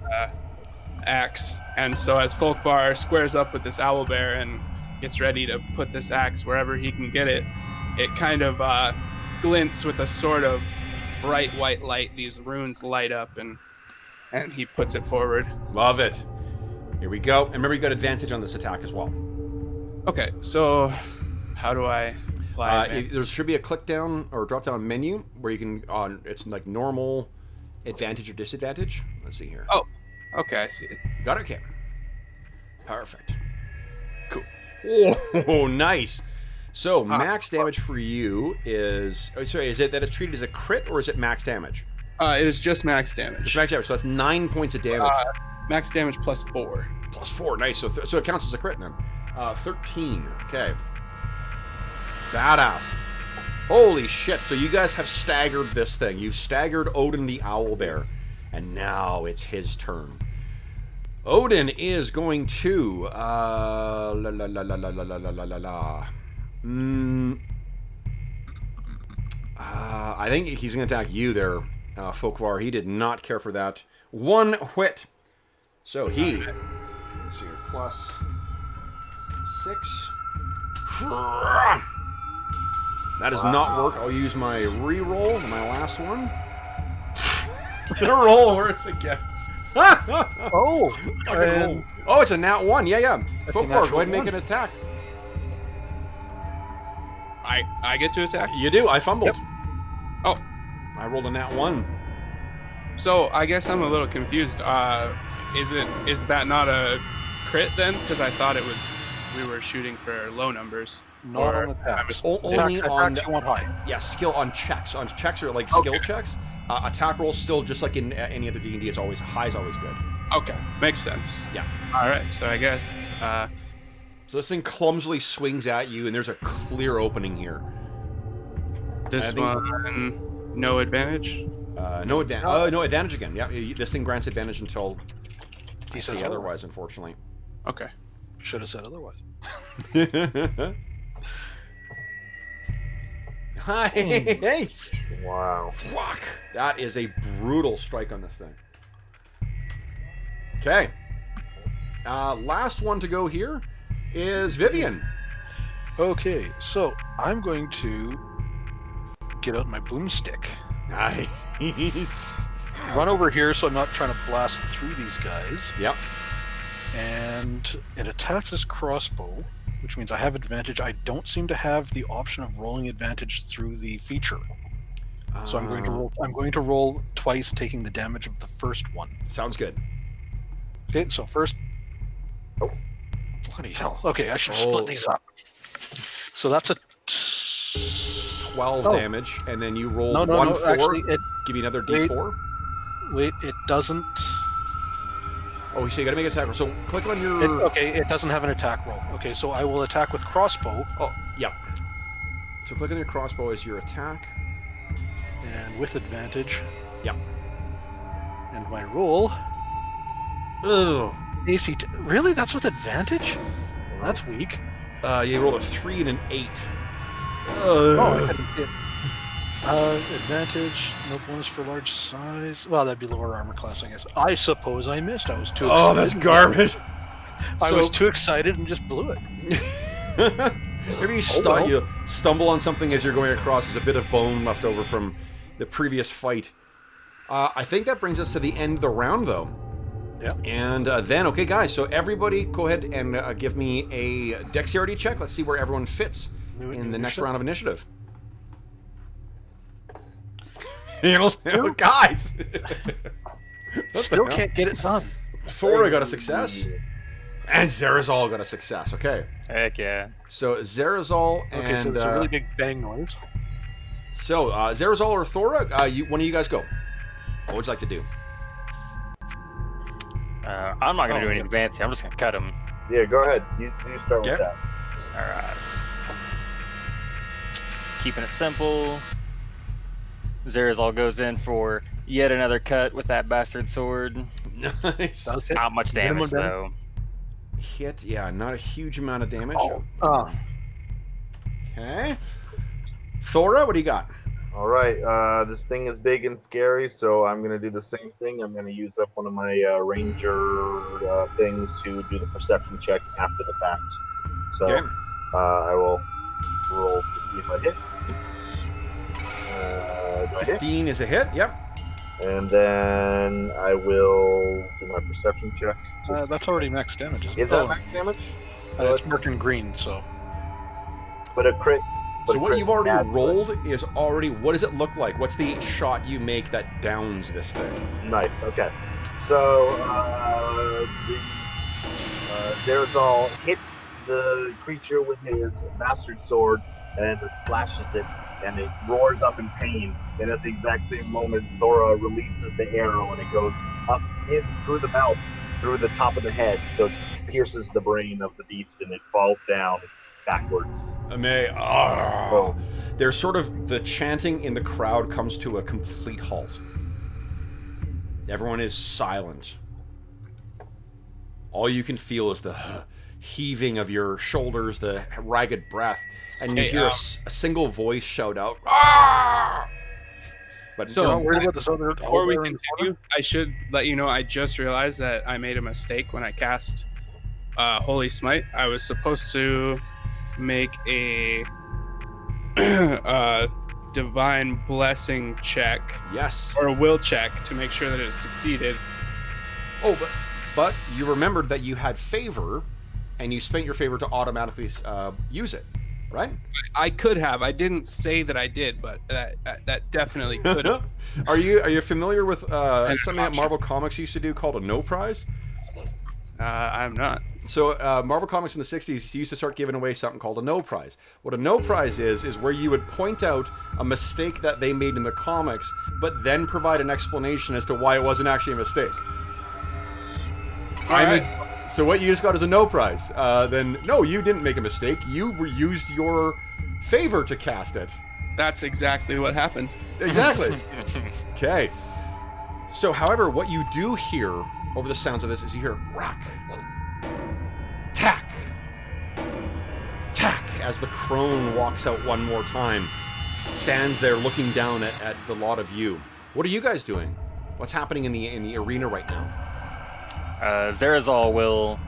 axe, and so as Folkvar squares up with this owlbear and gets ready to put this axe wherever he can get it, it kind of glints with a sort of bright white light. These runes light up, and he puts it forward. Love it. Here we go. And remember, you got advantage on this attack as well. Okay, so how do I apply advantage? There should be a click down or drop down menu where you can it's like normal, advantage or disadvantage. Let's see here. Oh, okay, I see it. Got it. Okay. Perfect. Cool. Oh, nice. So max damage for you is sorry. Is it that it's treated as a crit or is it max damage? It is just max damage. It's max damage. So that's 9 points of damage. Max damage +4. +4. Nice. So so it counts as a crit then. 13. Okay. Badass. Holy shit. So you guys have staggered this thing. You've staggered Odin the Owlbear. And now it's his turn. Odin is going to... I think he's going to attack you there, Folkvar. He did not care for that. 1 whit. So he... Let's see here. +6. That does not work. I'll use my re-roll, my last one. The roll worse again. Oh, Roll. Oh, it's a nat 1. Yeah. Folkvar, go ahead and make 1. an attack. I get to attack? You do. I fumbled. Yep. Oh, I rolled a nat 1. so I guess I'm a little confused. Is that not a crit then? Because I thought we were shooting for low numbers. Not on attacks. Only on attacks you want high. Yeah, skill on checks. On checks are like skill checks. Attack rolls still just like in any other D&D. It's always high is always good. Okay, makes sense. Yeah. All right, so I guess So this thing clumsily swings at you, and there's a clear opening here. this one no advantage. No advantage. Oh, no advantage again. Yeah, this thing grants advantage until He I says say otherwise. Unfortunately. Okay. Should have said otherwise. Nice. Wow. Fuck. That is a brutal strike on this thing. Okay. Last one to go here is Vivian. Okay, so I'm going to get out my boomstick. Nice. Run over here so I'm not trying to blast through these guys. Yep. And it attacks this crossbow, which means I have advantage. I don't seem to have the option of rolling advantage through the feature. So I'm going to roll twice, taking the damage of the first one. Sounds good. Okay, so first. Oh, bloody hell! Okay, I should split these up. So that's a 12 damage, and then you roll no, 1/4. Actually, Give you another D4. Wait, it doesn't. Oh, so you gotta make an attack roll. So click on your. It doesn't have an attack roll. Okay, so I will attack with crossbow. Oh, yeah. So click on your crossbow as your attack. And with advantage. Yep. And my roll. Ugh. AC. Really? That's with advantage? That's weak. You rolled a 3 and an 8. Oh, I couldn't hit. Advantage, no bonus for large size. Well, that'd be lower armor class, I guess. I suppose I missed. I was too excited. Oh, that's garbage. I was too excited and just blew it. Maybe you stumble on something as you're going across. There's a bit of bone left over from the previous fight. I think that brings us to the end of the round, though. Yeah. And then, okay, guys, so everybody go ahead and give me a dexterity check. Let's see where everyone fits in the next round of initiative. Guys! Still can't get it done. Thora got a success. And Zerazol got a success. Okay. Heck yeah. So Zerazol and... Okay, so it's a really big bang noise. So, Zerazol or Thora, one of you guys go. What would you like to do? I'm not going to do anything fancy. I'm just going to cut him. Yeah, go ahead. You start with that. Alright. Keeping it simple. Zerazol goes in for yet another cut with that bastard sword. Nice. Not much damage, though. Hit, yeah, not a huge amount of damage. Okay. Thora, what do you got? All right, this thing is big and scary, so I'm going to do the same thing. I'm going to use up one of my ranger things to do the perception check after the fact. So Okay. I will roll to see if I hit. Do I hit? 15 is a hit, yep. And then I will do my perception check. That's already max damage, isn't it? Is that max damage? It's marked in green, so... But a crit... So what you've already rolled is already... What does it look like? What's the shot you make that downs this thing? Nice, okay. So, Zerazol hits the creature with his bastard sword and slashes it, and it roars up in pain. And at the exact same moment, Thora releases the arrow, and it goes up in through the mouth, through the top of the head, so it pierces the brain of the beast, and it falls down backwards. Oh. There's sort of the chanting in the crowd comes to a complete halt. Everyone is silent. All you can feel is the heaving of your shoulders, the ragged breath, and you hear a single voice shout out, "Ah!" But So, before before we continue, I should let you know I just realized that I made a mistake when I cast Holy Smite. I was supposed to make a divine blessing check, yes, or a will check to make sure that it succeeded. Oh, but you remembered that you had favor, and you spent your favor to automatically use it, right? I could have. I didn't say that I did, but that definitely could have. Are you familiar with something that Marvel Comics used to do called a no prize? I'm not. So Marvel Comics in the 60s used to start giving away something called a no prize. What a no prize is where you would point out a mistake that they made in the comics, but then provide an explanation as to why it wasn't actually a mistake. So what you just got is a no prize. Then, no, you didn't make a mistake. You used your favor to cast it. That's exactly what happened. Exactly. Okay. So, however, what you do hear over the sounds of this is you hear rock, tack, tack, as the crone walks out one more time, stands there looking down at the lot of you. What are you guys doing? What's happening in the arena right now? Zerazol will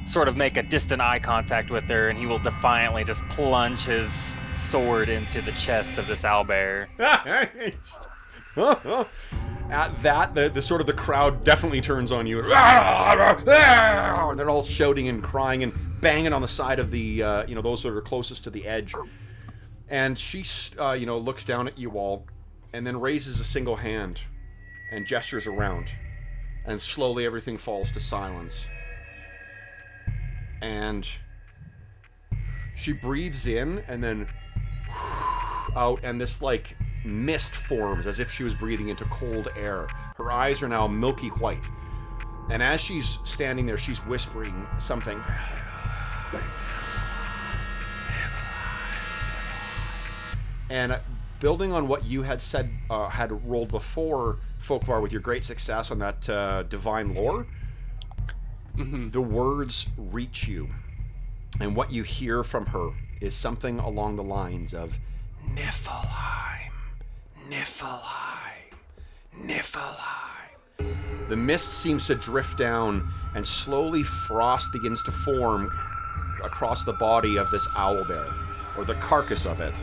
sort of make a distant eye contact with her, and he will defiantly just plunge his sword into the chest of this owlbear. At that, the sort of the crowd definitely turns on you. And they're all shouting and crying and banging on the side of the, those that are closest to the edge. And she, looks down at you all, and then raises a single hand and gestures around. And slowly everything falls to silence. And she breathes in and then out, and this like mist forms as if she was breathing into cold air. Her eyes are now milky white. And as she's standing there, she's whispering something. And building on what you had said, had rolled before, Folkvar, with your great success on that divine lore, the words reach you, and what you hear from her is something along the lines of Niflheim, Niflheim, Niflheim. The mist seems to drift down, and slowly frost begins to form across the body of this owlbear, or the carcass of it.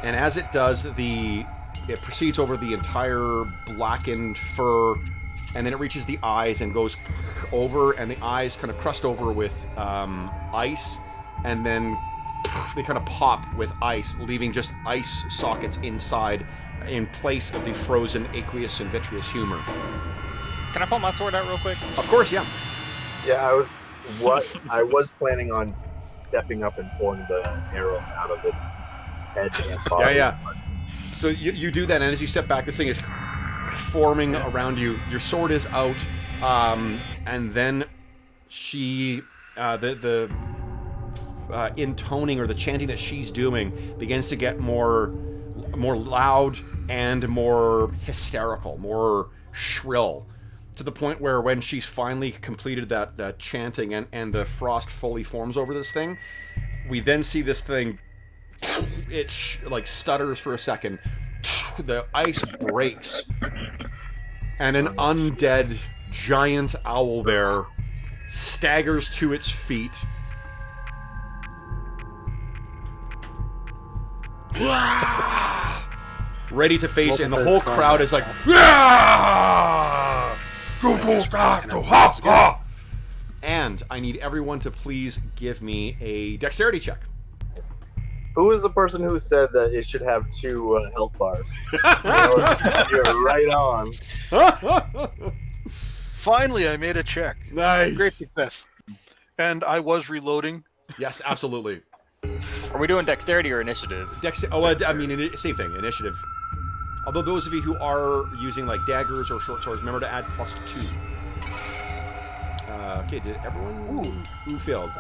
And as it does, it proceeds over the entire blackened fur, and then it reaches the eyes and goes over, and the eyes kind of crust over with ice, and then they kind of pop with ice, leaving just ice sockets inside in place of the frozen aqueous and vitreous humor. Can I pull my sword out real quick? Of course, yeah. Yeah, I was planning on stepping up and pulling the arrows out of its head and body. Yeah. So you do that, and as you step back, this thing is forming around you. Your sword is out, and then she, the intoning or the chanting that she's doing begins to get more loud and more hysterical, more shrill, to the point where when she's finally completed that chanting and the frost fully forms over this thing, we then see this thing, it like stutters for a second, the ice breaks, and an undead giant owlbear staggers to its feet. Ready to face, and the whole crowd is like, and I need everyone to please give me a dexterity check. Who is the person who said that it should have 2 health bars? You're right on. Finally, I made a check. Nice. Great success. And I was reloading. Yes, absolutely. Are we doing dexterity or initiative? I mean, same thing, initiative. Although those of you who are using like daggers or short swords, remember to add +2. Okay, did everyone? Who failed?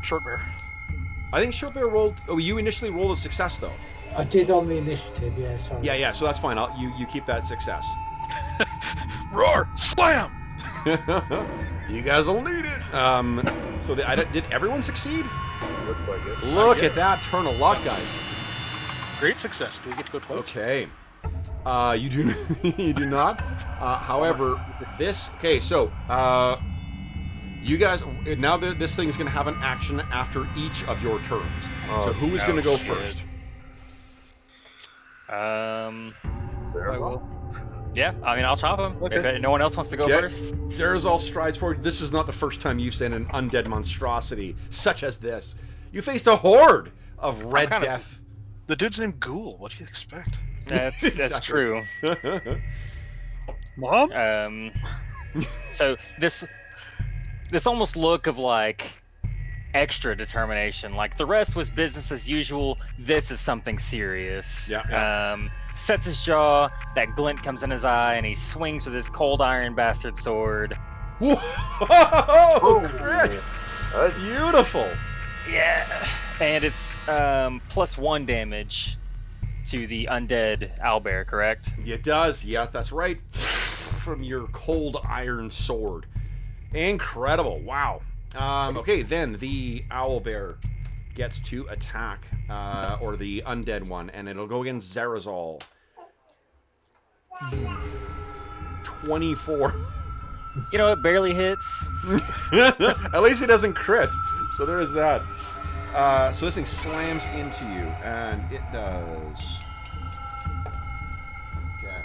Short bear. I think Short Bear rolled. Oh, you initially rolled a success though. I did on the initiative, yeah, sorry. Yeah, so that's fine. You keep that success. Roar! Slam! You guys will need it. So did everyone succeed? Looks like it. Look at that turn of luck, guys. Great success. Do we get to go twice? Okay. You do you do not. However, this. Okay, so you guys now this thing is going to have an action after each of your turns. So who is going to go first? I will. Yeah, I mean, I'll chop him. Okay. If no one else wants to go first. Zerazol strides forward. This is not the first time you've seen an undead monstrosity such as this. You faced a horde of red death. The dude's named Ghoul. What do you expect? That's true. Mom? So this almost look of like extra determination. Like the rest was business as usual. This is something serious. Yeah. Sets his jaw. That glint comes in his eye, and he swings with his cold iron bastard sword. Whoa! Crit! Beautiful. Yeah, and it's +1 damage to the undead owlbear, correct? It does. Yeah, that's right. From your cold iron sword. Incredible. Wow. Okay, then the owlbear gets to attack, or the undead one, and it'll go against Zerazol. 24. You know, it barely hits. At least it doesn't crit. So there is that. So this thing slams into you, and it does. Okay.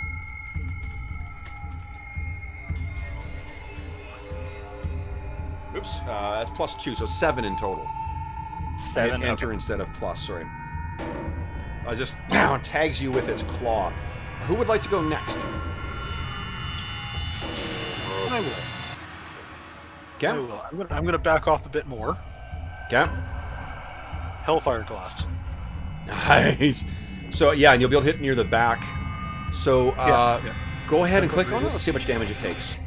Oops. That's +2, so 7 in total. 7. Hit enter instead of plus. Sorry. Just tags you with its claw. Who would like to go next? I will. Okay. I will. I'm going to back off a bit more. Okay. Hellfire Glass. Nice. So yeah, and you'll be able to hit near the back. So go ahead and click on it. Let's see how much damage it takes.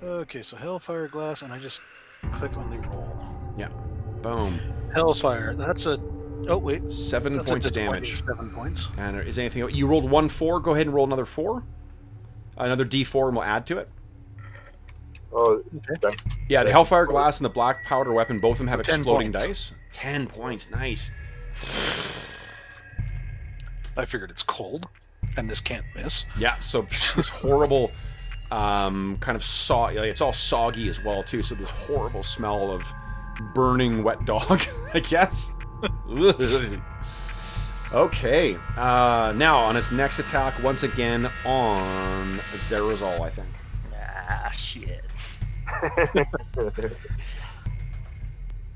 Okay, so Hellfire Glass, and I just click on the roll. Yeah. Boom. Hellfire. That's a... Oh, wait. 7 That's points a of damage. 7 points. And is anything... You rolled 1 4. Go ahead and roll another 4. Another D4, and we'll add to it. Oh, Okay. that's... Yeah, the Hellfire Glass and the Black Powder Weapon, both of them have 10 exploding points. dice. 10 points. Nice. I figured it's cold, and this can't miss. Yeah, so this horrible kind of it's all soggy as well, too, so this horrible smell of burning wet dog, I guess. Okay, now on its next attack, once again on Zerazol, I think. Ah, shit. The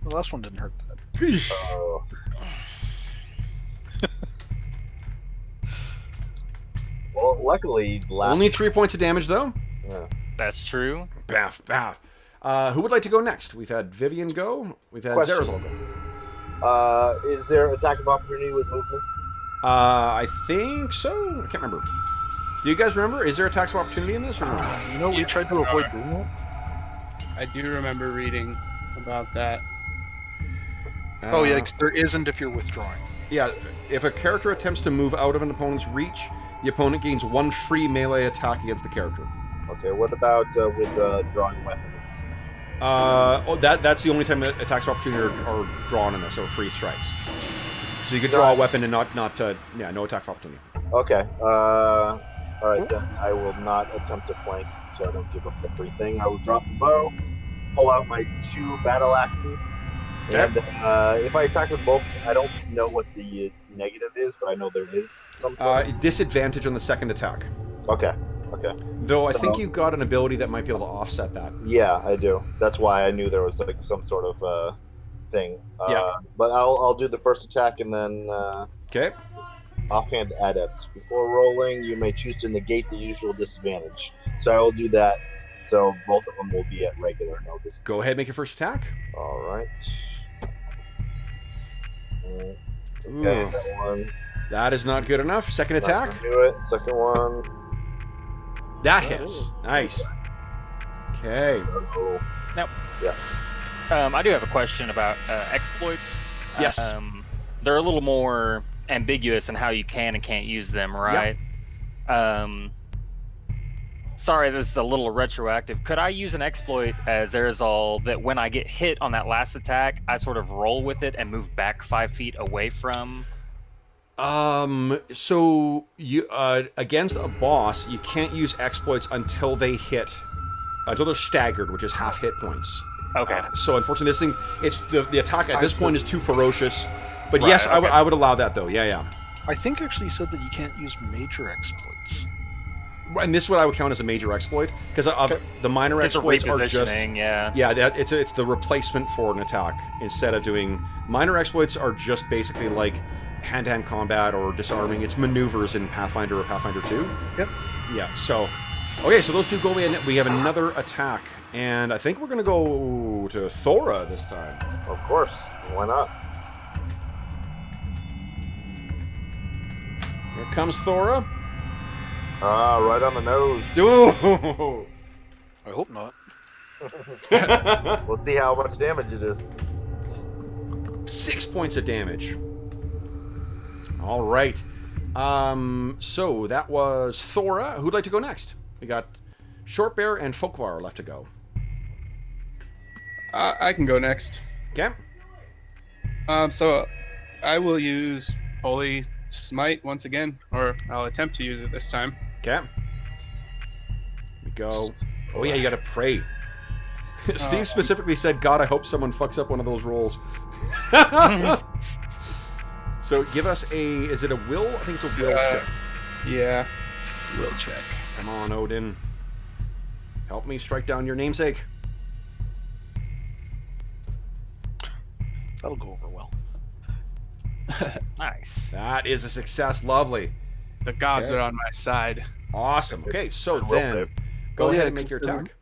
last one didn't hurt that. Oh. Well, luckily, Only 3 points of damage, though. Yeah. That's true. Baff, baff. Who would like to go next? We've had Vivian go. We've had Question. Zarazal go. Is there attack of opportunity with movement? I think so. I can't remember. Do you guys remember? Is there attacks of opportunity in this or not? You know, we tried to avoid doing that. I do remember reading about that. Oh yeah, 'cause there isn't if you're withdrawing. Yeah, if a character attempts to move out of an opponent's reach, the opponent gains 1 free melee attack against the character. Okay, what about with drawing weapons? That's the only time that attacks of opportunity are drawn in this, or free strikes. So you could draw a weapon and no attack of opportunity. Okay. All right, then I will not attempt to flank, so I don't give up the free thing. I will drop the bow, pull out my 2 battle axes, and if I attack with both, I don't know what the negative is, but I know there is some sort of... Disadvantage on the second attack. Okay. Though I think you got an ability that might be able to offset that. Yeah, I do. That's why I knew there was like some sort of thing. Yeah. But I'll do the first attack and then Okay. offhand adept. Before rolling, you may choose to negate the usual disadvantage. So I will do that. So both of them will be at regular no disadvantage. Go ahead, make your first attack. All right. Okay, Ooh. that one. That is not good enough. Second Not attack. gonna do it. Second one. That hits. Nice. Okay. Oh, I do have a question about exploits. Yes. They're a little more ambiguous in how you can and can't use them, right? Sorry, this is a little retroactive. Could I use an exploit as Erobreholde that when I get hit on that last attack, I sort of roll with it and move back 5 feet away from? So you against a boss, you can't use exploits until they hit, until they're staggered, which is half hit points. Okay. So unfortunately, this thing, it's the attack at this point is too ferocious. But Right, yes, okay. I would allow that though. Yeah. I think actually said that you can't use major exploits. And this is what I would count as a major exploit, because the minor It's a exploits are just repositioning, yeah. it's the replacement for an attack. Instead of doing minor exploits, are just basically like hand-to-hand combat or disarming. It's maneuvers in Pathfinder or Pathfinder 2. Yep. Yeah. So, okay, so those two go in. We have another attack, and I think we're gonna go to Thora this time. of course. Why not? Here comes Thora. Right on the nose. Ooh. I hope not. Let's see how much damage it is. 6 points of damage. All right. So that was Thora. Who'd like to go next? We got Shortbear and Folkvar left to go. I can go next. Okay. So I will use Holy Smite once again, or I'll attempt to use it this time. Okay. We go. Oh yeah, you gotta pray. Steve specifically said, "God, I hope someone fucks up one of those rolls." So give us a. Is it a will? I think it's a will check. Yeah. Will check. Come on, Odin. Help me strike down your namesake. That'll go over well. Nice. That is a success. Lovely. The gods Okay. are on my side. Awesome. Okay, so Good will, then Dave. go Well, ahead yeah, and make your attack.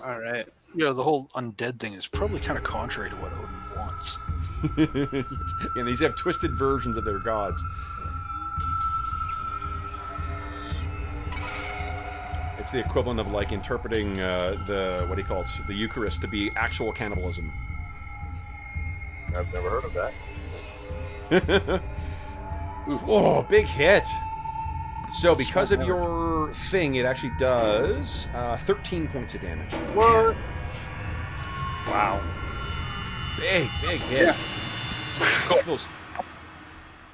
All right. Yeah, the whole undead thing is probably kind of contrary to what Odin wants. And these have twisted versions of their gods. It's the equivalent of like interpreting the what do you call it? The Eucharist to be actual cannibalism. I've never heard of that. Oh, big hit! So because of your thing, it actually does 13 points of damage. What? Wow. Big hit. Yeah. Go ahead.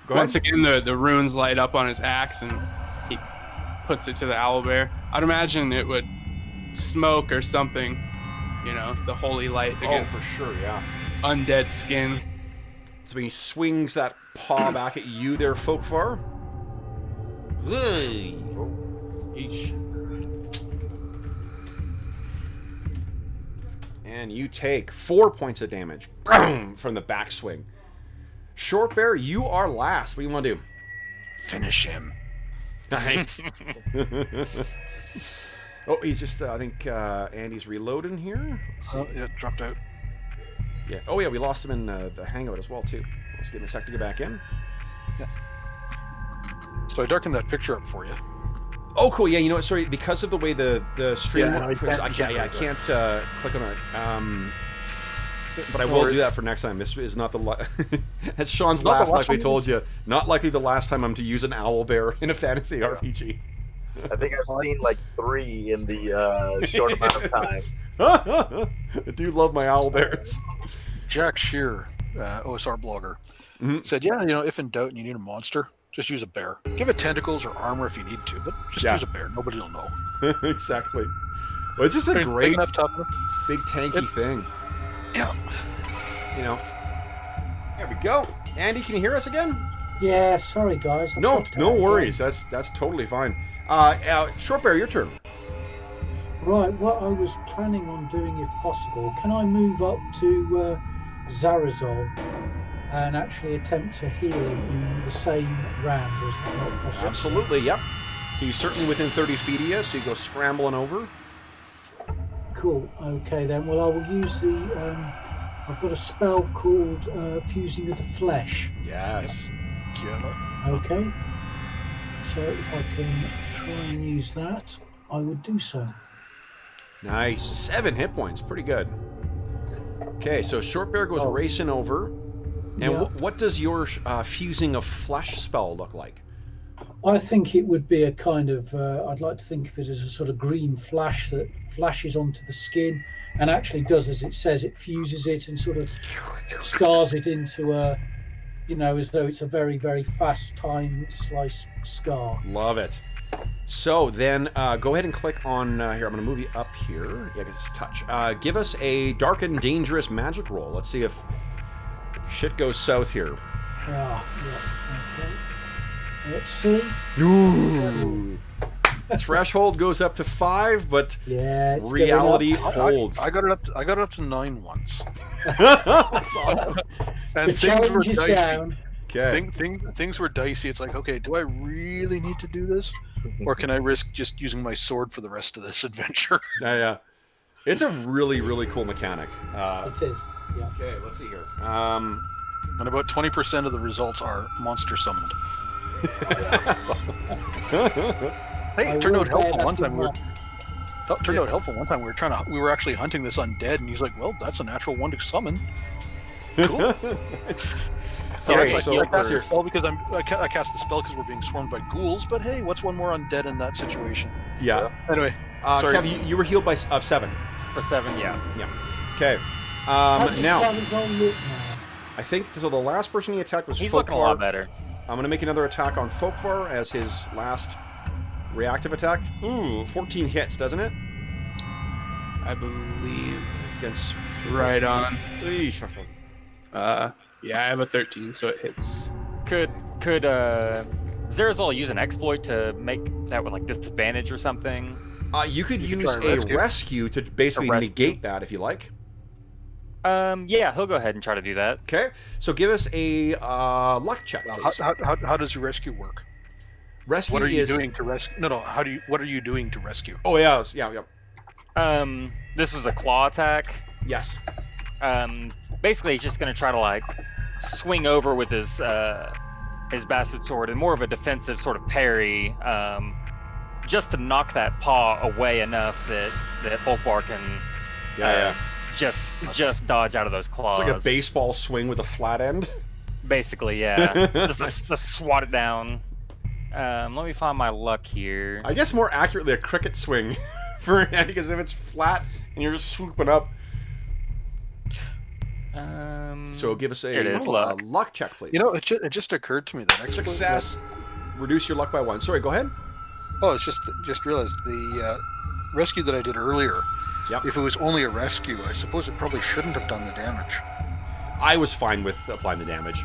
Once again, the runes light up on his axe, and he puts it to the owlbear. I'd imagine it would smoke or something, you know, the holy light Oh, against for sure, yeah. undead skin. So he swings that paw back at you there, Folkvar. Hey. Eesh. And you take 4 points of damage from the backswing. Shortbear, you are last. What do you want to do? Finish him. Nice. Oh, he's just, I think Andy's reloading here. Let's see. Yeah, dropped out. Yeah. Oh, yeah, we lost him in the hangout as well, too. Let's give him a sec to get back in. Yeah. So I darkened that picture up for you. Oh, cool. Yeah, you know what? Sorry, because of the way the stream Yeah, works, I can't click on it. But I No will worries. do that for next time. This is not the as Sean's Not the laugh, last like we time? told you, not likely the last time I'm to use an owl bear in a fantasy RPG. I think I've seen like 3 in the short amount of time. I do love my owl bears. Jack Shear, OSR blogger, said, "Yeah, you know, if in doubt and you need a monster, just use a bear. Give it tentacles or armor if you need to, but just use a bear. Nobody will know." Exactly. Well, it's just a Big great, enough, tough enough. big tanky thing. Yeah. You know. There we go. Andy, can you hear us again? Yeah, sorry guys. I No, dropped no out worries. That's totally fine. Short Bear, your turn. again. Right, what I was planning on doing, if possible, can I move up to Zarazol and actually attempt to heal him in the same round, or is that not possible? Absolutely, yep. He's certainly within 30 feet of you, so you go scrambling over. Cool. Okay then. Well, I will use the. I've got a spell called Fusing with the Flesh. Yes. Okay. So if I can try and use that, I would do so. Nice. 7 hit points. Pretty good. Okay, so Short Bear goes racing over. And Yeah. what does your Fusing of Flesh spell look like? I think it would be a kind of. I'd like to think of it as a sort of green flash that flashes onto the skin and actually does as it says. It fuses it and sort of scars it into a, you know, as though it's a very, very fast time slice scar. Love it. So then go ahead and click on here. I'm going to move you up here. Yeah, just touch. Give us a dark and dangerous magic roll. Let's see if shit goes south here. Yeah. Okay. Let's see. Ooh. Threshold goes up to 5, but Yeah. It's reality going up. holds. I got it up. I got it up to 9 once, That's awesome. and The things were challenge is dicey. down. Okay. Things were dicey. It's like, okay, do I really need to do this, or can I risk just using my sword for the rest of this adventure? Yeah. It's a really, really cool mechanic. It is. Yeah. Okay, let's see here. And about 20% of the results are monster summoned. Hey, I it turned will out helpful bear one that in time. We mind. were helpful one time. We were actually hunting this undead, and he's like, "Well, that's a natural one to summon." Cool. So, Yeah, it's so like I cast you the spell because I cast the spell because we're being swarmed by ghouls. But hey, what's one more undead in that situation? Yeah. Anyway, sorry. Kev, you were healed by 7. for 7, yeah. Yeah. Okay. How does Now, Zarazol look now? I think so. The last person he attacked was He's Folkvar. looking a lot better. I'm going to make another attack on Folkvar as his last reactive attack. Ooh, 14 hits, doesn't it? I believe Against. right on. Eesh. Yeah, I have a 13, so it hits. Could Zarazol use an exploit to make that with like disadvantage or something? You could You could use try a rescue. rescue to basically rescue. negate that if you like. Yeah, he'll go ahead and try to do that. Okay, so give us a luck check, Now, please. how does your rescue work? Rescue What are you is... doing to rescue? No. What are you doing to rescue? Oh, yeah, yeah. This was a claw attack. Yes. Basically, he's just gonna try to like swing over with his bastard sword and more of a defensive sort of parry, just to knock that paw away enough that Folkvar can just dodge out of those claws. It's like a baseball swing with a flat end. Basically, yeah. Nice. just swat it down. Let me find my luck here. I guess more accurately a cricket swing for Andy, because if it's flat and you're just swooping up. So give us Here it is, a luck. check, please. You know, it just occurred to me that exploit Success. Reduce your luck by 1. Sorry, go ahead. Oh, it's just realized the rescue that I did earlier. Yep. If it was only a rescue, I suppose it probably shouldn't have done the damage. I was fine with applying the damage.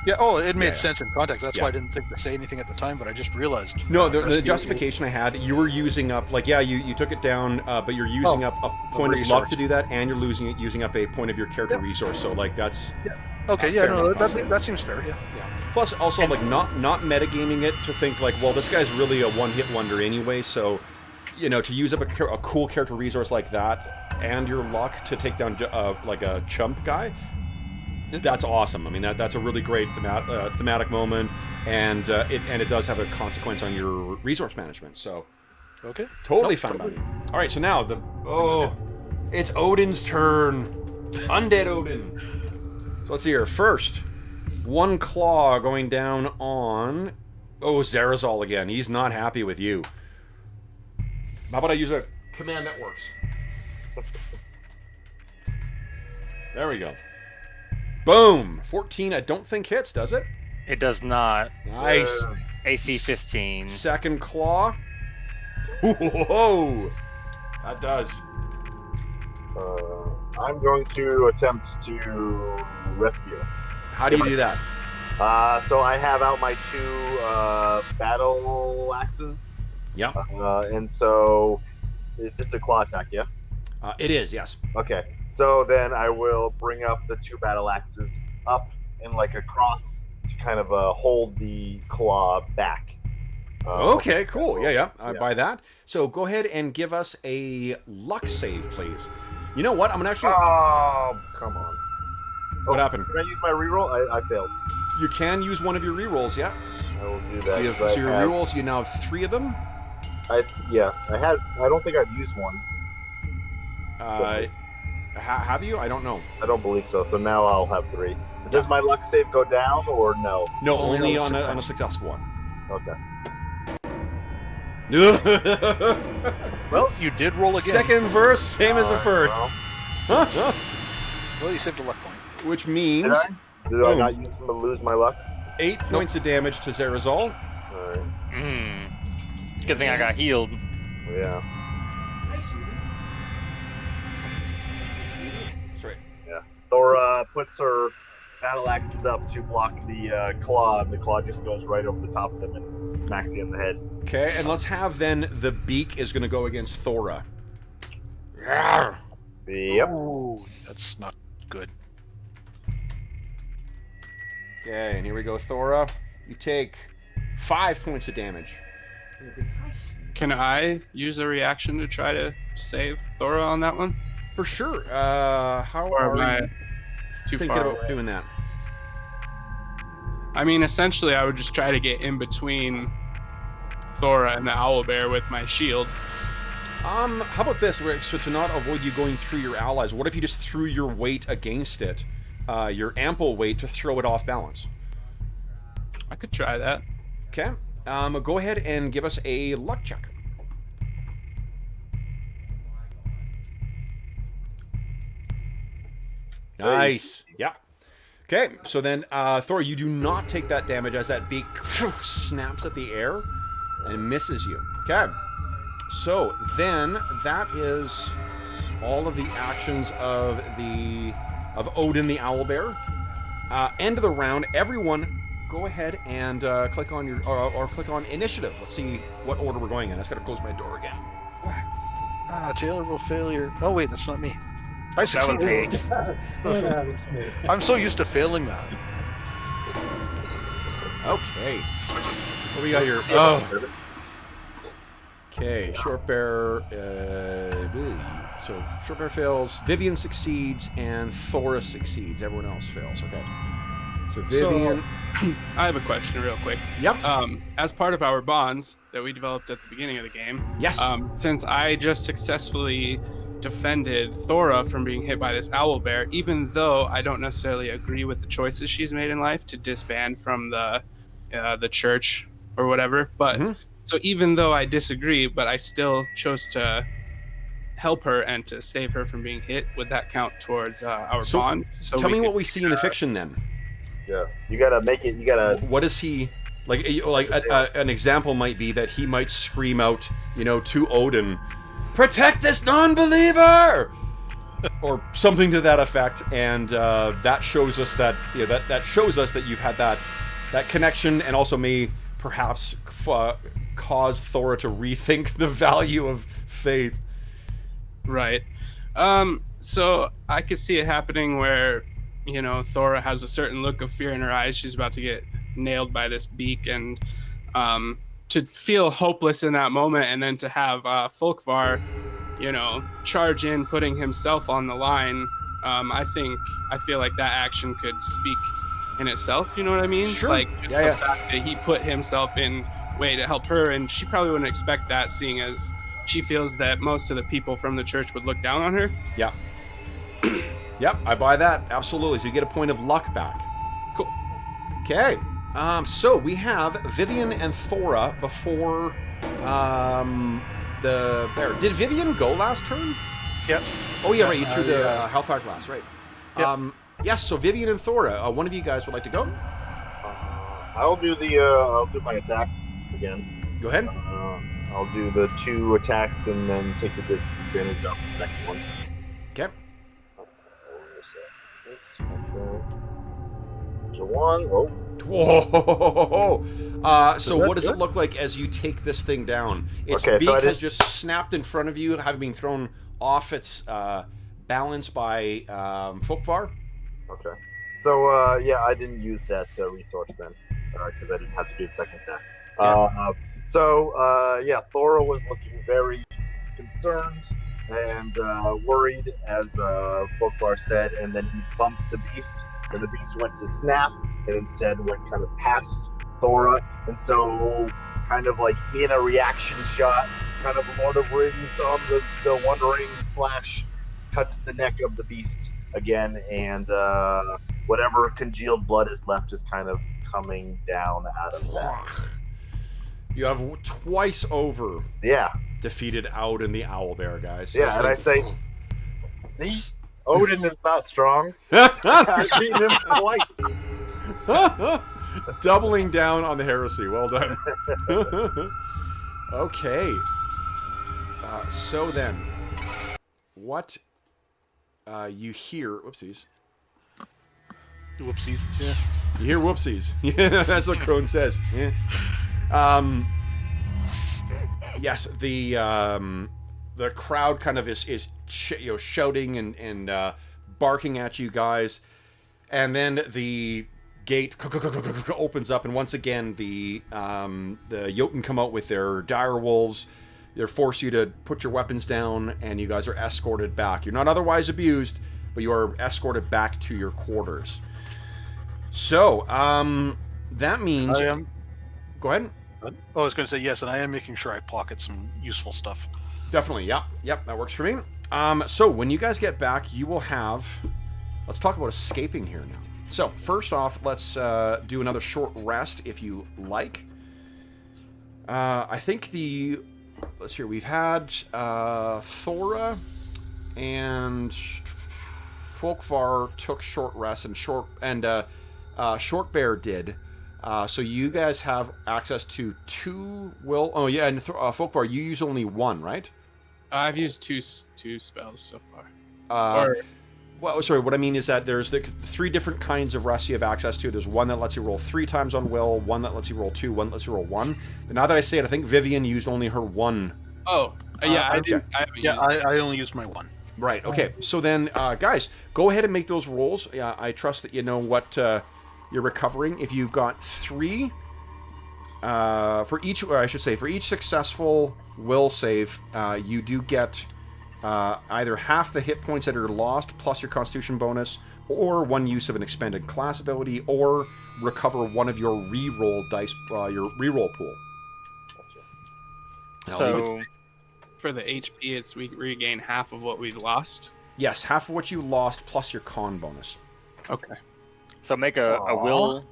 Yeah. Oh, it made Yeah. sense in context. That's Yeah. why I didn't think to say anything at the time, but I just realized. No, the rescue- justification I had, you were using up, like, yeah, you took it down, but you're using up a point of luck resource. to do that, and you're using up a point of your character resource. So, like, that's Okay. fair Yeah. No, enough, possibly. that seems fair. Yeah. yeah. Plus, also like not metagaming it to think like, well, this guy's really a one-hit wonder anyway. So, to use up a cool character resource like that and your luck to take down like a chump guy. That's awesome. I mean, that's a really great thematic moment, and it does have a consequence on your resource management. So, Okay. totally fine by me. All right, so now it's Odin's turn. Undead Odin. So let's see here. First, one claw going down on Zarazal again. He's not happy with you. How about I use a command that works? There we go. Boom! 14, I don't think hits, does it? It does not. Nice. AC 15. Second claw. Whoa! That does. I'm going to attempt to rescue. How do you do that? So I have out my 2 battle axes. Yeah. And so this is a claw attack, yes? It is, yes. Okay. So then I will bring up the 2 battle axes up in like a cross to kind of hold the claw back. Okay, cool. Yeah. I buy that. So go ahead and give us a luck save, please. You know what? I'm gonna actually. Oh, come on. What happened? Can I use my reroll? I failed. You can use one of your rerolls, yeah. I will do that. So your rerolls, you now have 3 of them. I don't think I've used one. Have you? I don't know. I don't believe so. So now I'll have 3. Does my luck save go down or no? No, only on a successful one. Okay. Well, you did roll again. Second verse, same as the first. Well, you saved a luck point. Which means Did I not lose my luck? 8 points of damage to Zarazal. Alright. Good thing I got healed. Yeah. That's right. Yeah. Thora puts her battle axes up to block the claw, and the claw just goes right over the top of them and smacks you in the head. Okay, and let's have then the beak is going to go against Thora. Rawr. Yep. Ooh, that's not good. Okay, and here we go, Thora. You take 5 points of damage. Can I use a reaction to try to save Thora on that one? For sure. How Or am are I you too thinking far about away? doing that? I mean, essentially, I would just try to get in between Thora and the owlbear with my shield. How about this? So to not avoid you going through your allies, what if you just threw your weight against it? Your ample weight to throw it off balance. I could try that. Okay. Go ahead and give us a luck check. Nice. Yeah. Okay, so then, Thor, you do not take that damage as that beak snaps at the air and misses you. Okay. So then, that is all of the actions of Odin the Owlbear. End of the round. Everyone, go ahead and click on your or click on initiative. Let's see what order we're going in. I just gotta close my door again. Terrible failure. Oh wait, that's not me. I That was succeeded. me. I'm so used to failing that. Okay. What we got here? Okay, short bear. So short bear fails. Vivian succeeds, and Thora succeeds. Everyone else fails. Okay. So Vivian. I have a question real quick. Yep. As part of our bonds that we developed at the beginning of the game, Yes. Since I just successfully defended Thora from being hit by this owlbear, even though I don't necessarily agree with the choices she's made in life to disband from the church or whatever, but so even though I disagree, but I still chose to help her and to save her from being hit, would that count towards our bond? So tell me what we see in the fiction then. Yeah. You gotta make it. You gotta. What is he like? An example might be that he might scream out, to Odin, "Protect this non-believer," or something to that effect, and that shows us that that shows us that you've had that connection, and also may perhaps cause Thora to rethink the value of faith. Right. So I could see it happening where, Thora has a certain look of fear in her eyes. She's about to get nailed by this beak, and to feel hopeless in that moment, and then to have Folkvar, charge in, putting himself on the line. I feel like that action could speak in itself. You know what I mean? Sure. Like just the fact that he put himself in way to help her, and she probably wouldn't expect that, seeing as she feels that most of the people from the church would look down on her. Yeah. Yep, I buy that. Absolutely. So you get a point of luck back. Cool. Okay. So we have Vivian and Thora before there. Did Vivian go last turn? Yep. Oh yeah, right. You threw the Hellfire Glass, right? Yep. Yes. So Vivian and Thora, one of you guys would like to go. I'll do my attack again. Go ahead. I'll do the 2 attacks and then take the disadvantage off the second one. Okay. There's a 1. Oh. Whoa! So what does it look like as you take this thing down? Its beak has just snapped in front of you, having been thrown off its balance by Folkvar. Okay. So I didn't use that resource then because I didn't have to do the second attack. Thora was looking very concerned and worried, as Folkvar said, and then he bumped the beast, and the beast went to snap, and instead went kind of past Thora, and so kind of like in a reaction shot, kind of Lord of Rings on the One Ring / cuts the neck of the beast again, and whatever congealed blood is left is kind of coming down out of that. You have twice over defeated Out and the Owlbear, guys. So and I say, see, Odin is not strong. I beat him twice. Doubling down on the heresy. Well done. Okay. So then, what you hear... Whoopsies. Whoopsies. Yeah. You hear whoopsies. Yeah, that's what Crone says. Yeah. Yes, the crowd kind of is shouting and barking at you guys, and then the gate opens up, and once again the Jotun come out with their dire wolves. They force you to put your weapons down, and you guys are escorted back. You're not otherwise abused, but you are escorted back to your quarters. So, that means... Go ahead. I was going to say yes, and I am making sure I pocket some useful stuff. Definitely, yep, that works for me. So, when you guys get back, you will have... Let's talk about escaping here now. So, first off, let's do another short rest, if you like. I think the... Let's see, we've had Thora and Folkvar took short rest, and Shortbear did. So you guys have access to 2 will. Oh yeah, and Folkvar, you use only 1, right? I've used two spells so far. Well, sorry. What I mean is that there's the 3 different kinds of rest you have access to. There's one that lets you roll 3 times on will, one that lets you roll 2, one that lets you roll 1. And now that I say it, I think Vivian used only her 1. Oh, yeah, I did. I only used my 1. Right. Okay. So then, guys, go ahead and make those rolls. Yeah, I trust that you know what you're recovering. If you've got 3 for each, or I should say, for each successful will save, you do get either half the hit points that are lost plus your Constitution bonus, or 1 use of an expended class ability, or recover 1 of your reroll dice, your reroll pool. So, for the HP, we regain half of what we've lost. Yes, half of what you lost plus your con bonus. Okay. So make a will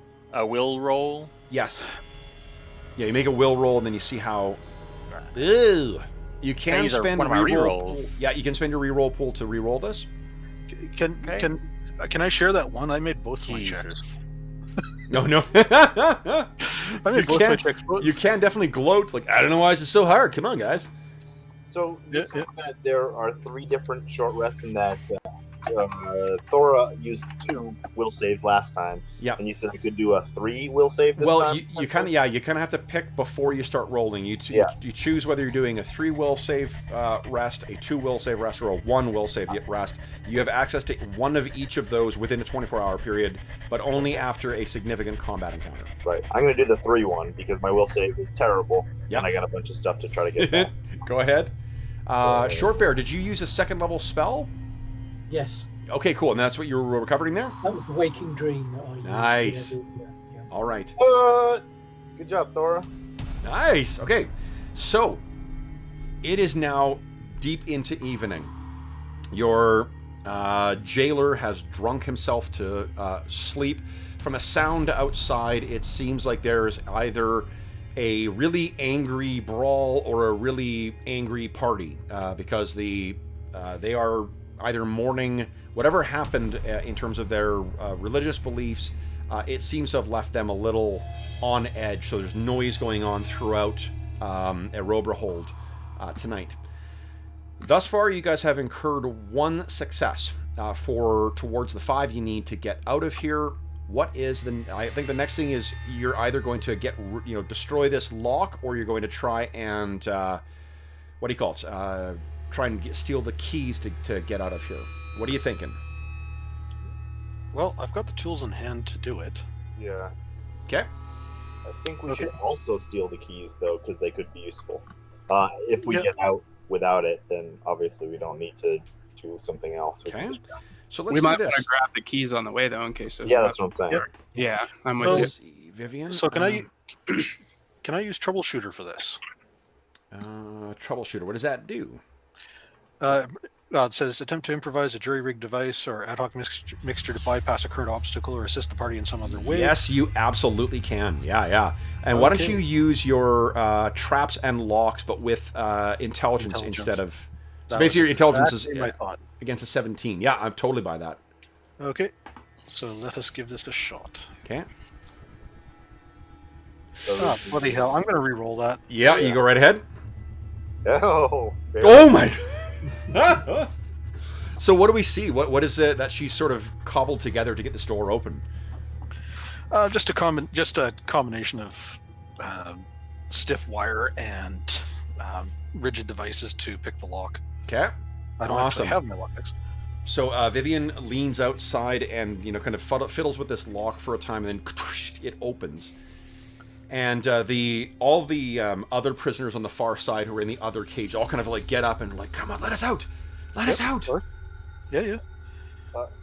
roll. Yes. Yeah, you make a will roll, and then you see how. Ew. You can spend one of my reroll. rerolls. Yeah, you can spend your reroll pool to reroll this. Can I share that one? I made both my checks. No. I made both my checks. You can definitely gloat. Like, I don't know why this is so hard. Come on, guys. So you said that there are 3 different short rests in that Thora used 2 will saves last time. Yeah. And you said I could do a 3 will save this time? Well, you kind of have to pick before you start rolling. You choose whether you're doing a 3 will save rest, a 2 will save rest, or a 1 will save rest. You have access to one of each of those within a 24-hour period, but only after a significant combat encounter. Right. I'm going to do the 3 one because my will save is terrible, and I got a bunch of stuff to try to get back. Go ahead. Short Bear, did you use a second level spell? Yes. Okay, cool. And that's what you were recovering there? That was the Waking Dream that I used. Nice. Yeah. All right. Good job, Thora. Nice. Okay. So, it is now deep into evening. Your jailer has drunk himself to sleep. From a sound outside, it seems like there's either a really angry brawl or a really angry party because they are either mourning whatever happened in terms of their religious beliefs. It seems to have left them a little on edge, so there's noise going on throughout Erobreholde tonight. Thus far, you guys have incurred 1 success towards the 5 you need to get out of here. I think the next thing is you're either going to destroy this lock, or you're going to try and what do you call it? Try and steal the keys to get out of here. What are you thinking? Well, I've got the tools in hand to do it. Yeah. Okay. I think we should also steal the keys, though, because they could be useful. If we get out without it, then obviously we don't need to do something else. Okay. So let's we do might this. want to grab the keys on the way, though, in case there's... Yeah, that's what I'm saying. Yeah, I'm So- with you. Vivian? So can I use troubleshooter for this? Troubleshooter. What does that do? It says attempt to improvise a jury-rigged device or ad hoc mixture to bypass a current obstacle or assist the party in some other way. Yes, you absolutely can. Yeah. And why don't you use your traps and locks, but with intelligence instead of... So basically your intelligence is my thought. against a 17. Yeah, I'm totally by that. Okay, so let us give this a shot. Okay. Oh, bloody hell. I'm going to re-roll that. Yeah, you go right ahead. Oh, Oh my... So what do we see? What is it that she's sort of cobbled together to get this door open? Just a combination of stiff wire and rigid devices to pick the lock. Okay. I don't actually have my lock picks. So Vivian leans outside and kind of fiddles with this lock for a time, and then it opens. And all the other prisoners on the far side who are in the other cage all kind of like get up and like, come on, let us out, let us out. Sure. Yeah.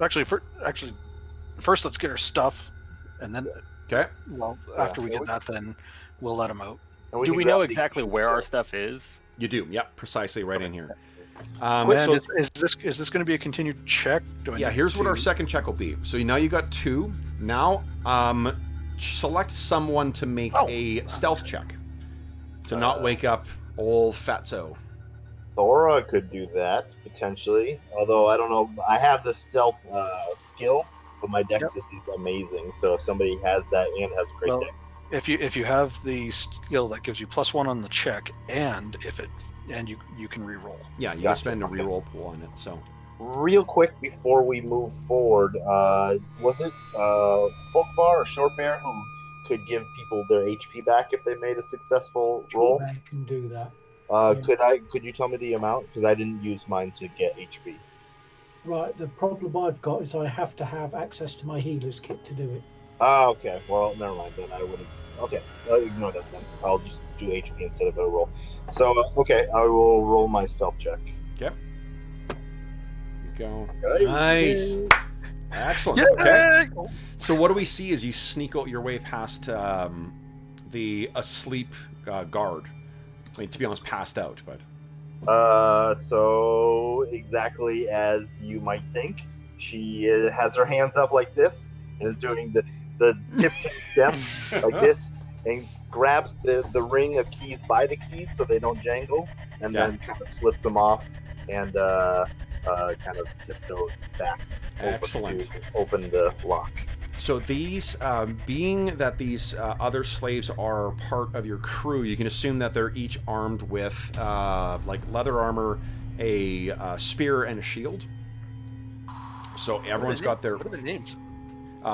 Actually, first let's get our stuff, and then after we get that, then we'll let them out. Do we know exactly where our stuff is? You do. Yep, precisely right in here. So is this going to be a continued check? Here's what our second check will be. So now you got 2. Now, select someone to make a stealth check to not wake up old Fatso. Thora could do that potentially, although I don't know. I have the stealth skill, but my dex is amazing. So if somebody has that and has great dex, if you have the skill that gives you +1 on the check, and you can re-roll. Yeah, you can spend a re-roll pool on it. So real quick before we move forward, was it Folkvar or Short Bear who could give people their HP back if they made a successful roll? I can do that. Could you tell me the amount? Because I didn't use mine to get HP. Right, the problem I've got is I have to have access to my healer's kit to do it. Okay. Well, never mind then. I would have... Okay, I'll ignore that then. I'll just do HP instead of a roll. So, okay, I will roll my stealth check. Okay. Go. Okay. Nice. Excellent. Okay. So what do we see as you sneak out your way past the asleep guard? I mean, to be honest, passed out, but... So exactly as you might think, she has her hands up like this and is doing the tip-tip step like this and grabs the ring of keys by the keys so they don't jangle, and then kind of slips them off and kind of tiptoes back. Excellent. To open the lock. So these, being that these other slaves are part of your crew, you can assume that they're each armed with like leather armor, a spear, and a shield. So everyone's got their... What are their names?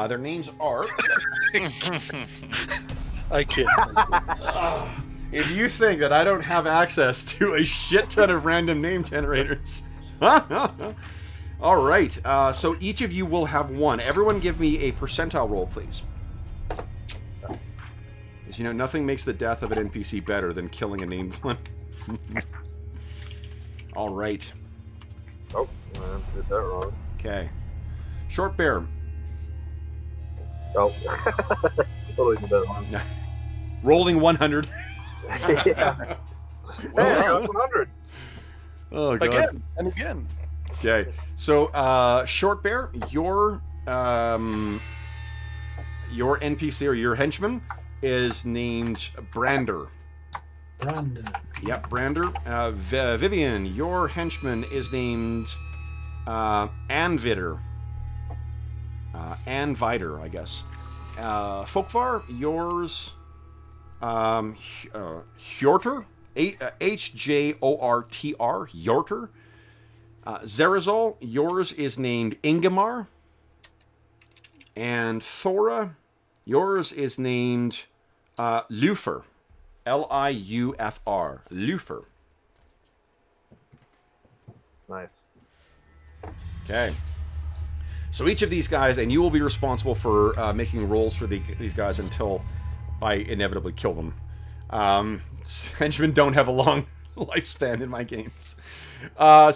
Their names are... I kid. If you think that I don't have access to a shit ton of random name generators... All right, so each of you will have one. Everyone give me a percentile roll, please. Because, you know, nothing makes the death of an NPC better than killing a named one. All right. Oh, I did that wrong. Okay. Short Bear. Oh, totally did that wrong. Rolling 100. Yeah. Hey, I got 100. Oh, God. Again and again. Okay. So, Short Bear, your NPC or your henchman is named Brander. Brandon. Yep, Brander. Vivian, your henchman is named Anvider. Anvider, I guess. Folkvar, yours... Hjorter. Hjortr. Hjorter. Zerazol, yours is named Ingemar. And Thora, yours is named Lufer. Liufr. Lufer. Nice. Okay. So each of these guys, and you will be responsible for making rolls for these guys until I inevitably kill them. Henchmen don't have a long lifespan in my games. That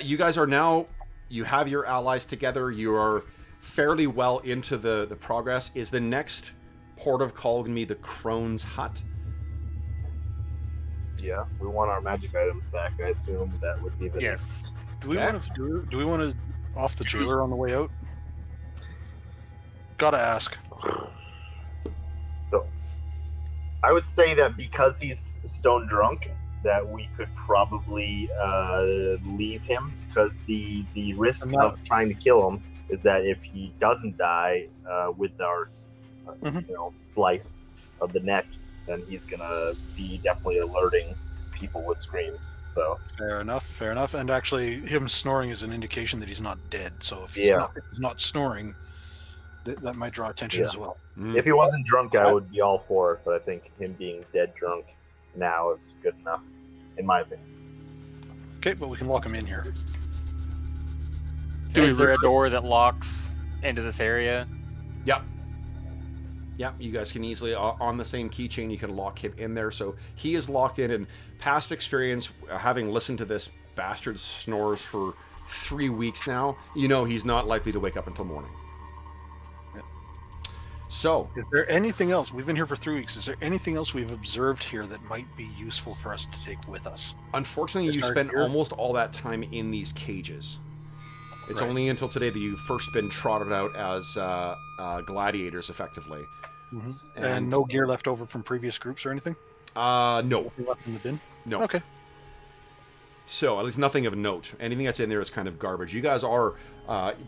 you guys are now, you have your allies together, you are fairly well into the progress. Is the next port of call going to be the Crone's Hut? Yeah, we want our magic items back. I assume that would be the Yes. Do we want to off the jailer on the way out? Gotta ask. So, I would say that because he's stone drunk, that we could probably leave him, because the risk of trying to kill him is that if he doesn't die with our slice of the neck, then he's gonna be definitely alerting people with screams. So Fair enough. And actually, him snoring is an indication that he's not dead. So if he's not snoring, that might draw attention as well. If he wasn't drunk, I would be all for it. But I think him being dead drunk now is good enough, in my opinion. Okay, but we can lock him in here. Is there a door that locks into this area? Yep. Yeah, you guys can easily, on the same keychain, you can lock him in there. So he is locked in. And past experience, having listened to this bastard snores for 3 weeks now, you know he's not likely to wake up until morning. Yeah. So, is there anything else? We've been here for 3 weeks. Is there anything else we've observed here that might be useful for us to take with us? Unfortunately, you spent almost all that time in these cages. It's only until today that you've first been trotted out as gladiators, effectively. Mm-hmm. And no gear left over from previous groups or anything? No. Left in the bin? No. Okay. So, at least nothing of note. Anything that's in there is kind of garbage. You guys are,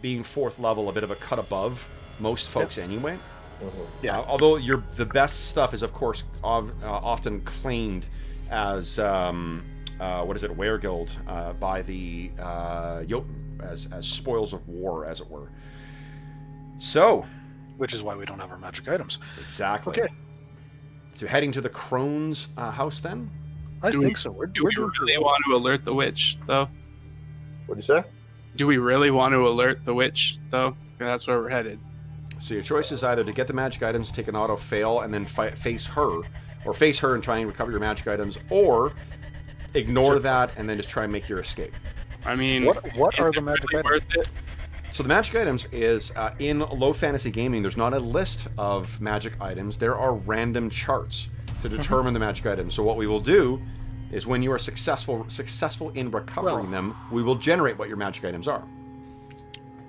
being 4th level, a bit of a cut above most folks anyway. Mm-hmm. Yeah. Although the best stuff is, of course, often claimed as, Weregild, by the Jotun, as spoils of war, as it were. So... which is why we don't have our magic items. Exactly. Okay. So heading to the Crone's house then? I think so. Do we really want to alert the witch, though? What'd you say? Do we really want to alert the witch, though? That's where we're headed. So your choice is either to get the magic items, take an auto fail, and then face her, or face her and try and recover your magic items, or ignore that and then just try and make your escape. I mean, what are the magic items? Worth it? So the magic items is, in low fantasy gaming, there's not a list of magic items. There are random charts to determine the magic items. So what we will do is when you are successful in recovering them, we will generate what your magic items are.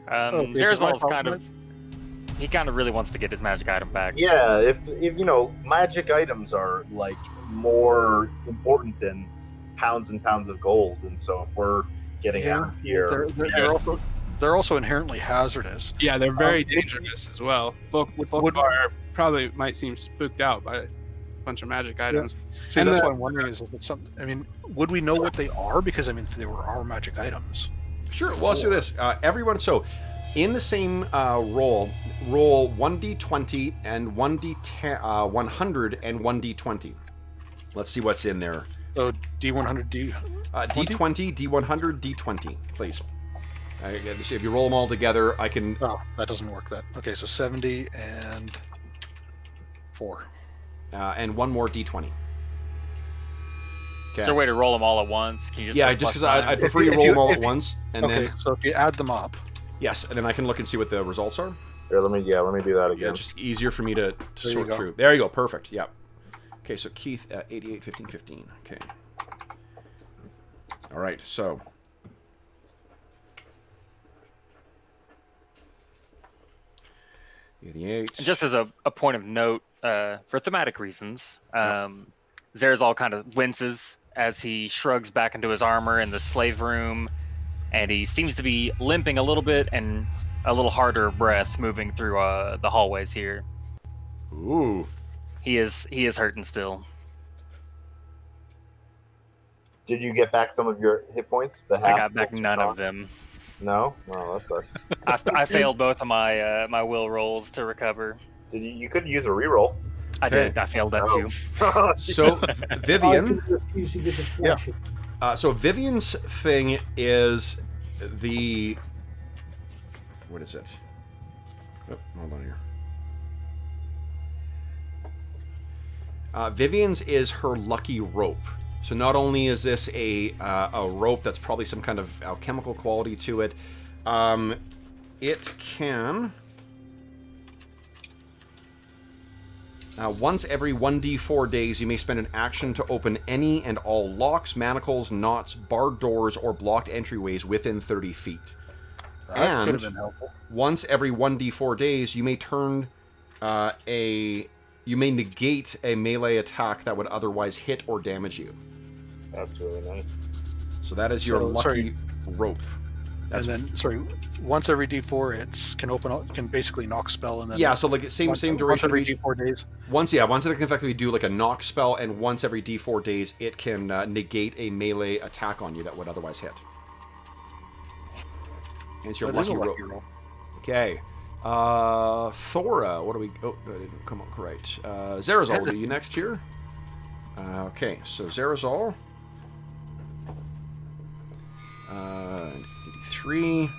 Zerazol's he kind of really wants to get his magic item back. Yeah, if magic items are like more important than pounds and pounds of gold, and so if we're getting out of here, they're also inherently hazardous. Yeah, they're very dangerous as well. Folkvar probably might seem spooked out by a bunch of magic items. See, and that's what I'm wondering is if it's something. I mean, would we know what they are? Because I mean, if they were our magic items. Sure. Well, let's do this. Everyone, so in the same roll 1d20 and 1d10, 100 and 1d20. Let's see what's in there. So D100, D20, D100, D20, please. If you roll them all together, I can... Oh, that doesn't work. Okay, so 70 and 4. And one more D20. Okay. Is there a way to roll them all at once? Can you just just because I'd prefer you roll them all at once. And okay, then, so if you add them up. yes, and then I can look and see what the results are. Here, let me do that again. Yeah, just easier for me to sort you through. There you go, perfect, yep. Okay, so Keith, 88, 15, 15. Okay. All right, so... Just as a point of note, for thematic reasons, Zerzal kind of winces as he shrugs back into his armor in the slave room, and he seems to be limping a little bit and a little harder breath moving through the hallways here. Ooh. He is hurting still. Did you get back some of your hit points? I got back none of them. No? Well, that sucks. I failed both of my my will rolls to recover. You could use a reroll. I did. I failed that too. So, Vivian... Yeah. So Vivian's thing is the... What is it? Oh, hold on here. Vivian's is her lucky rope. So not only is this a rope that's probably some kind of alchemical quality to it, it can... once every 1d4 days, you may spend an action to open any and all locks, manacles, knots, barred doors, or blocked entryways within 30 feet. That could have been helpful. Once every 1d4 days, you may turn you may negate a melee attack that would otherwise hit or damage you. That's really nice. So that is your lucky rope. And then, once every D4, it can basically knock spell, and then so like same duration. Once every D4 days. Once it can effectively do like a knock spell, and once every D4 days, it can negate a melee attack on you that would otherwise hit. And it's your lucky roll. Okay. Thora, what do we... Oh, that didn't come up right. Zerazol, are you next here? Okay, so Zerazol. 83.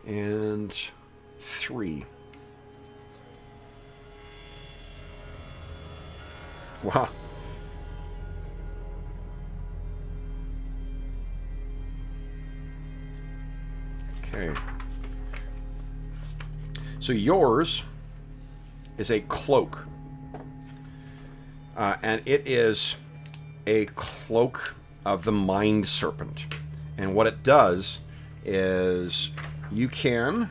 And 3. Wow. Okay. So yours is a cloak. And it is a cloak of the Mind Serpent. And what it does is you can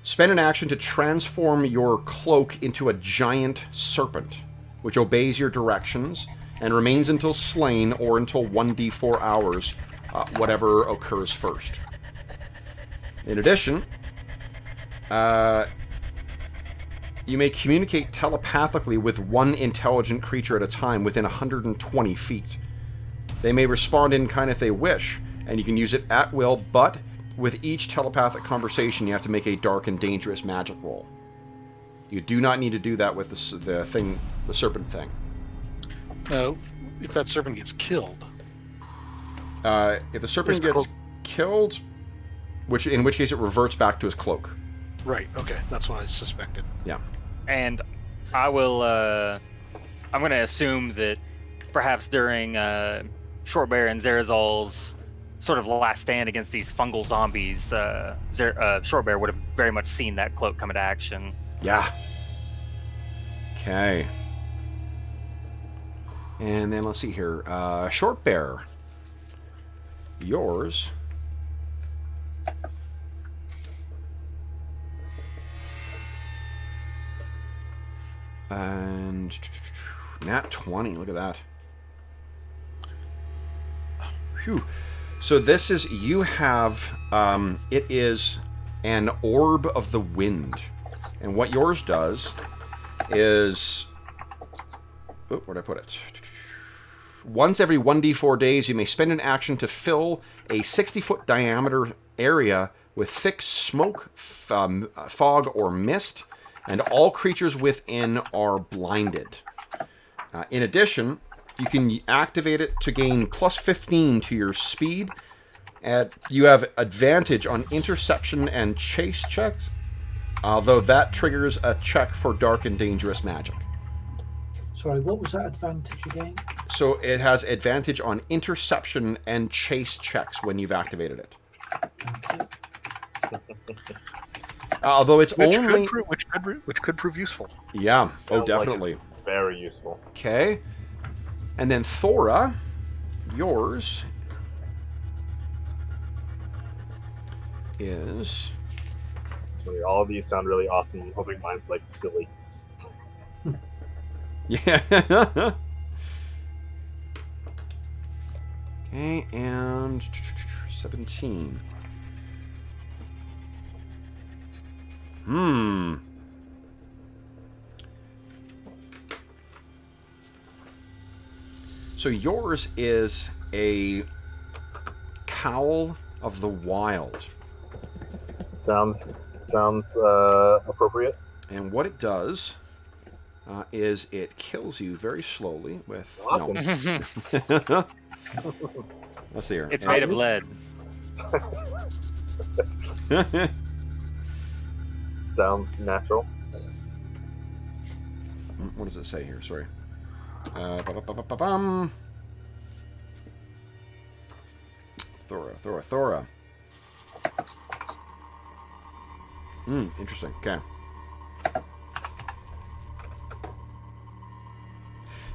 spend an action to transform your cloak into a giant serpent, which obeys your directions and remains until slain or until 1d4 hours, whatever occurs first. In addition, you may communicate telepathically with one intelligent creature at a time within 120 feet. They may respond in kind if they wish, and you can use it at will, but with each telepathic conversation, you have to make a dark and dangerous magic roll. You do not need to do that with the serpent thing. If that serpent gets killed. If the serpent gets killed, in which case it reverts back to his cloak. Right, okay. That's what I suspected. Yeah. And I will, I'm going to assume that perhaps during Shortbear and Zerazol's sort of last stand against these fungal zombies, Shortbear would have very much seen that cloak come into action. Yeah. Okay. And then let's see here. Shortbear. Yours. And nat 20, look at that. Phew. So this is, you have, it is an orb of the wind. And what yours does is... Oh, where'd I put it? Once every 1d4 days, you may spend an action to fill a 60-foot diameter area with thick smoke, fog, or mist, and all creatures within are blinded. In addition, you can activate it to gain plus 15 to your speed. And you have advantage on interception and chase checks, although that triggers a check for dark and dangerous magic. Sorry, what was that advantage again? So it has advantage on interception and chase checks when you've activated it. Although it's Which only... could prove useful. Yeah, oh, Sounds definitely. Like it's very useful. Okay. And then Thora, yours is... All of these sound really awesome. I'm hoping mine's like silly. Yeah. Okay, and 17. So yours is a Cowl of the Wild. Sounds appropriate. And what it does is it kills you very slowly with... Awesome. No. Let's see here. It's made of lead. Sounds natural. What does it say here? Sorry. Thora. Interesting. Okay.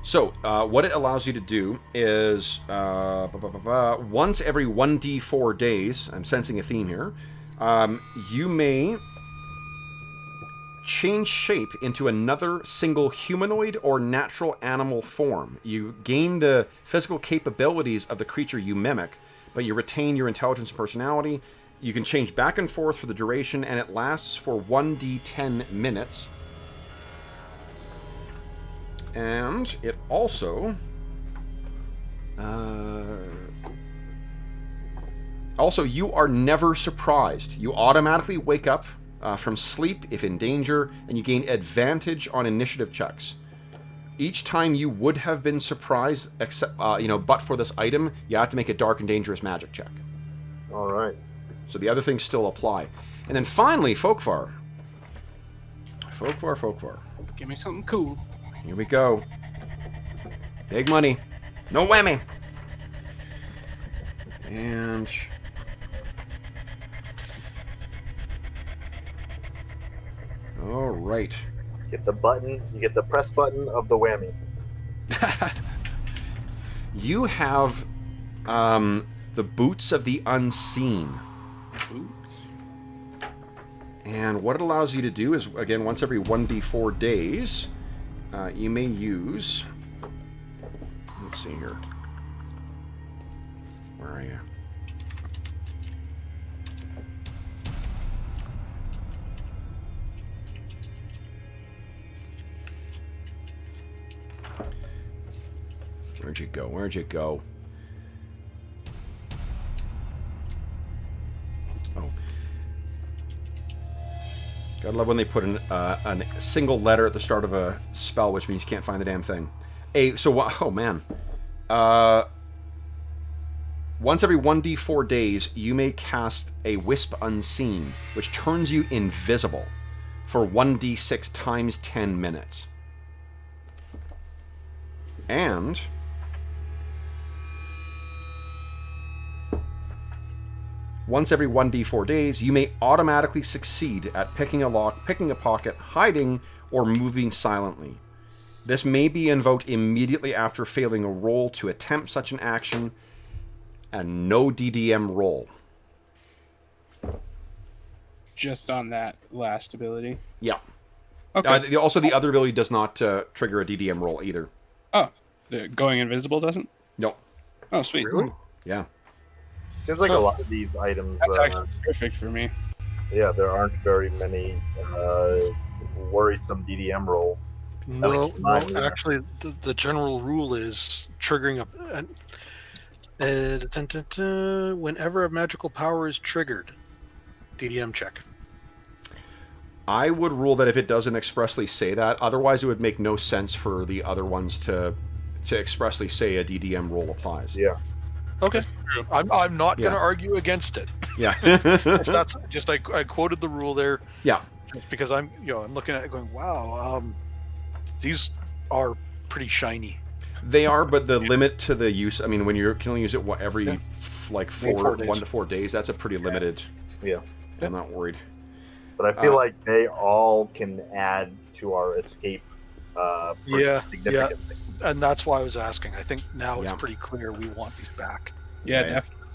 So, what it allows you to do is, once every 1d4 days, I'm sensing a theme here, you may change shape into another single humanoid or natural animal form. You gain the physical capabilities of the creature you mimic, but you retain your intelligence and personality. You can change back and forth for the duration, and it lasts for 1d10 minutes. And it also... Also, you are never surprised. You automatically wake up from sleep if in danger, and you gain advantage on initiative checks. Each time you would have been surprised, except but for this item, you have to make a dark and dangerous magic check. All right. So the other things still apply. And then finally, Folkvar. Folkvar. Give me something cool. Here we go. Big money. No whammy. And... all right. Get the button. You get the press button of the whammy. You have the Boots of the Unseen. Boots. And what it allows you to do is, again, once every 1d4 days, you may use... let's see here. Where are you? Where'd you go? Oh. Gotta love when they put a single letter at the start of a spell, which means you can't find the damn thing. Oh man. Once every 1d4 days, you may cast a Wisp Unseen, which turns you invisible for 1d6 times 10 minutes. And... once every 1d4 days, you may automatically succeed at picking a lock, picking a pocket, hiding, or moving silently. This may be invoked immediately after failing a roll to attempt such an action, and no DDM roll. Just on that last ability. Yeah. Okay. Also, the other ability does not trigger a DDM roll either. Oh, the going invisible doesn't? No. Oh, sweet. Really? Yeah. Seems like a lot of these items. That's actually perfect for me. Yeah, there aren't very many worrisome DDM rolls. No, least mine, yeah. actually, the general rule is triggering whenever a magical power is triggered, DDM check. I would rule that if it doesn't expressly say that, otherwise it would make no sense for the other ones to expressly say a DDM roll applies. Yeah. Okay, I'm not Yeah. going to argue against it. Yeah. That's just I quoted the rule there. Yeah. Just because I'm looking at it going, wow, these are pretty shiny. They are, but the limit to the use, I mean, when you can only use it every like 4 days. 1 to 4 days, that's a pretty limited. Yeah. I'm not worried. But I feel like they all can add to our escape significantly. And that's why I was asking. I think now Yeah. it's pretty clear we want these back. Yeah, Right. definitely.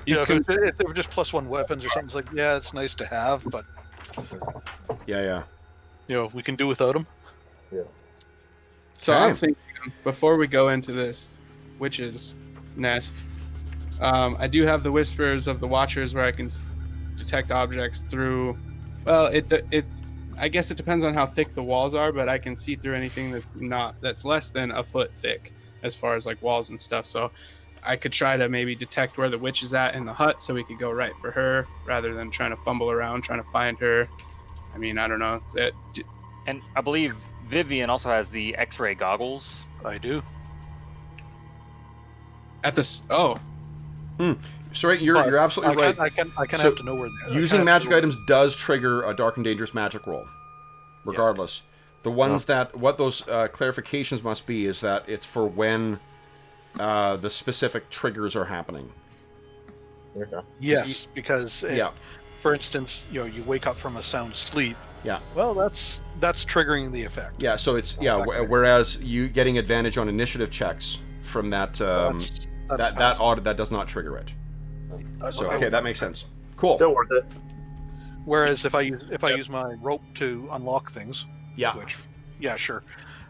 If they were just +1 weapons or something, it's like, yeah, it's nice to have, but Yeah. we can do without them. So Okay. I'm thinking, before we go into this witch's nest, I do have the Whispers of the Watchers where I can detect objects through. Well, I guess it depends on how thick the walls are, but I can see through anything that's less than a foot thick, as far as like walls and stuff. So I could try to maybe detect where the witch is at in the hut, so we could go right for her rather than trying to fumble around trying to find her. I mean, I don't know. And I believe Vivian also has the X-ray goggles. I do. At this, oh, So right, you're absolutely right. I can So, have to know where they are. Using magic items does trigger a dark and dangerous magic roll, regardless. The ones what those clarifications must be is that it's for when the specific triggers are happening. Okay. Yes, because Yeah. for instance, you wake up from a sound sleep. Yeah. Well, that's triggering the effect. Yeah, so it's whereas you getting advantage on initiative checks from that That's that audit that does not trigger it. So okay, that makes sense. Cool. Still worth it. Whereas if I use my rope to unlock things, Yeah. which sure,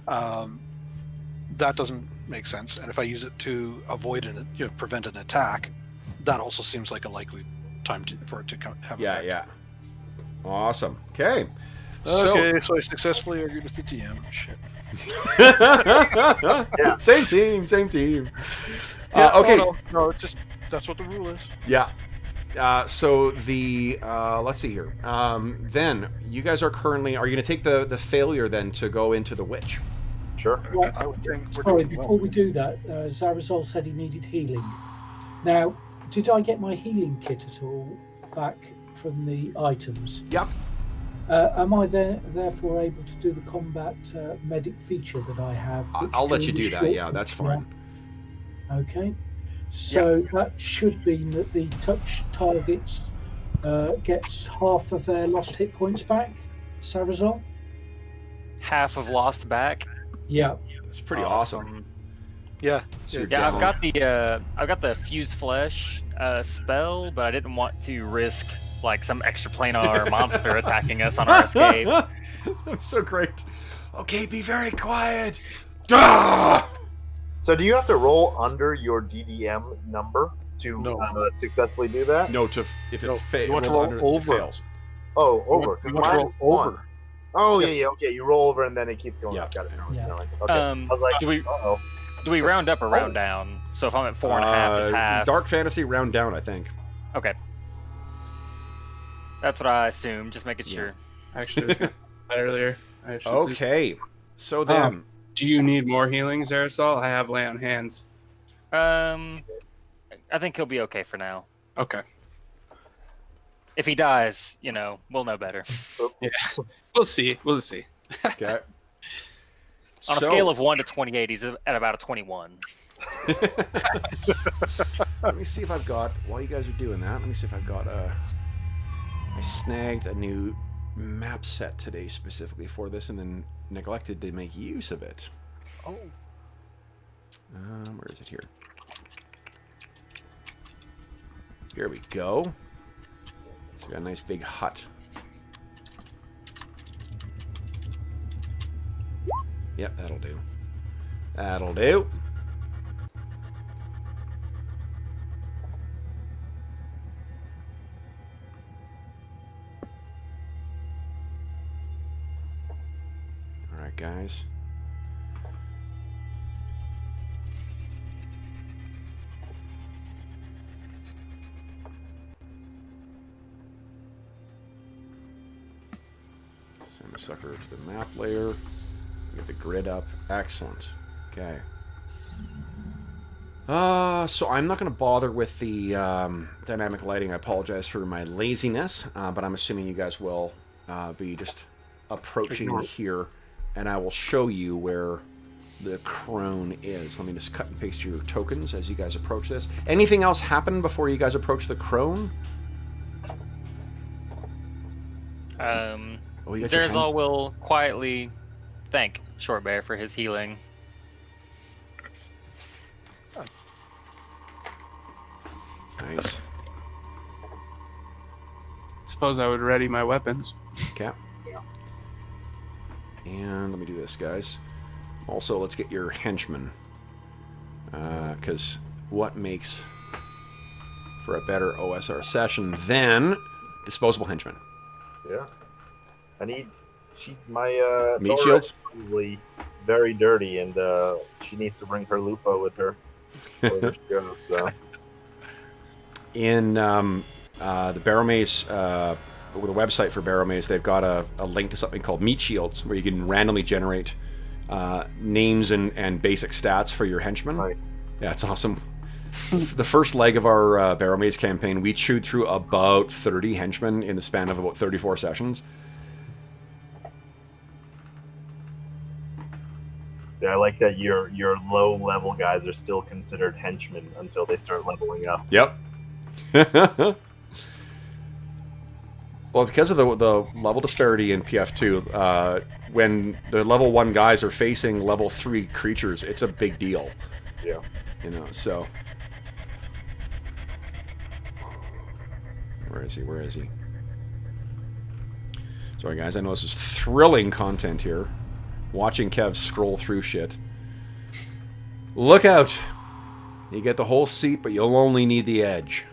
that doesn't make sense. And if I use it to avoid prevent an attack, that also seems like a likely time for it to have effect. Yeah. Awesome. Okay. Okay, so I successfully argued with the DM. Shit. Same team. Yeah, okay. No, it's just that's what the rule is. Yeah. So the let's see here. Then you guys are you going to take the failure then to go into the witch? Sure. Well, I would think we're sorry, doing before well. we do that, Zarazol said he needed healing. Now, did I get my healing kit at all back from the items? Yep. Am I therefore able to do the combat medic feature that I have? which I'll let you can do that. short- Yeah, that's fine. Okay. So that should mean that the touch targets gets half of their lost hit points back. Sarazol? Half of lost back. Yeah. It's pretty awesome. Yeah. So you're Yeah, down. I've got the fuse flesh spell, but I didn't want to risk like some extraplanar monster attacking us on our escape. That's so great. Okay, be very quiet. Ah! So do you have to roll under your DDM number to successfully do that? No, if it No, fails, you want to roll over. fails. Oh, over. You Because want to mine roll is one. over. Oh, yeah. Okay, you roll over and then it keeps going Yeah. up. Got it. Yeah. Okay. I was like, uh-oh. Do we round up or round down? So if I'm at 4.5, is half. Dark fantasy round down, I think. Okay. That's what I assumed. Just making sure. actually, I was gonna say that earlier. I should just- Okay. So then, do you need more healing, Zarazol? I have lay on hands. I think he'll be okay for now. Okay. If he dies, we'll know better. Oops. Yeah. We'll see. We'll see. okay. On a scale of 1 to 28, he's at about a 21. Let me see if I've got. While you guys are doing that, let me see if I've got I snagged a new map set today specifically for this, and then neglected to make use of it. Oh. Where is it here? Here we go. So we got a nice big hut. Yep, that'll do. That'll do. guys. Send the sucker to the map layer. Get the grid up. Excellent. Okay. So I'm not going to bother with the dynamic lighting. I apologize for my laziness, but I'm assuming you guys will be just approaching here, and I will show you where the crone is. Let me just cut and paste your tokens as you guys approach this. Anything else happen before you guys approach the crone? Zerzal will quietly thank Short Bear for his healing. Nice. Suppose I would ready my weapons. Okay. And let me do this, guys. Also, let's get your henchmen. Because what makes for a better OSR session than disposable henchmen? Yeah. I need... my meat Thora shields? is probably very dirty, and she needs to bring her loofah with her wherever she goes, so... In the Barrow Maze, the website for Barrow Maze, they've got a link to something called Meat Shields, where you can randomly generate names and basic stats for your henchmen. Nice. Yeah, it's awesome. The first leg of our Barrow Maze campaign, we chewed through about 30 henchmen in the span of about 34 sessions. Yeah, I like that your low-level guys are still considered henchmen until they start leveling up. Yep. Well, because of the level disparity in PF2, when the level 1 guys are facing level 3 creatures, it's a big deal. Yeah. You know, so... Where is he? Where is he? Sorry, guys. I know this is thrilling content here. Watching Kev scroll through shit. Look out! You get the whole seat, but you'll only need the edge.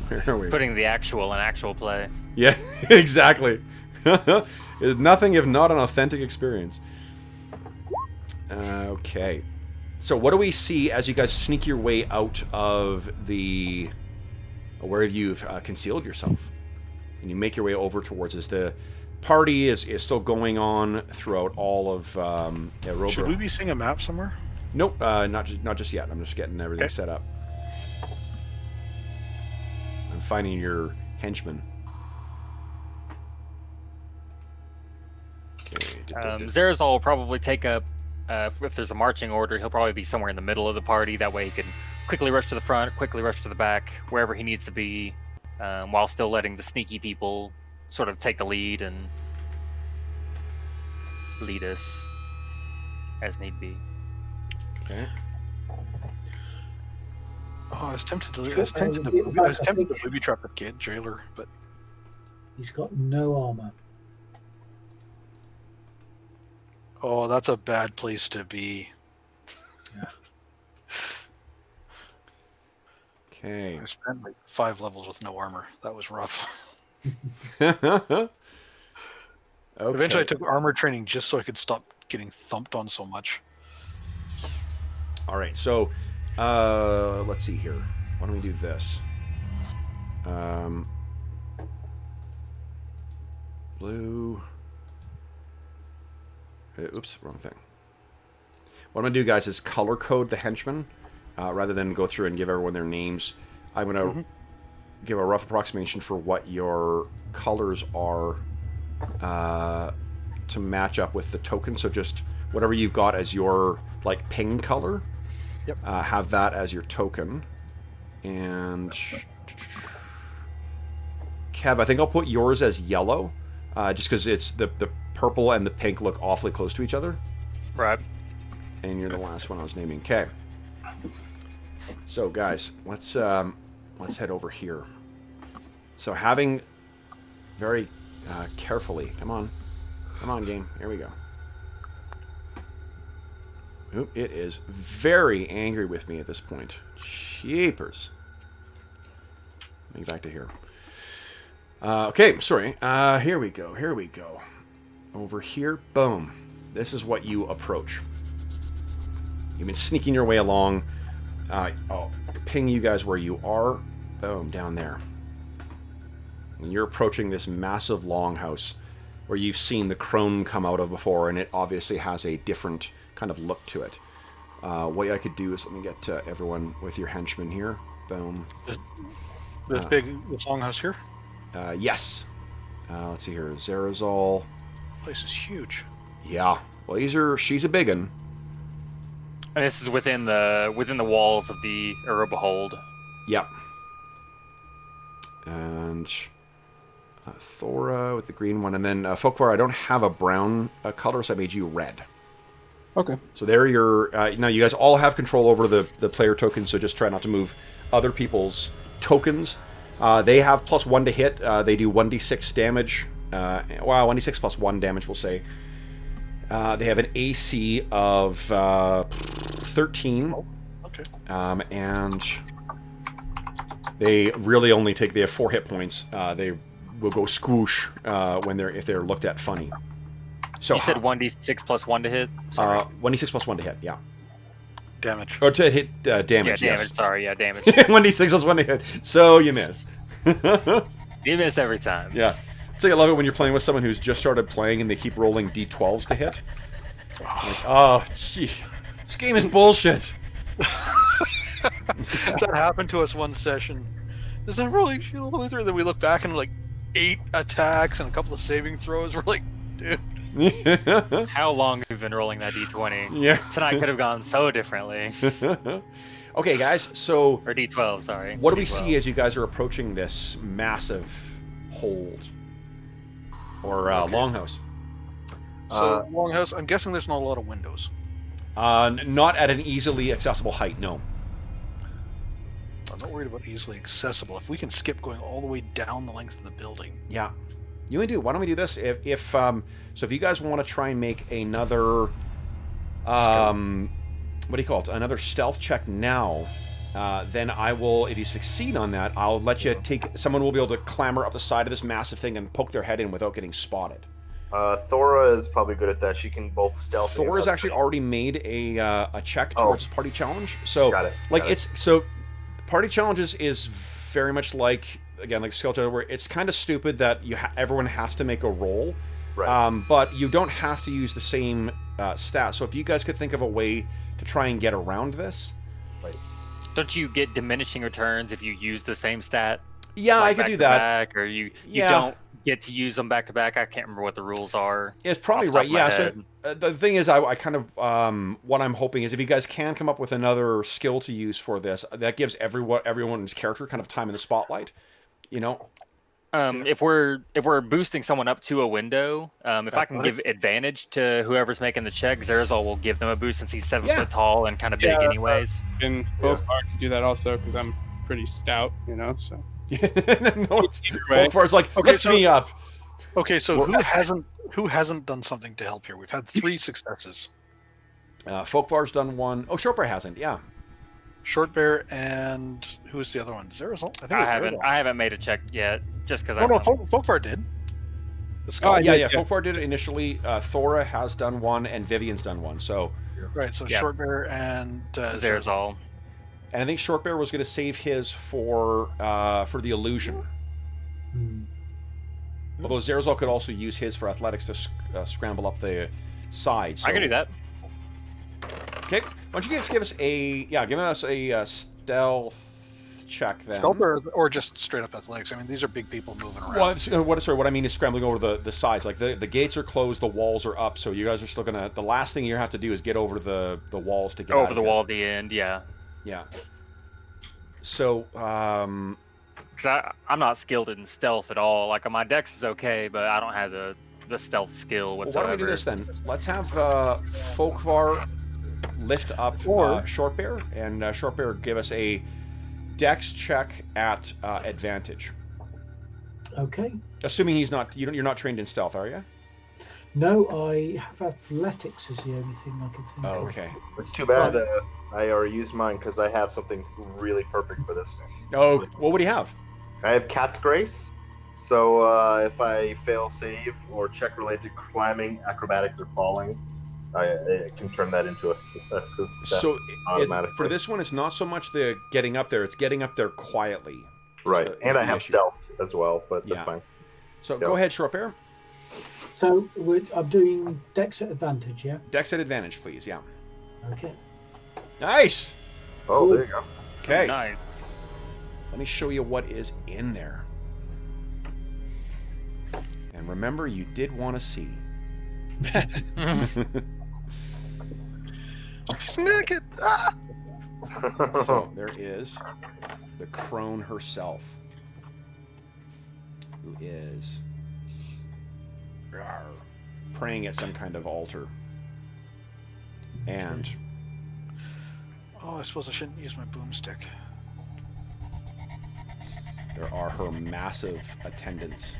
Where are we? Putting the actual in actual play. Yeah, exactly. Nothing if not an authentic experience. Okay. So what do we see as you guys sneak your way out of the... where you've concealed yourself? And you make your way over towards this. The party is still going on throughout all of Erobreholde. Should we be seeing a map somewhere? Nope, not just yet. I'm just getting everything set up. I'm finding your henchmen. Okay. Zerzal will probably take up, if there's a marching order, he'll probably be somewhere in the middle of the party. That way he can quickly rush to the front, quickly rush to the back, wherever he needs to be, while still letting the sneaky people sort of take the lead and lead us as need be. Okay. Oh, I was tempted to. Sure. I was tempted to booby trap a kid jailer, but He's got no armor. oh, that's a bad place to be. Okay. I spent like 5 levels with no armor. That was rough. Okay. Eventually, I took armor training just so I could stop getting thumped on so much. All right, so let's see here. Why don't we do this? Blue. Oops, wrong thing. What I'm going to do, guys, is color code the henchmen rather than go through and give everyone their names. I'm going to give a rough approximation for what your colors are to match up with the token. So just whatever you've got as your like ping color, have that as your token. And Kev, I think I'll put yours as yellow, just because it's the purple and the pink look awfully close to each other. Right. And you're the last one I was naming. Okay. So guys, let's head over here. So having very carefully, come on game, here we go. Oop, it is very angry with me at this point. Jeepers. Let me get back to here. Okay, sorry. Here we go. over here. Boom. This is what you approach. You've been sneaking your way along. I'll ping you guys where you are. Boom, down there. And you're approaching this massive longhouse where you've seen the crone come out of before, and it obviously has a different kind of look to it. What I could do is let me get everyone with your henchmen here. Boom. This longhouse here? Yes. Let's see here. Zerazol. Place is huge. Yeah. Well, she's a big one. And this is within the walls of the Erobreholde. Yep. And Thora with the green one, and then Folkvar, I don't have a brown color, so I made you red. Okay. So there you're... now, you guys all have control over the player tokens, so just try not to move other people's tokens. They have +1 to hit. They do 1d6 damage. 1d6 plus 1 damage, we'll say. They have an AC of 13. Oh, okay. And they really only take... They have 4 hit points. They will go squoosh if they're looked at funny. So you said 1d6 plus 1 to hit? 1d6 plus 1 to hit, yeah. Damage. Or to hit damage, yeah, damage, yes. sorry, yeah, damage. 1d6 plus 1 to hit. So you miss. You miss every time. Yeah. So I love it when you're playing with someone who's just started playing and they keep rolling d12s to hit. Like, oh, gee. This game is bullshit. That happened to us one session. Is that really all the way through? Then we look back and like 8 attacks and a couple of saving throws. We're like, dude. How long have you been rolling that d20? Yeah. Tonight could have gone so differently. Okay, guys, so... Or d12, sorry. What do we D12. see as you guys are approaching this massive hold? Or longhouse? So longhouse, I'm guessing there's not a lot of windows. Not at an easily accessible height, no. I'm not worried about easily accessible. If we can skip going all the way down the length of the building. Yeah. You want to do? Why don't we do this? So if you guys want to try and make another, what do you call it? Another stealth check now, then I will. If you succeed on that, I'll let you take. Someone will be able to clamber up the side of this massive thing and poke their head in without getting spotted. Thora is probably good at that. She can both stealth. Thora has actually already made a check towards party challenge. So got it. So party challenges is very much like. Again, like Skeleton, where it's kind of stupid that everyone has to make a roll, right. But you don't have to use the same stat. So if you guys could think of a way to try and get around this, right. Don't you get diminishing returns if you use the same stat? Yeah, like I could do that. Back, or you don't get to use them back to back. I can't remember what the rules are. It's probably right. Yeah. So the thing is, I kind of what I'm hoping is if you guys can come up with another skill to use for this, that gives everyone's character kind of time in the spotlight. You know, if we're boosting someone up to a window, if I can give advantage to whoever's making the check, Zerazol will give them a boost since he's 7 foot tall and kind of big anyways. And Folkvar can do that also because I'm pretty stout, you know. So no, Folkvar's like, lift me up. Okay, so who hasn't done something to help here? We've had 3 successes. Folkvar's done 1. Oh, Shortbear hasn't. Yeah. Shortbear and who's the other one? Zerazol? I haven't made a check yet, just because Folkvar did. Folkvar did it initially. Thora has done 1, and Vivian's done 1. So right, so Shortbear and Zerazol. And I think Shortbear was going to save his for the illusion. Although Zerazol could also use his for athletics to scramble up the side. So. I can do that. Okay, why don't you guys give us a stealth check then? Stealth or just straight up athletics? I mean, these are big people moving around. Well, what I mean is scrambling over the sides. Like the gates are closed, the walls are up, so you guys are still gonna. The last thing you have to do is get over the walls to get over the wall at the end. Yeah. Yeah. So, because I'm not skilled in stealth at all. Like my dex is okay, but I don't have the stealth skill whatsoever. Well, why don't we do this then? Let's have Folkvar lift up Shortbear, and Shortbear give us a dex check at advantage. Okay. Assuming you're not trained in stealth, are you? No, I have athletics is the only thing I can think of. Okay. It's too bad I already used mine because I have something really perfect for this. Oh, what would he have? I have Cat's Grace, So if I fail save or check related to climbing, acrobatics, or falling, I can turn that into a success So automatically. for this one, it's not so much the getting up there; it's getting up there quietly. Right, and I have issue. stealth as well, but that's Yeah. fine. So go ahead, Shortbear. So I'm doing Dex at advantage, yeah? Dex at advantage, please. Yeah. Okay. Nice. Oh, there you go. Okay. Nice. Let me show you what is in there. And remember, you did want to see. She's naked. Ah! So there is the crone herself, who is praying at some kind of altar. And Oh, I suppose I shouldn't use my boomstick. there are her massive attendants.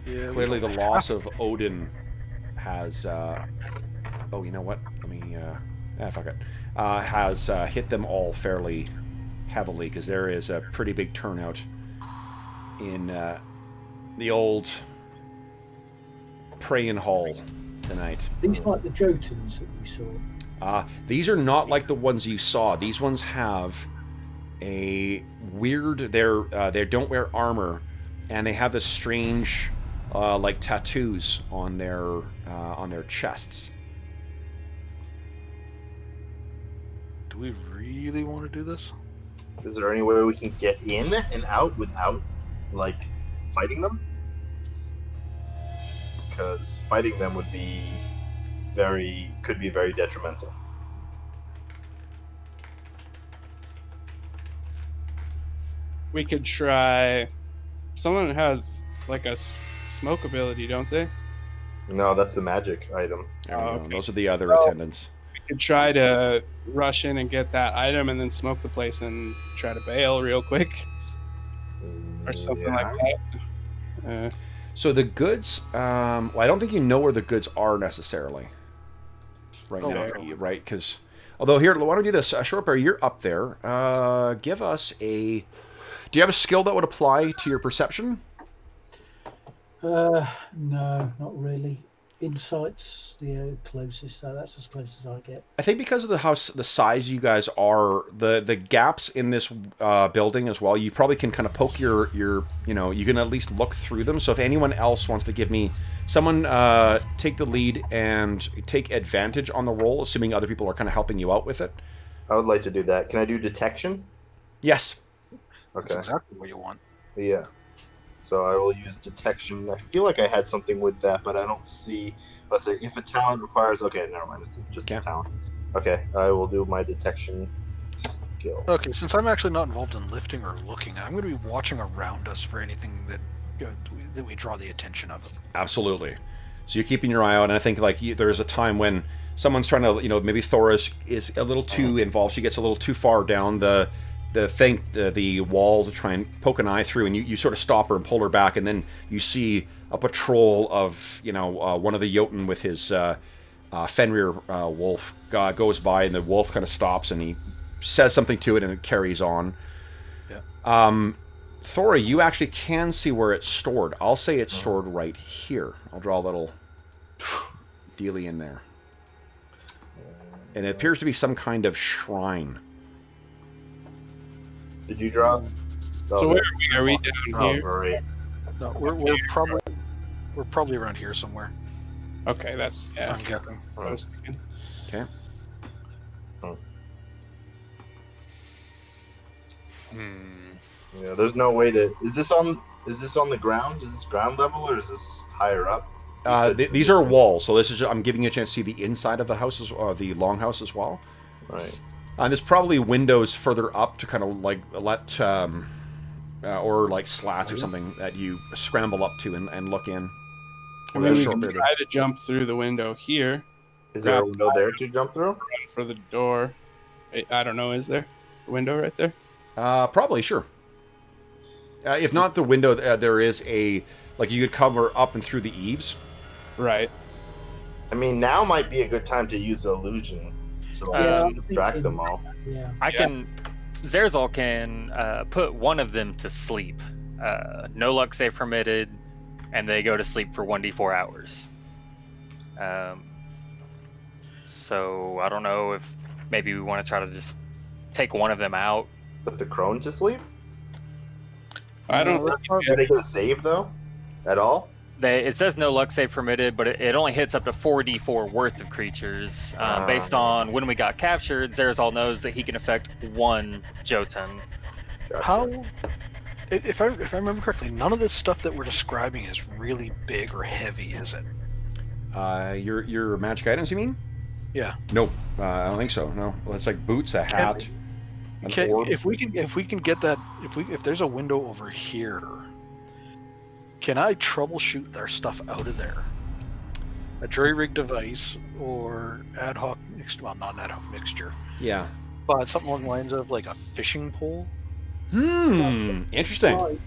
Yeah, Clearly the loss of Odin has oh, you know what, let me fuck it, has hit them all fairly heavily, because there is a pretty big turnout in the old praying hall tonight. These like the Jotuns that we saw. These are not like the ones you saw. These ones have a weird, they don't wear armor, and they have this strange like tattoos on their chests. Do we really want to do this? Is there any way we can get in and out without, like, fighting them? Because fighting them could be very detrimental. We could try. Someone has like a smoke ability, don't they? No, that's the magic item. There we go. Okay. Those are the other attendants. We could try to rush in and get that item, and then smoke the place and try to bail real quick, or something like that. So the goods, well, I don't think you know where the goods are necessarily right now, right? Because, although here, why don't we do this? Shortbear, you're up there. Give us a. Do you have a skill that would apply to your perception? No, not really. Insight's the closest, so that's as close as I get. I think because of the size you guys are, the gaps in this building as well, you probably can kind of poke your you can at least look through them. So if anyone else wants to give me, someone take the lead and take advantage on the roll, assuming other people are kind of helping you out with it. I would like to do that. Can I do detection? Yes. Okay. That's exactly what you want. Yeah. So I will use detection. I feel like I had something with that, but I don't see. Let's say if a talent requires. Okay, never mind. It's just a talent. Okay, I will do my detection skill. Okay, since I'm actually not involved in lifting or looking, I'm going to be watching around us for anything that that we draw the attention of. Absolutely. So you're keeping your eye out, and I think like there's a time when someone's trying to, maybe Thora is a little too involved. She gets a little too far down the wall to try and poke an eye through, and you sort of stop her and pull her back, and then you see a patrol of one of the Jotun with his Fenrir wolf goes by, and the wolf kind of stops and he says something to it, and it carries on. Yeah. Thora, you actually can see where it's stored. I'll say it's stored right here. I'll draw a little dealie in there, and it appears to be some kind of shrine. Did you draw? So where are we? Down here? Right. No, we're probably around here somewhere. Okay, that's I'm guessing. what I was thinking. Okay. Yeah, there's no way to. Is this on the ground? Is this ground level or is this higher up? These are walls, so I'm giving you a chance to see the inside of the house, the longhouse as well. Right. And there's probably windows further up to kind of like let, or like slats or something that you scramble up to and look in. I mean, we can try to jump through the window here. Is there a window there to jump through? Run for the door. I don't know. Is there a window right there? Probably, sure. If not the window, there is you could cover up and through the eaves. Right. I mean, now might be a good time to use the illusion. So Yeah, I'm track thinking- them all. Yeah. Zerzal can put one of them to sleep. No luck save permitted, and they go to sleep for 1d4 hours. So I don't know if maybe we want to try to just take one of them out. Put the crone to sleep? I don't. Do they get a save, though? At all? It says no luck save permitted, but it only hits up to 4d4 worth of creatures. Based on when we got captured, Zerzal knows that he can affect one Jotun. Gotcha. How? If I remember correctly, none of this stuff that we're describing is really big or heavy, is it? Your magic items, you mean? Yeah. Nope, I don't think so. No, well, it's like boots, a hat, an Okay, orb. if we can get that, if there's a window over here, can I troubleshoot their stuff out of there? A jury-rigged device or ad hoc well, not an ad hoc mixture, Yeah. but something along the lines of like a fishing pole, Interesting. Right.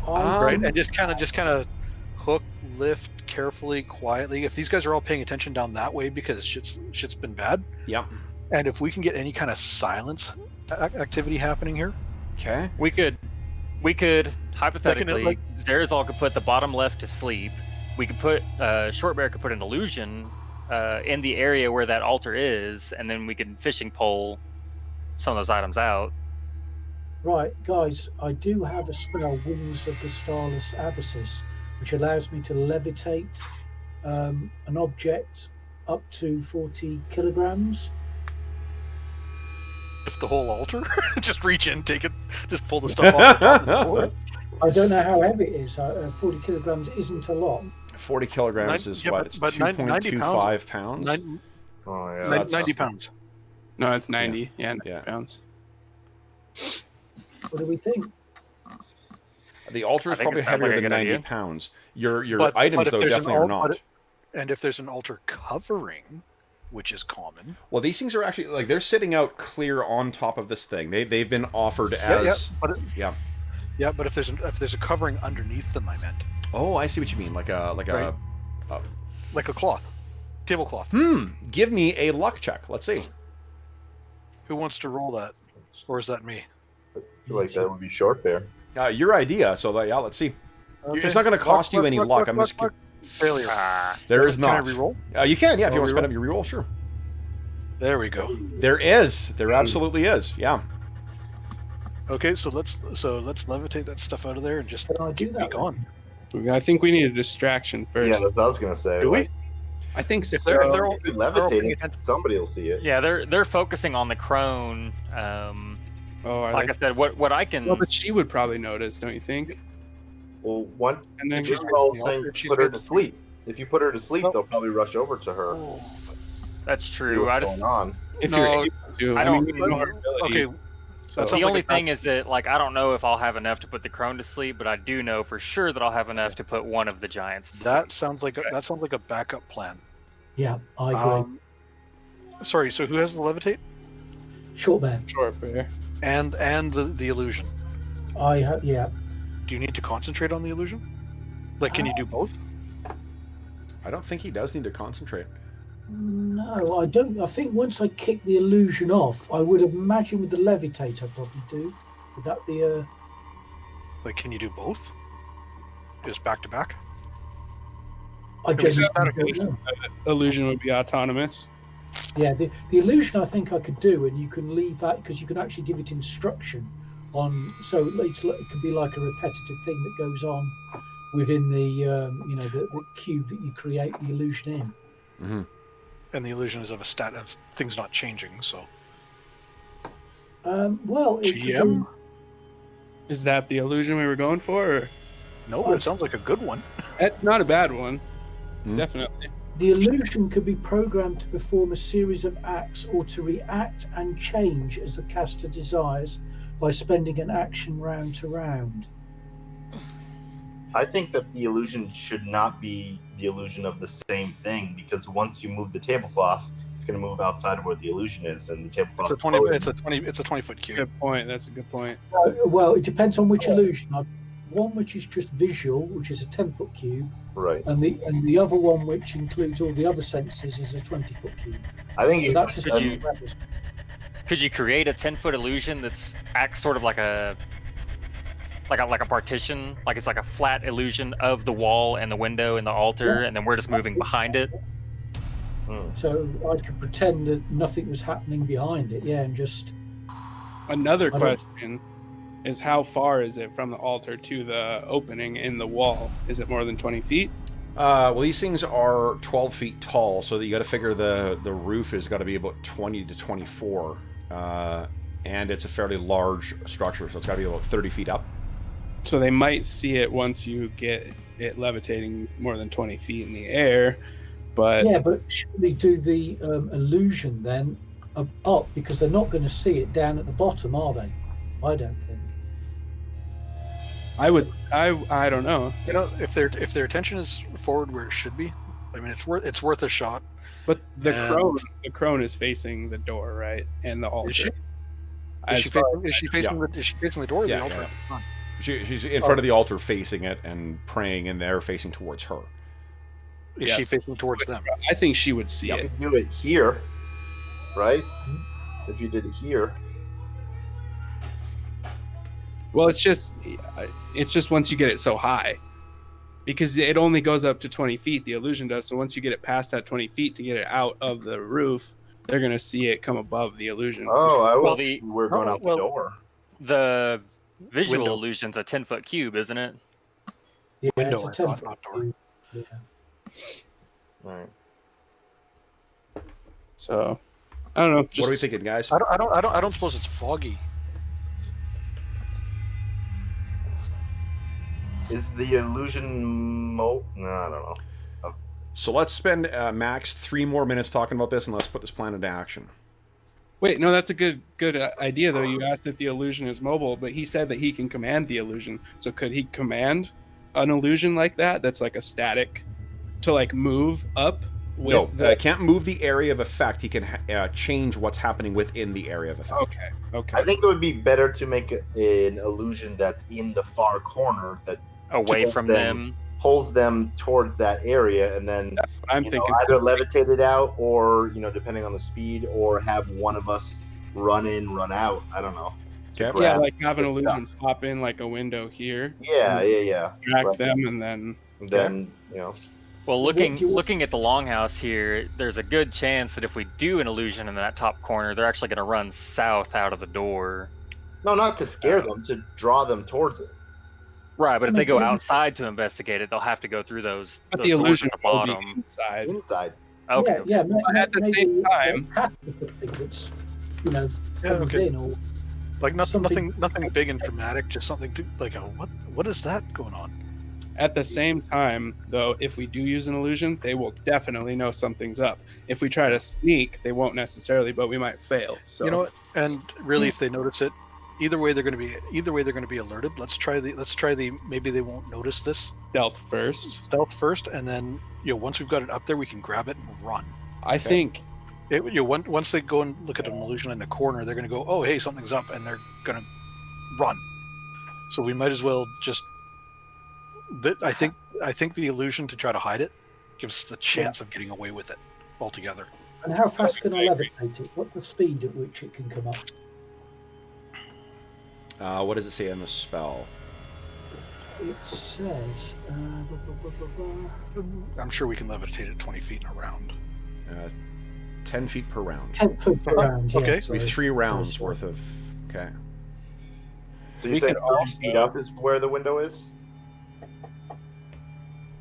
right? And just kind of hook, lift carefully, quietly. If these guys are all paying attention down that way because shit's been bad, Yep. and if we can get any kind of silence activity happening here, We could hypothetically, Zerzal could put the bottom left to sleep. We could put Shortbear could put an illusion in the area where that altar is, and then we could fishing pole some of those items out. Right, guys, I do have a spell, Wings of the Starless Abysses, which allows me to levitate an object up to 40 kilograms. if the whole altar, just reach in, take it, just pull the stuff off the top of the board. I don't know how heavy it is. 40 kilograms isn't a lot. 40 kilograms is what? It's 2.25 pounds. Oh, yeah. 90 pounds. No, it's 90. Yeah, 90 Yeah. pounds. What do we think? The altar is I think probably it sounds like heavier a than good 90 idea. pounds. Your But items, if though, there's an definitely are al- not. And if there's an altar covering, which is common, Well, these things are actually, like, they're sitting out clear on top of this thing. They've been offered as... but if there's a covering underneath them, I meant Oh, I see what you mean. Like a... like a cloth, tablecloth. Give me a luck check. Let's see. Who wants to roll that, or is that me? I feel like that would be short there. Your idea, so yeah, let's see. Okay. It's not going to cost you any luck. I'm just... Failure. There is Can not. I re-roll? You can, yeah. If you Oh, want to spend reroll? up your reroll, sure. There we go. There is. There absolutely is. Yeah. Okay, so let's levitate that stuff out of there and just Can I do be that? gone. I think we need a distraction first. Yeah, that's what I was gonna say. Do we? Like, I think If so. they're all, if you're they're all paying levitating, attention. somebody will see it. Yeah, they're focusing on the crone. Like I said, what I can. Well, but she would probably notice, don't you think? Well, one, And then if you're all the saying altar, if she's put her good. to sleep. If you put her to sleep, Oh. they'll probably rush over to her. That's See true. I what's just going on. if No, you're able to, I don't- mean, we know her abilities. Okay, So that the sounds only like a thing is that like I don't know if I'll have enough to put the crone to sleep, but I do know for sure that I'll have enough to put one of the giants to that sleep. sounds like a backup plan. Yeah, I agree. Sorry, so who has the levitate Short bear. Short bear. and the illusion? Yeah. Do you need to concentrate on the illusion? Like, can you do both? I don't think he does need to concentrate. No, I don't. I think once I kick the illusion off, I would imagine with the levitate, I probably do. Would that be a? Like, can you do both? Just back to back? I Can we genuinely set that don't know. Illusion would be autonomous. Yeah, the illusion I think I could do, and you can leave that because you can actually give it instruction on. So it could be like a repetitive thing that goes on within the the cube that you create the illusion in. Mm-hmm. And the illusion is of a stat of things not changing. So Well, it could GM? Is that the illusion we were going for? Or? No, but it sounds like a good one. That's not a bad one. Hmm. Definitely. The illusion could be programmed to perform a series of acts or to react and change as the caster desires by spending an action round to round. I think that the illusion should not be the illusion of the same thing, because once you move the tablecloth, it's going to move outside of where the illusion is, and the tablecloth. It's a 20-foot cube. Good point. That's a good point. Well, it depends on which illusion. I've one which is just visual, which is a 10-foot cube, Right. and the other one which includes all the other senses is a 20-foot cube. I think But that's Could you- just Could you create a 10-foot illusion that's acts sort of like a partition, like it's like a flat illusion of the wall and the window and the altar, and then we're just moving behind it? so I could pretend that nothing was happening behind it, yeah, and just Another I don't- question is how far is it from the altar to the opening in the wall? Is it more than 20 feet? Well, these things are 12 feet tall, so that you got to figure the roof has got to be about 20 to 24, and it's a fairly large structure, so it's got to be about 30 feet up. So they might see it once you get it levitating more than 20 feet in the air, but yeah, but surely do the illusion then up, because they're not going to see it down at the bottom, are they? I don't think. I don't know. You know, if their attention is forward where it should be, I mean, it's worth a shot. But the And- crone is facing the door, right? And the altar. Is she? As Is she far- facing the door or Yeah, the altar? yeah. She's in front of the altar facing it and praying, and they're facing towards her. Is Yeah. she facing towards them? I think she would see Yep. it. You can do it here, right? If you did it here. Well, it's just once you get it so high, because it only goes up to 20 feet. The illusion does. So once you get it past that 20 feet to get it out of the roof, they're gonna see it come above the illusion. Oh, I was. the- We're going out the door. The visual Window. illusion's a 10-foot cube, isn't it? Yeah, Window, it's a not 10-foot door. cube. Yeah. Right. So I don't know. What are we thinking, guys? I don't suppose it's foggy. Is the illusion No, I don't know. So let's spend max 3 more minutes talking about this, and let's put this plan into action. Wait, no, that's a good idea though. You asked if the illusion is mobile, but he said that he can command the illusion. So could he command an illusion like that? That's like a static to like move up. No, With can't move the area of effect. He can change what's happening within the area of effect. Okay. I think it would be better to make an illusion that's in the far corner that Away from them. pulls them towards that area, and then I'm thinking either levitate it out, or depending on the speed, or have one of us run in, run out. I don't know. Okay. yeah, grab like have an good illusion pop in like a window here, Yeah. track Right. them, and then And then Well, What do you- looking at the longhouse here, there's a good chance that if we do an illusion in that top corner, they're actually going to run south out of the door. no, not to scare them, to draw them towards it. Right, but if I they mean, go couldn't- outside to investigate it, they'll have to go through those. but those the doors illusion at the will be bottom. inside. Inside. Okay. Yeah, At the same time- it's Yeah, comes okay. in, or Like Something- nothing big and dramatic. Just something like what is that going on? At the same time, though, if we do use an illusion, they will definitely know something's up. If we try to sneak, they won't necessarily, but we might fail. So You know what? And really, if they notice it, either way they're going to be alerted. Let's try the maybe they won't notice this stealth first. stealth first, and then once we've got it up there, we can grab it and run. I think Once they go and look at an illusion in the corner, they're going to go, oh hey, something's up, and they're going to run. So we might as well just. I think the illusion to try to hide it gives us the chance of getting away with it altogether. and how fast can I levitate it? What's the speed at which it can come up? What does it say in the spell? It says. I'm sure we can levitate it 20 feet and around. 10 feet per round. 10 foot per round. Yeah, Okay. So it'll be sorry. 3 rounds That's worth of. Okay. So We you saying could 30 also- feet up is where the window is?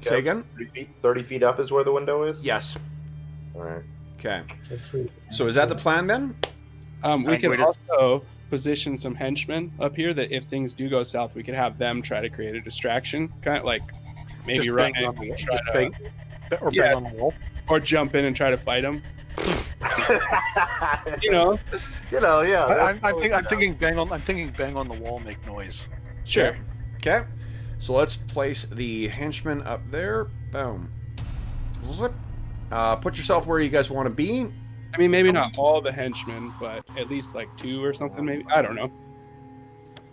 Say again? 30 feet up is where the window is? Yes. All right. Okay. So 3. So is that the plan then? we think could we just- also position some henchmen up here that if things do go south, we could have them try to create a distraction, kind of like maybe Just run bang in on the- and try just to, bang- Or bang Yes. on the wall. or jump in and try to fight them. You know, yeah. I'm thinking bang on the wall, make noise. sure. Okay. So let's place the henchman up there. Boom. Zip. Put yourself where you guys want to be. I mean, maybe not all the henchmen, but at least like 2 or something. Maybe I don't know.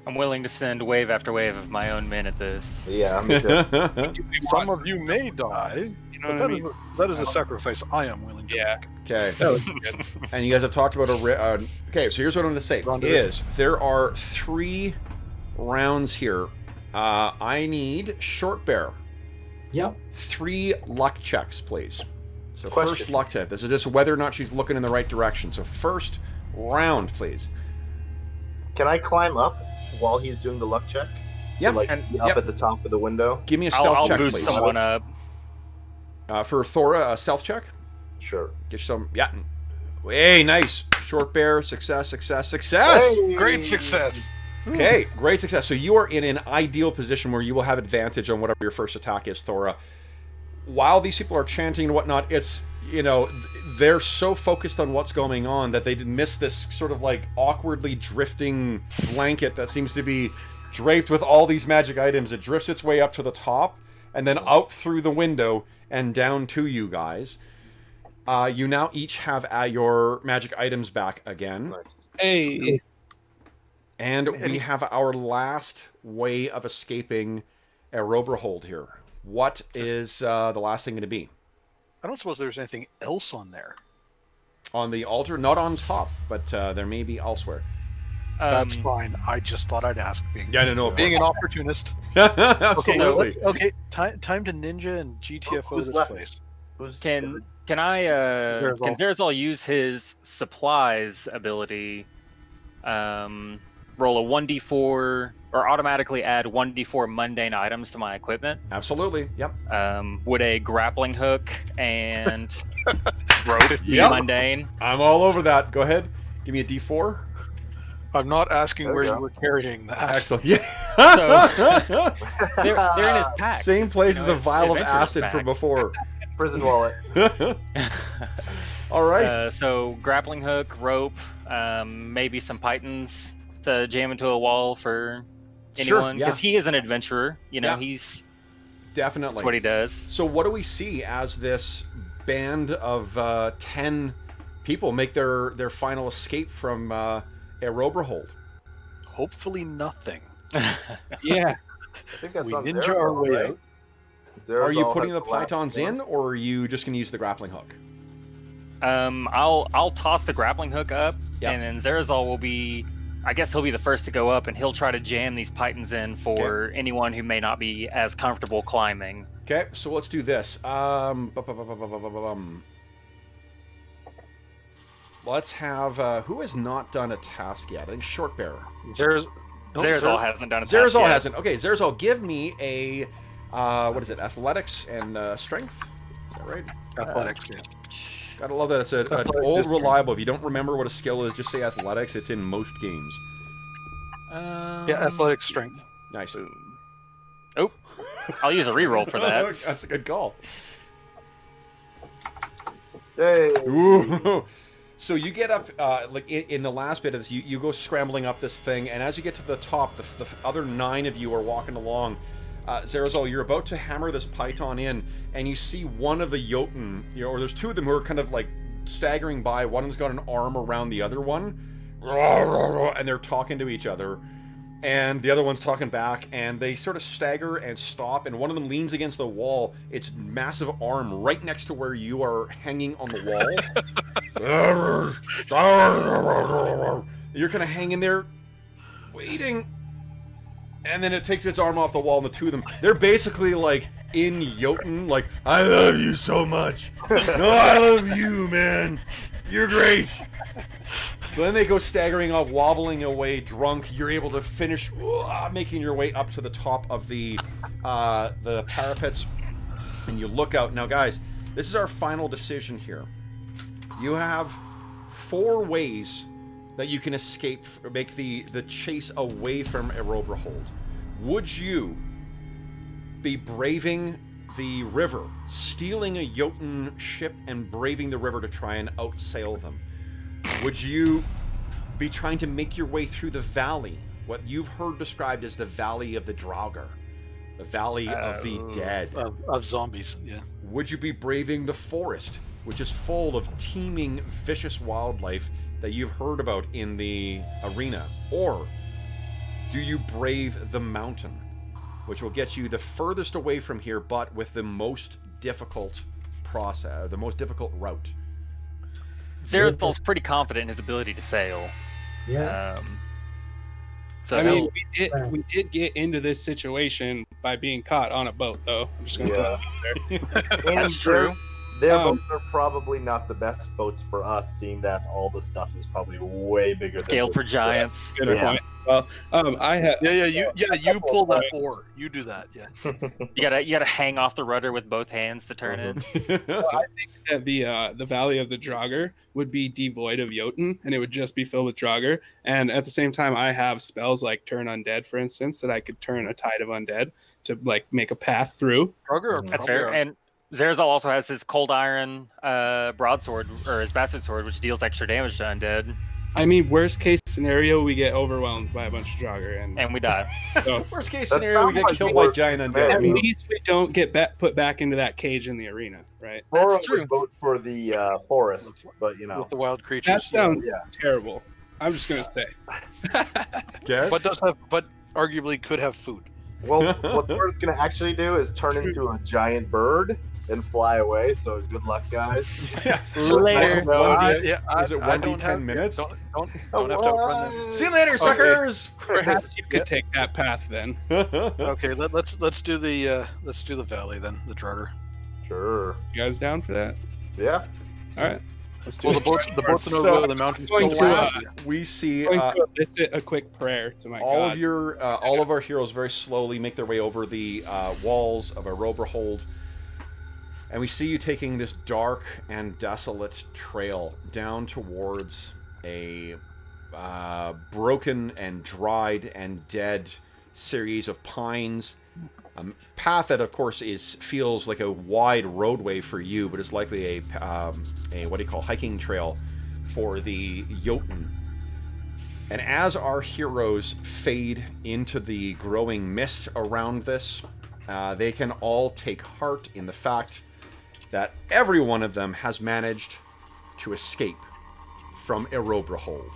I'm willing to send wave after wave of my own men at this. Yeah, me too. Some of you may die, You know but what I mean? that is a sacrifice I am willing to Yeah. make. Okay. That was good. And you guys have talked about okay, so here's what I'm going to say. Is there are 3 rounds here. I need Short Bear. Yep. 3 luck checks, please. So Question. first luck check. This is just whether or not she's looking in the right direction. So first round, please. Can I climb up while he's doing the luck check? Yeah. So, like, And- up at the top of the window? Give me a stealth I'll check, boost please. someone up. For Thora, a stealth check. Sure. Get some. Yeah. Hey, nice. Short Bear. Success. Hey! Great success. Okay, great success. So you are in an ideal position where you will have advantage on whatever your first attack is, Thora. While these people are chanting and whatnot, it's, you know, they're so focused on what's going on that they miss this sort of like awkwardly drifting blanket that seems to be draped with all these magic items. It drifts its way up to the top and then out through the window and down to you guys. You now each have your magic items back again. Nice. Hey. And we have our last way of escaping Erobreholde here. What is the last thing going to be? I don't suppose there's anything else on there. On the altar? Not on top, but there may be elsewhere. That's fine. I just thought I'd ask. Being an opportunist. Absolutely. Okay, time to ninja and GTFO Who's this left? place. Can Zerzal use his supplies ability? Roll a 1d4 or automatically add 1d4 mundane items to my equipment. Absolutely. Yep. Would a grappling hook and rope be Yep. mundane? I'm all over that. Go ahead. Give me a D4. I'm not asking There where you you go. were carrying that. Excellent. Yeah. So they're in his pack. Same place as the his vial of adventurous acid pack. from before. Prison wallet. All right. So grappling hook, rope, maybe some pythons to jam into a wall for Sure, anyone, yeah. because he is an adventurer. You know, Yeah. he's Definitely. that's what he does. So what do we see as this band of 10 people make their final escape from Erobreholde? Hopefully nothing. Yeah. I think that's We on ninja Zerzal, our way right? out. Are you Zerzal putting has the last pythons one. in, or are you just going to use the grappling hook? I'll toss the grappling hook up, Yeah. and then Zerzal will be. I guess he'll be the first to go up, and he'll try to jam these pythons in for anyone who may not be as comfortable climbing. Okay, so let's do this. Let's have who has not done a task yet? I think Short Bear. Zerzal hasn't done a task Zerzal yet. hasn't. Okay, Zerzal, give me a what is it? Athletics and strength. Is that right? Athletics, yeah. Gotta love that. It's an Athletics old is strength. reliable. If you don't remember what a skill is, just say athletics. It's in most games. Yeah, athletics strength. Nice. Oh, I'll use a reroll for that. That's a good call. Hey. Ooh. So you get up, like in the last bit of this, you go scrambling up this thing, and as you get to the top, the other 9 of you are walking along. Zerzal, you're about to hammer this python in, and you see one of the Jotun, or there's 2 of them who are kind of like staggering by. One of them's got an arm around the other one, and they're talking to each other, and the other one's talking back, and they sort of stagger and stop, and one of them leans against the wall, its massive arm right next to where you are hanging on the wall. You're kind of hanging there, waiting, and then it takes its arm off the wall, and the 2 of them, they're basically like in Jotun, like, I love you so much. No, I love you, man. You're great. So then they go staggering up, wobbling away, drunk. You're able to finish making your way up to the top of the parapets, and you look out. Now, guys, this is our final decision here. You have 4 ways that you can escape, or make the chase away from Erobreholde. Would you be braving the river, stealing a Jotun ship and braving the river to try and outsail them? Would you be trying to make your way through the valley, what you've heard described as the Valley of the Draugr, the Valley of the Dead? Of zombies, yeah. Would you be braving the forest, which is full of teeming, vicious wildlife that you've heard about in the arena? Or do you brave the mountain, which will get you the furthest away from here, but with the most difficult process, the most difficult route? Zerazol's pretty confident in his ability to sail. Yeah. So I mean, we did get into this situation by being caught on a boat, though. I'm just going to throw that out there. And that's true. Their boats are probably not the best boats for us, seeing that all the stuff is probably way bigger. Scale than for giants. Good point. Well, I have. You pull that oar. You do that. Yeah. You gotta hang off the rudder with both hands to turn it. Well, I think that the Valley of the Draugr would be devoid of Jotun, and it would just be filled with Draugr. And at the same time, I have spells like Turn Undead, for instance, that I could turn a tide of undead to like make a path through. That's fair. And Zerazol also has his Cold Iron broadsword, or his Bastard Sword, which deals extra damage to undead. I mean, worst case scenario, we get overwhelmed by a bunch of Draugr, and we die. So, Worst case scenario, we get killed by giant undead. at least we don't get put back into that cage in the arena, right? That's true. Vote for the forest, but with the wild creatures. That sounds terrible. I'm just gonna say. But arguably could have food. Well, what Thor's going to actually do is turn into a giant bird and fly away. So good luck, guys. Later. Is it 1d10 minutes? Don't have to run them. See you later, suckers. Perhaps you could take that path then. Okay, let's do the valley then, the Draugr. Sure. You guys down for that? Yeah. All right. Let's do Well, it. the boats in the the mountains. Going to, we see going to elicit a quick prayer to my all God. of your all of our heroes very slowly make their way over the walls of Erobreholde, and we see you taking this dark and desolate trail down towards a broken and dried and dead series of pines. A path that, of course, feels like a wide roadway for you, but it's likely a what do you call hiking trail for the Jotun. And as our heroes fade into the growing mist around this, they can all take heart in the fact that every one of them has managed to escape from Erobreholde.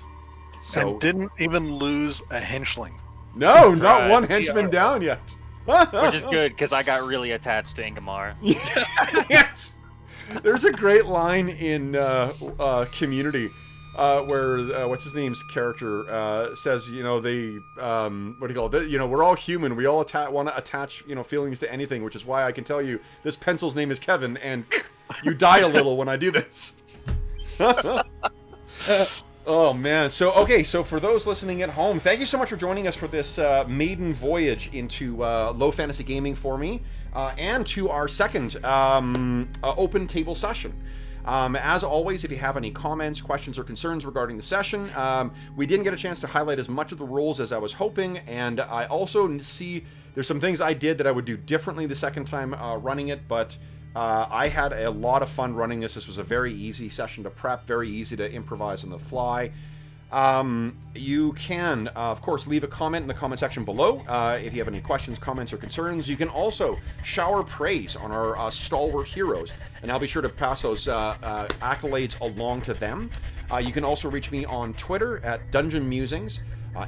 So, And didn't even lose a henchling. no, That's not right. one henchman down yet. Which is good, because I got really attached to Ingmar. Yes. There's a great line in Community where what's his name's character says, what do you call it? We're all human. We all want to attach, feelings to anything, which is why I can tell you this pencil's name is Kevin, and you die a little when I do this. Oh man. So for those listening at home, thank you so much for joining us for this maiden voyage into low fantasy gaming for me, and to our second open table session. As always, if you have any comments, questions, or concerns regarding the session, we didn't get a chance to highlight as much of the rules as I was hoping, and I also see there's some things I did that I would do differently the second time running it, but I had a lot of fun running this. This was a very easy session to prep, very easy to improvise on the fly. You can, of course, leave a comment in the comment section below if you have any questions, comments, or concerns. You can also shower praise on our stalwart heroes, and I'll be sure to pass those accolades along to them. You can also reach me on Twitter at Dungeon Musings,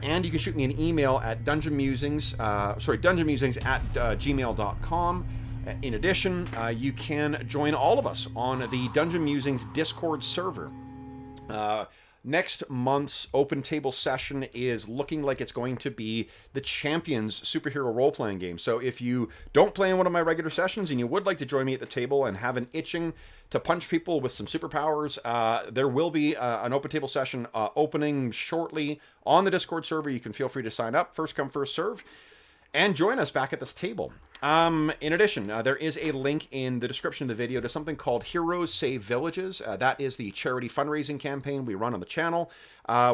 and you can shoot me an email at dungeonmusings@gmail.com. In addition, you can join all of us on the Dungeon Musings Discord server. Next month's open table session is looking like it's going to be the Champions superhero role-playing game. So if you don't play in one of my regular sessions and you would like to join me at the table and have an itching to punch people with some superpowers, there will be an open table session opening shortly on the Discord server. You can feel free to sign up, first come, first serve, and join us back at this table. In addition, there is a link in the description of the video to something called Heroes Save Villages. That is the charity fundraising campaign we run on the channel.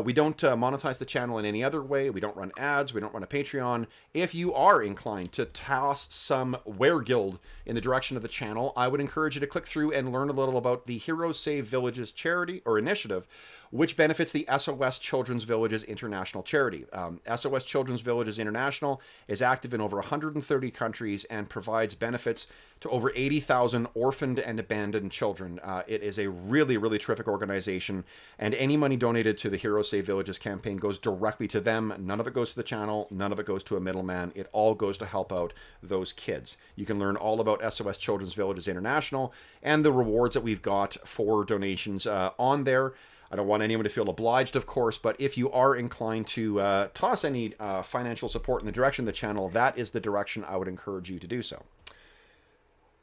We don't monetize the channel in any other way. We don't run ads. We don't run a Patreon. If you are inclined to toss some weregild in the direction of the channel, I would encourage you to click through and learn a little about the Heroes Save Villages charity or initiative, which benefits the SOS Children's Villages International charity. SOS Children's Villages International is active in over 130 countries countries and provides benefits to over 80,000 orphaned and abandoned children. It is a really, really terrific organization, and any money donated to the Heroes Save Villages campaign goes directly to them. None of it goes to the channel. None of it goes to a middleman. It all goes to help out those kids. You can learn all about SOS Children's Villages International and the rewards that we've got for donations on there. I don't want anyone to feel obliged, of course, but if you are inclined to toss any financial support in the direction of the channel, that is the direction I would encourage you to do so.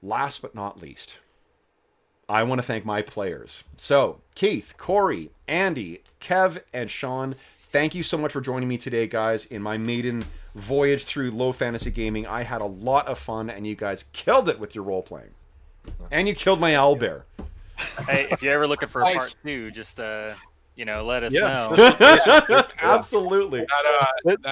Last but not least, I want to thank my players. So, Keith, Corey, Andy, Kev, and Sean, thank you so much for joining me today, guys, in my maiden voyage through low fantasy gaming. I had a lot of fun, and you guys killed it with your role-playing. And you killed my owlbear. Hey, if you're ever looking for a part 2, just let us know. Absolutely.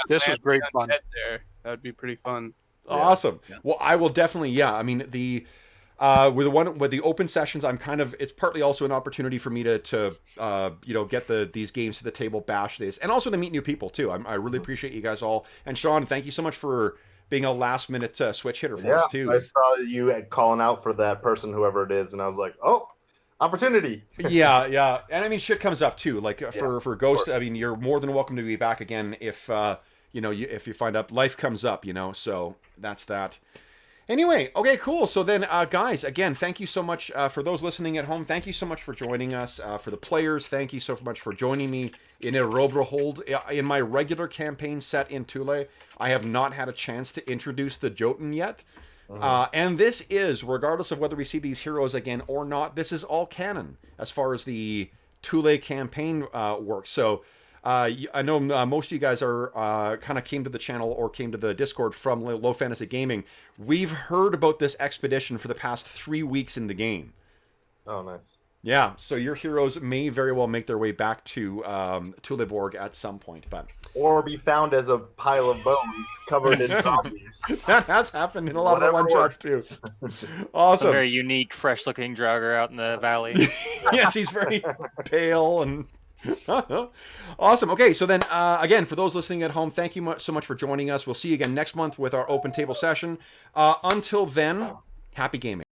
This was great fun. There, that would be pretty fun. Awesome. Yeah. Well, I will definitely. Yeah, I mean with the open sessions, it's partly also an opportunity for me to get these games to the table, bash this, and also to meet new people too. I really appreciate you guys all. And Sean, thank you so much for being a last minute switch hitter for us too. I saw you calling out for that person, whoever it is, and I was like, oh. Opportunity. yeah, and I mean, shit comes up too. Like for Ghost, I mean, you're more than welcome to be back again if if you find out life comes up. So that's that. Anyway, okay, cool. So then, guys, again, thank you so much for those listening at home. Thank you so much for joining us. For the players, thank you so much for joining me in Erobreholde. In my regular campaign set in Thule, I have not had a chance to introduce the Jotun yet. And this is, regardless of whether we see these heroes again or not, this is all canon as far as the Thule campaign works. So I know most of you guys are kind of came to the channel or came to the Discord from Low Fantasy Gaming. We've heard about this expedition for the past 3 weeks in the game. Oh, nice. Yeah, so your heroes may very well make their way back to Tuleborg at some point, or be found as a pile of bones covered in zombies. That has happened in a lot of the one-shots too. Awesome. A very unique, fresh-looking jogger out in the valley. Yes, he's very pale and awesome. Okay, so then again, for those listening at home, thank you so much for joining us. We'll see you again next month with our open table session. Until then, happy gaming.